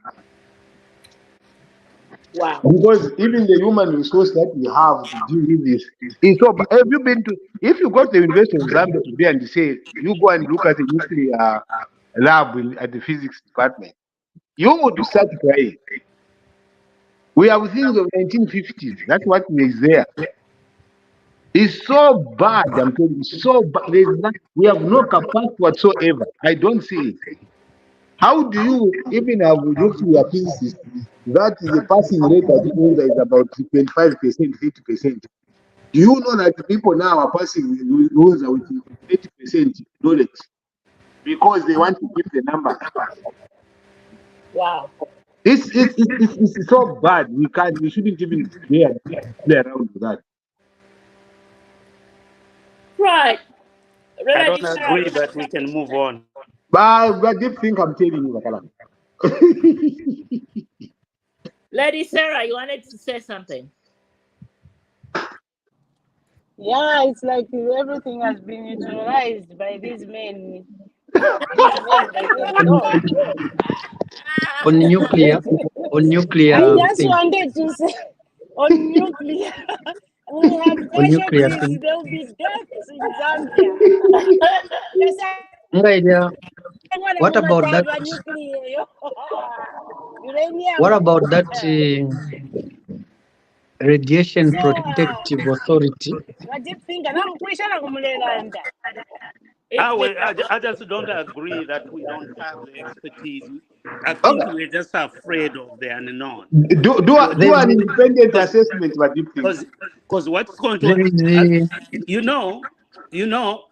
Wow. Because even the human resource that we have to deal with this is so. Have you been to? If you go to the University of Zambia today and say you go and look at the nuclear lab at the physics department, you would start crying. We have things of 1950s. That's what is there. It's so bad. I'm telling you, so bad. We have no capacity whatsoever. I don't see it. How do you even have nuclear physicists that the passing rate at the is about 25%, 30%? Do you know that people now are passing rules with 80% knowledge because they want to keep the numbers? Wow. It's so bad. We shouldn't even play around with that. Right. I don't Lady Sarah, agree, but we can move on. But deep think I'm telling you, Wakala. Lady Sarah, you wanted to say something. Yeah, it's like everything has been neutralized by these men. These men, they can talk. On nuclear, on I nuclear just thing, wanted to say on nuclear, we have on nuclear casualties. thing. There will be deaths in Zambia. Yes, Ngaida, I want what to about that? have a nuclear. What Uranium. about that radiation So, protective authority? what do you think? I'm questioning Kumulelanda. It's the I just don't agree that we don't have the expertise. I think Okay. we're just afraid of the unknown. Do There an is independent Because assessment, what you think? because what's going to there is uh, the you know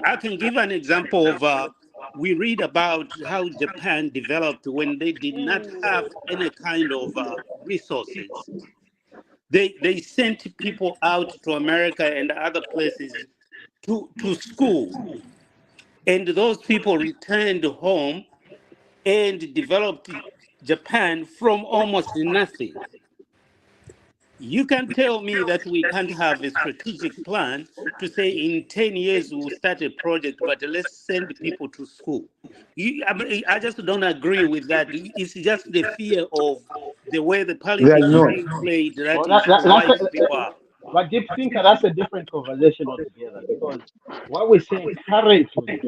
I can give an example of we read about how Japan developed when they did not have any kind of resources. They sent people out to America and other places to school, and those people returned home and developed Japan from almost nothing. You can tell me that we can't have a strategic plan to say in 10 years we'll start a project, but let's send people to school. I just don't agree with that. It's just the fear of the way the There's politics is no. being played that Well, is wiping people out. but deep thinker, that's a different conversation altogether, because what we're saying currently,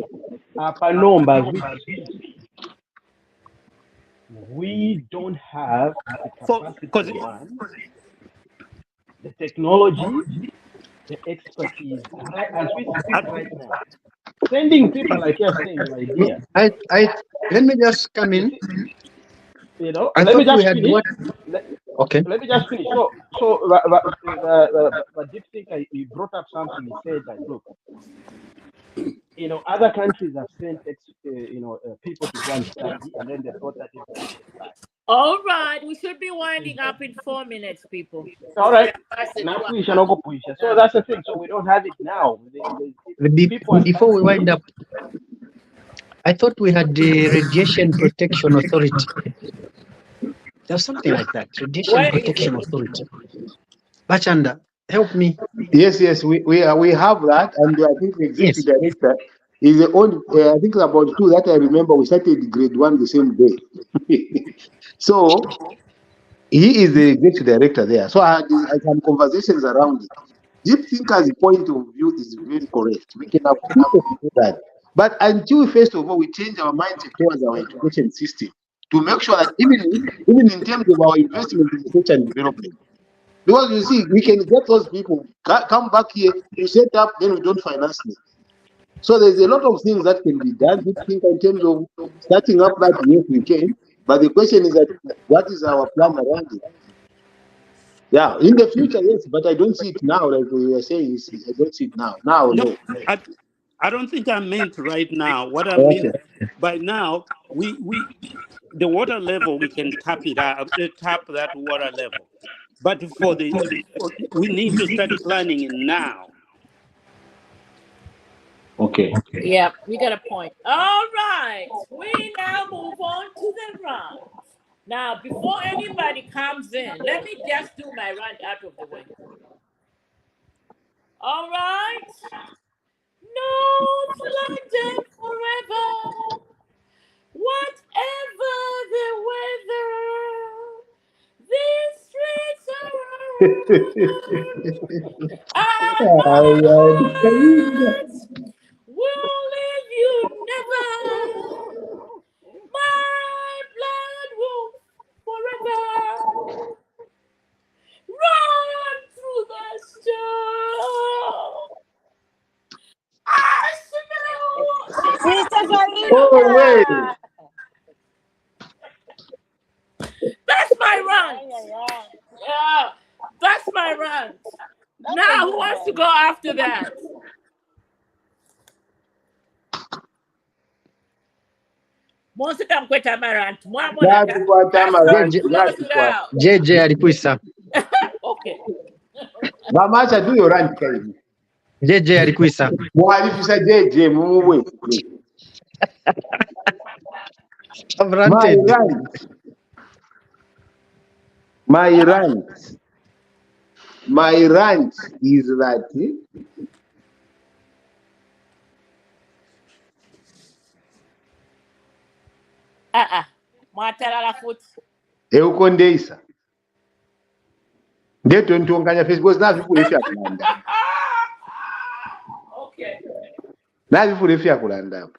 per numbers we speak, we don't have the capacity, Because one, the technology, the expertise right as we speak right now. Sending people like you're saying your idea. Let me just come You in. see, you know, I let me thought we just had finish. what? Let, Okay. let me just finish. But Deep Thinker, he brought up something. He said that look, other countries have sent people to go and study, and then they brought that information back. All right, we should be winding up in 4 minutes, people. All right, I said, now push and go push. So that's the thing. So we don't have it now. People are Before we studying wind it. up, I thought we had the Radiation Protection Authority. There's something like that. Radiation where is Protection it? Authority. Bachanda, help me. Yes, we have that, and I think the Yes. executive director is the only. I think about two that I remember. We started grade 1 the same day, so he is the executive director there. So I had some conversations around it. Deep Thinker's point of view is very correct. We can have people to do that, but until first of all we change our mindset towards our education system to make sure that even in terms of our investment in research and development. Because you see, we can get those people come back here to set up, then we don't finance them. So there's a lot of things that can be done. We think in terms of starting up that, yes, we can. But the question is that what is our plan around it? Yeah, in the future, yes, but I don't see it now. Like we were saying, I don't see it now. Now, No, no. I don't think I meant right now. What I Okay. mean by now, the water level, we can tap it up, tap that water level. But we need to start planning it now. Okay. Yeah, you got a point. All right, we now move on to the run. Now, before anybody comes in, let me just do my rant out of the way. All right. North London forever. Whatever the weather, these streets are mine. Will leave you never. My blood will forever run through the storm. Sister Oh, wait. Galina. That's my rant. Yeah. Yeah, that's my rant. That's a Now, good who wants to one. go after that? Monsita Mkweta Marant. That's what I'm Let's around. close it out. JJ alikuisa. Okay. Mamacha, do your run, Kaini. JJ alikuisa. Why if you say JJ, move I've My ranted. rant. My rant is that Mwatala foot. eukondeisa ndetontonganya Facebook navifurefya kulanda Okay. navifurefya kulanda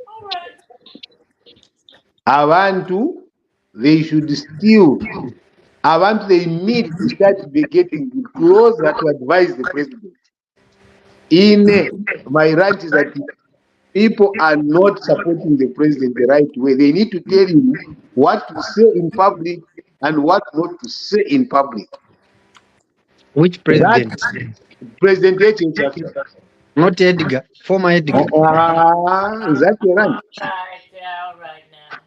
All right. abantu they should still abantu they need to start getting closer to advise the president. My rant is that people are not supporting the president the right way. They need to tell him what to say in public and what not to say in public. Which president? That President H. Not Edgar. Former Edgar. Is that your rant? All right now.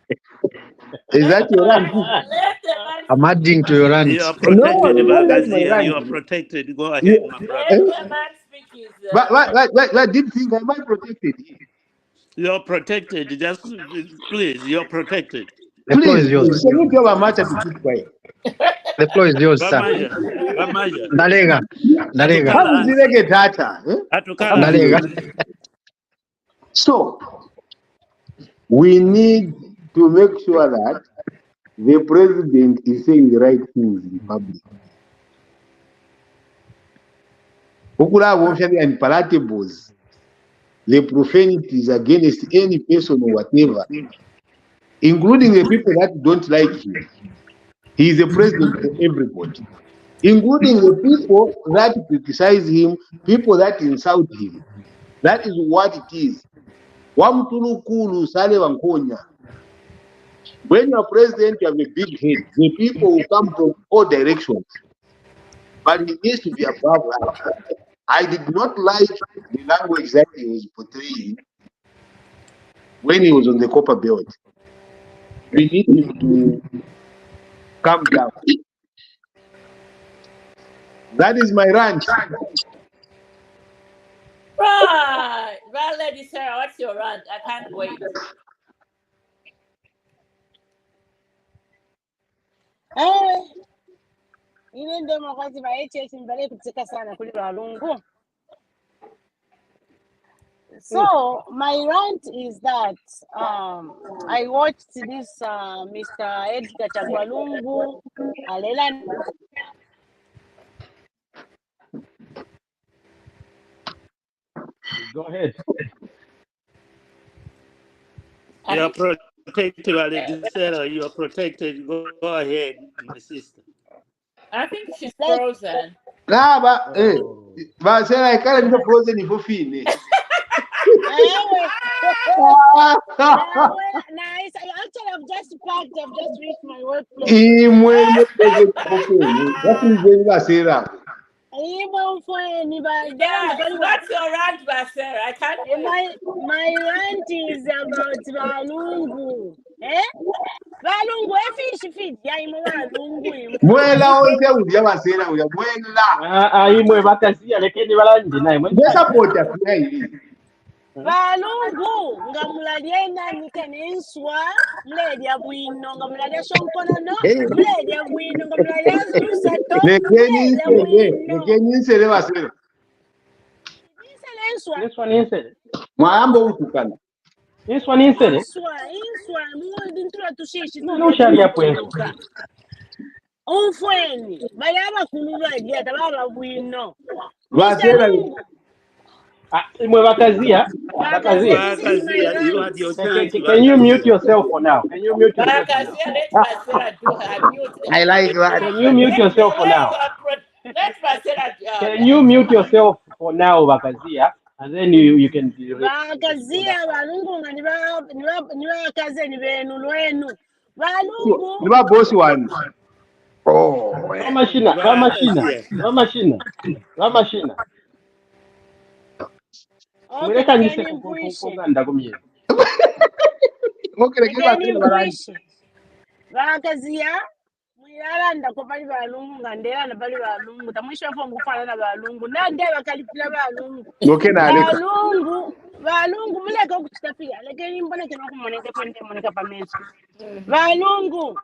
Is that your rant? Let the man I'm adding to your rant. You are No, protected, you don't like my Bagazia. You are rant. protected. Go ahead, my brother. let the man speak his. But did think am I protected here? You are protected. Just please, you are protected. The floor is yours. Can you tell Amacha to keep quiet? The floor is yours, sir. Bamaja. Ndalega. Ndalega. How is it get data? Atukala. So we need to make sure that the president is saying the right things in public. And palatables, the profanities against any person or whatever, including the people that don't like him. He is the president for everybody. including the people that criticize him, people that insult him. That is what it is. Wamtulukulu Sale Wankonya. When you're president, you have a big head. The people will come from all directions. But he needs to be above that. I did not like the language that he was portraying when he was on the copper belt. We need him to calm down. That is my rant. Right. Well, Lady Sarah, what's your rant? I can't wait. Ile ndio makazi baeche mbele kutika sana kuli balungu. So my rant is that I watched this Mr. Edgar Chagwalungu Alela. Go ahead. You are protected, Alexandra. You are protected. Go ahead, my sister. I think she's frozen. Nah, but say I can't be frozen for fine. Nice. Actually, I've just packed. I've just reached my workplace. What is the Sarah? What's your rant, Basera? I can't wait. My rant is about Balungu. Balungu, fish feed. Balungu. Mwela onse udya Basera uya mwela. Imwe bakasiya lekeni balandi naye mwe. Support afuna ili. Balungu ngamulalyena nikaninswa mledya bwino ngamulya shonkonono mledya bwino ngamulya zusato lekeni Basera. Inswa ninsele. Mwambo ukukana. Inswa ninsele. Inswa mundi ntula tushishi Nushali ya pwenso. Umfweni bayaba kululwa tababa bwino. Basera. Imwe bakazia. You had your chance. Can you mute yourself for now? Can you mute yourself for now? Let Basera do her mute. I like that. Can you mute yourself for now? Let Basera. Can you mute yourself for now, Bakazia? And then you can. Bakazia balungu niba kazeni benu lwenu. Balungu. Niba boss one. Oh. Ramashina. Mweleka njise kukonganda kumye. Bakazia mwilanda ko bali balungu ngandela na bali balungu tamwisha fo ngufana na balungu nande bakalipila balungu balungu muleka ukutapia lakini mbona kina kumoneka pende moneka pameso balungu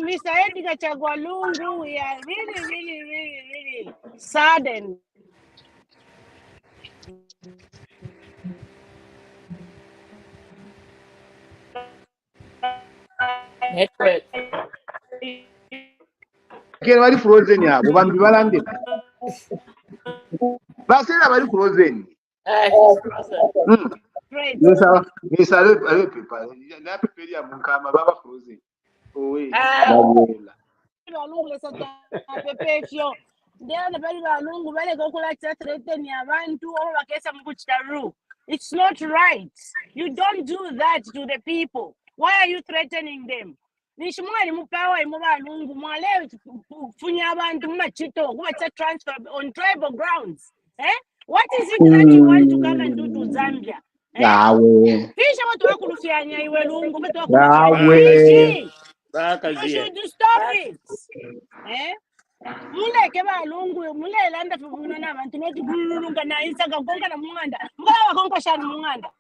Mr. Edgar Chagwalungu, we are really saddened. Network. Kera bari frozen yabo bambi balande. Basera bari frozen. She's frozen. Yes, I people. Na prepare ya munkama baba frozen. Oui. It's not right. You don't do that to the people. Why are you threatening them? Transfer on tribal grounds. What is it that you want to come and do to Zambia? Fish what wakulufyanya iwe lungu beto wakulufyanya. You should stop it. Muleke balungu mulelanda fubuna nabantu noti kululunga na isaka konka na munganda. Mbala konka shani munganda.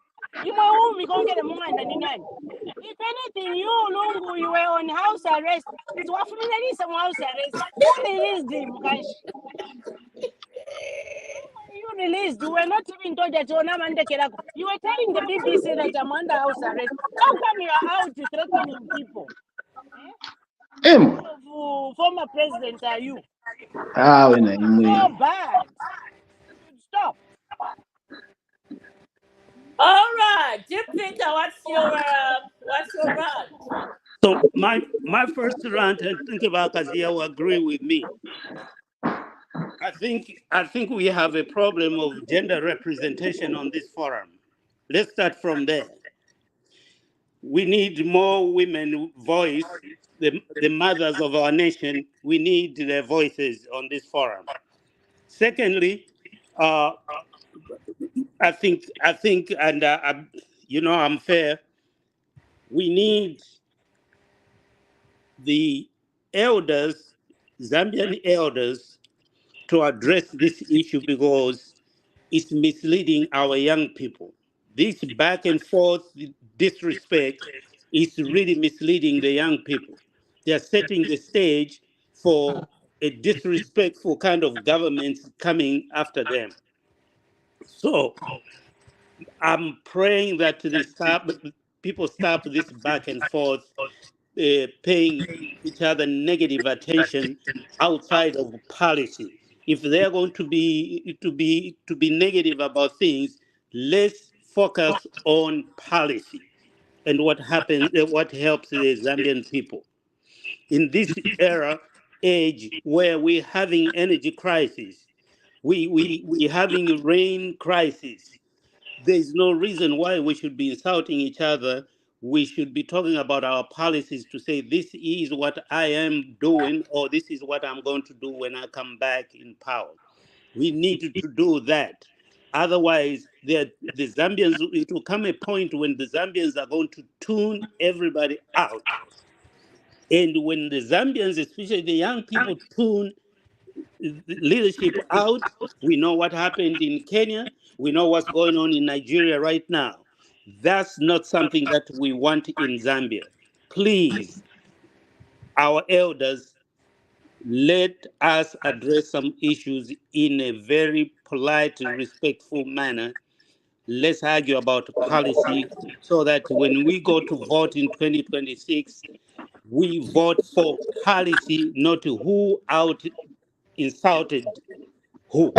Imwe umi konke na munganda ni nani? If anything you lungu you were on house arrest. It's wafuminyanisa mu house arrest. Who released him kashi? You released, you were not even told that you were telling the BBC that I'm under house arrest. How come you are out threatening people? Former president are you? So bad. Stop. All right, Deep Thinker, what's your rant? So my first rant, I think about Kazia will agree with me. I think we have a problem of gender representation on this forum. Let's start from there. We need more women voice, the mothers of our nation. We need their voices on this forum. Secondly, uh, I think, and I'm fair. We need the elders, Zambian elders, to address this issue because it's misleading our young people. This back and forth disrespect is really misleading the young people. They are setting the stage for a disrespectful kind of governments coming after them. So I'm praying that people stop this back and forth, paying each other negative attention outside of policy. If they're going to be negative about things, let's focus on policy and what happens, what helps the Zambian people in this age where we're having energy crisis, we having rain crisis. There is no reason why we should be insulting each other. We should be talking about our policies to say, this is what I am doing, or this is what I'm going to do when I come back in power. We need to do that. Otherwise, the Zambians, it will come a point when the Zambians are going to tune everybody out. And when the Zambians, especially the young people, tune leadership out. We know what happened in Kenya. We know what's going on in Nigeria right now. That's not something that we want in Zambia. Please, our elders, let us address some issues in a very polite, respectful manner. Let's argue about policy so that when we go to vote in 2026, we vote for policy, not who out insulted who.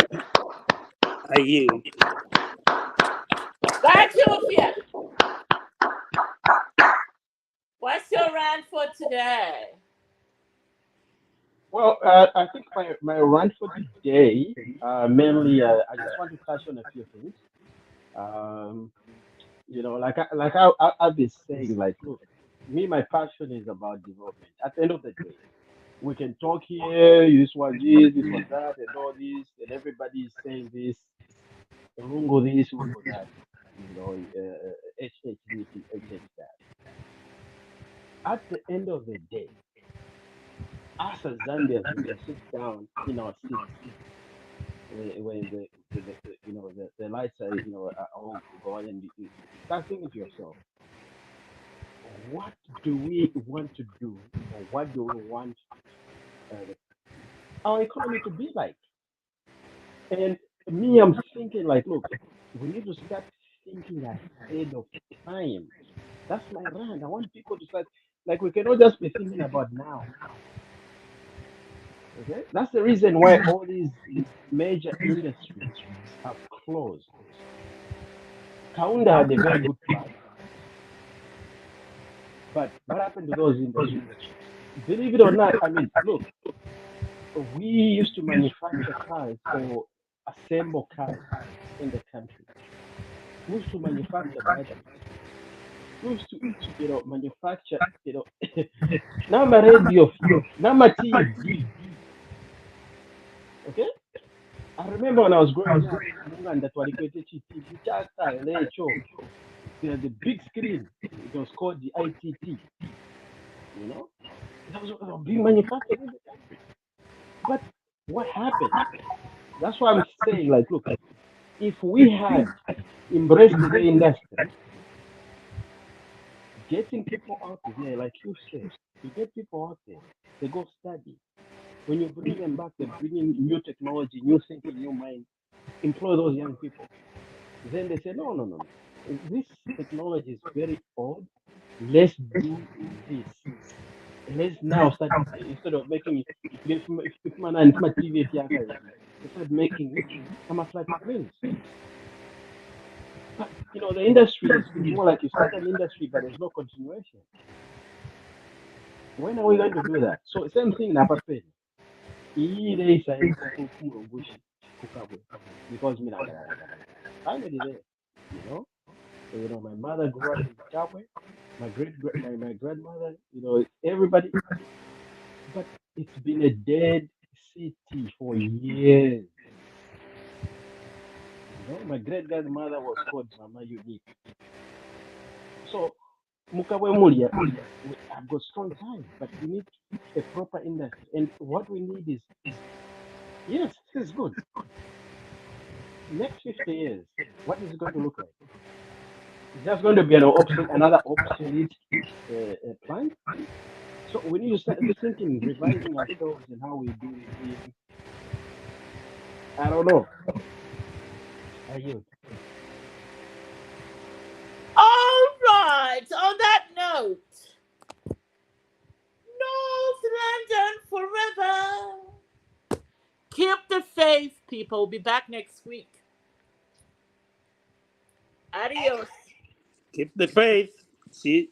I yield. Right, Samfya. What's your rant for today? Well, I think my run for today, mainly, I just want to touch on a few things. Um, I've been saying, like, look, me, my passion is about development. At the end of the day, we can talk here, this was that, and all this, and everybody is saying this, Lungo this, Lungo that, HHDT, that. At the end of the day, us as Zambians, we can sit down in our seats when the lights are all going, and you start thinking to yourself, what do we want to do, or what do we want our economy to be like? And me, I'm thinking like, look, we need to start thinking ahead of time. That's my rant. I want people to start, like, we cannot just be thinking about now. Okay, that's the reason why all these major industries have closed. Kaunda had a very good plan, but what happened to those industries? Believe it or not, I mean, look, we used to manufacture cars or assemble cars in the country. We used to manufacture batteries. We used to, manufacture, nama radio, nama TV. Okay, I remember when I was growing up, Munganda twalikwete TV chaka lecho. There's a big screen. It was called the ITT. That was being manufactured in the country. But what happened? That's why I'm saying, like, look, if we had embraced the industry, getting people out there, like you said, you get people out there, they go study. When you bring them back, they bring in new technology, new thinking, new mind, employ those young people. Then they say, no, no, no, no. This technology is very old. Let's do this. Let's now start, instead of making if man and my TV, they start making some flat screens. But the industry is more like you start an industry, but there's no continuation. When are we going to do that? So same thing na papeli. Ile isaenda kumulungushi kukabwe because mina garagara. Family there, you know. My mother grew up in Kabwe. My grandmother, everybody. But it's been a dead city for years. My great grandmother was called Mama Unique. So Mukabwe Mulia, we have got strong ties, but we need a proper industry. And what we need is, yes, this is good. Next 50 years, what is it going to look like? It's just going to be another obsolete plant. So we need to start thinking, revising ourselves and how we do things. I don't know. I yield. All right. On that note, North London forever. Keep the faith, people. We'll be back next week. Adios. Keep the faith. See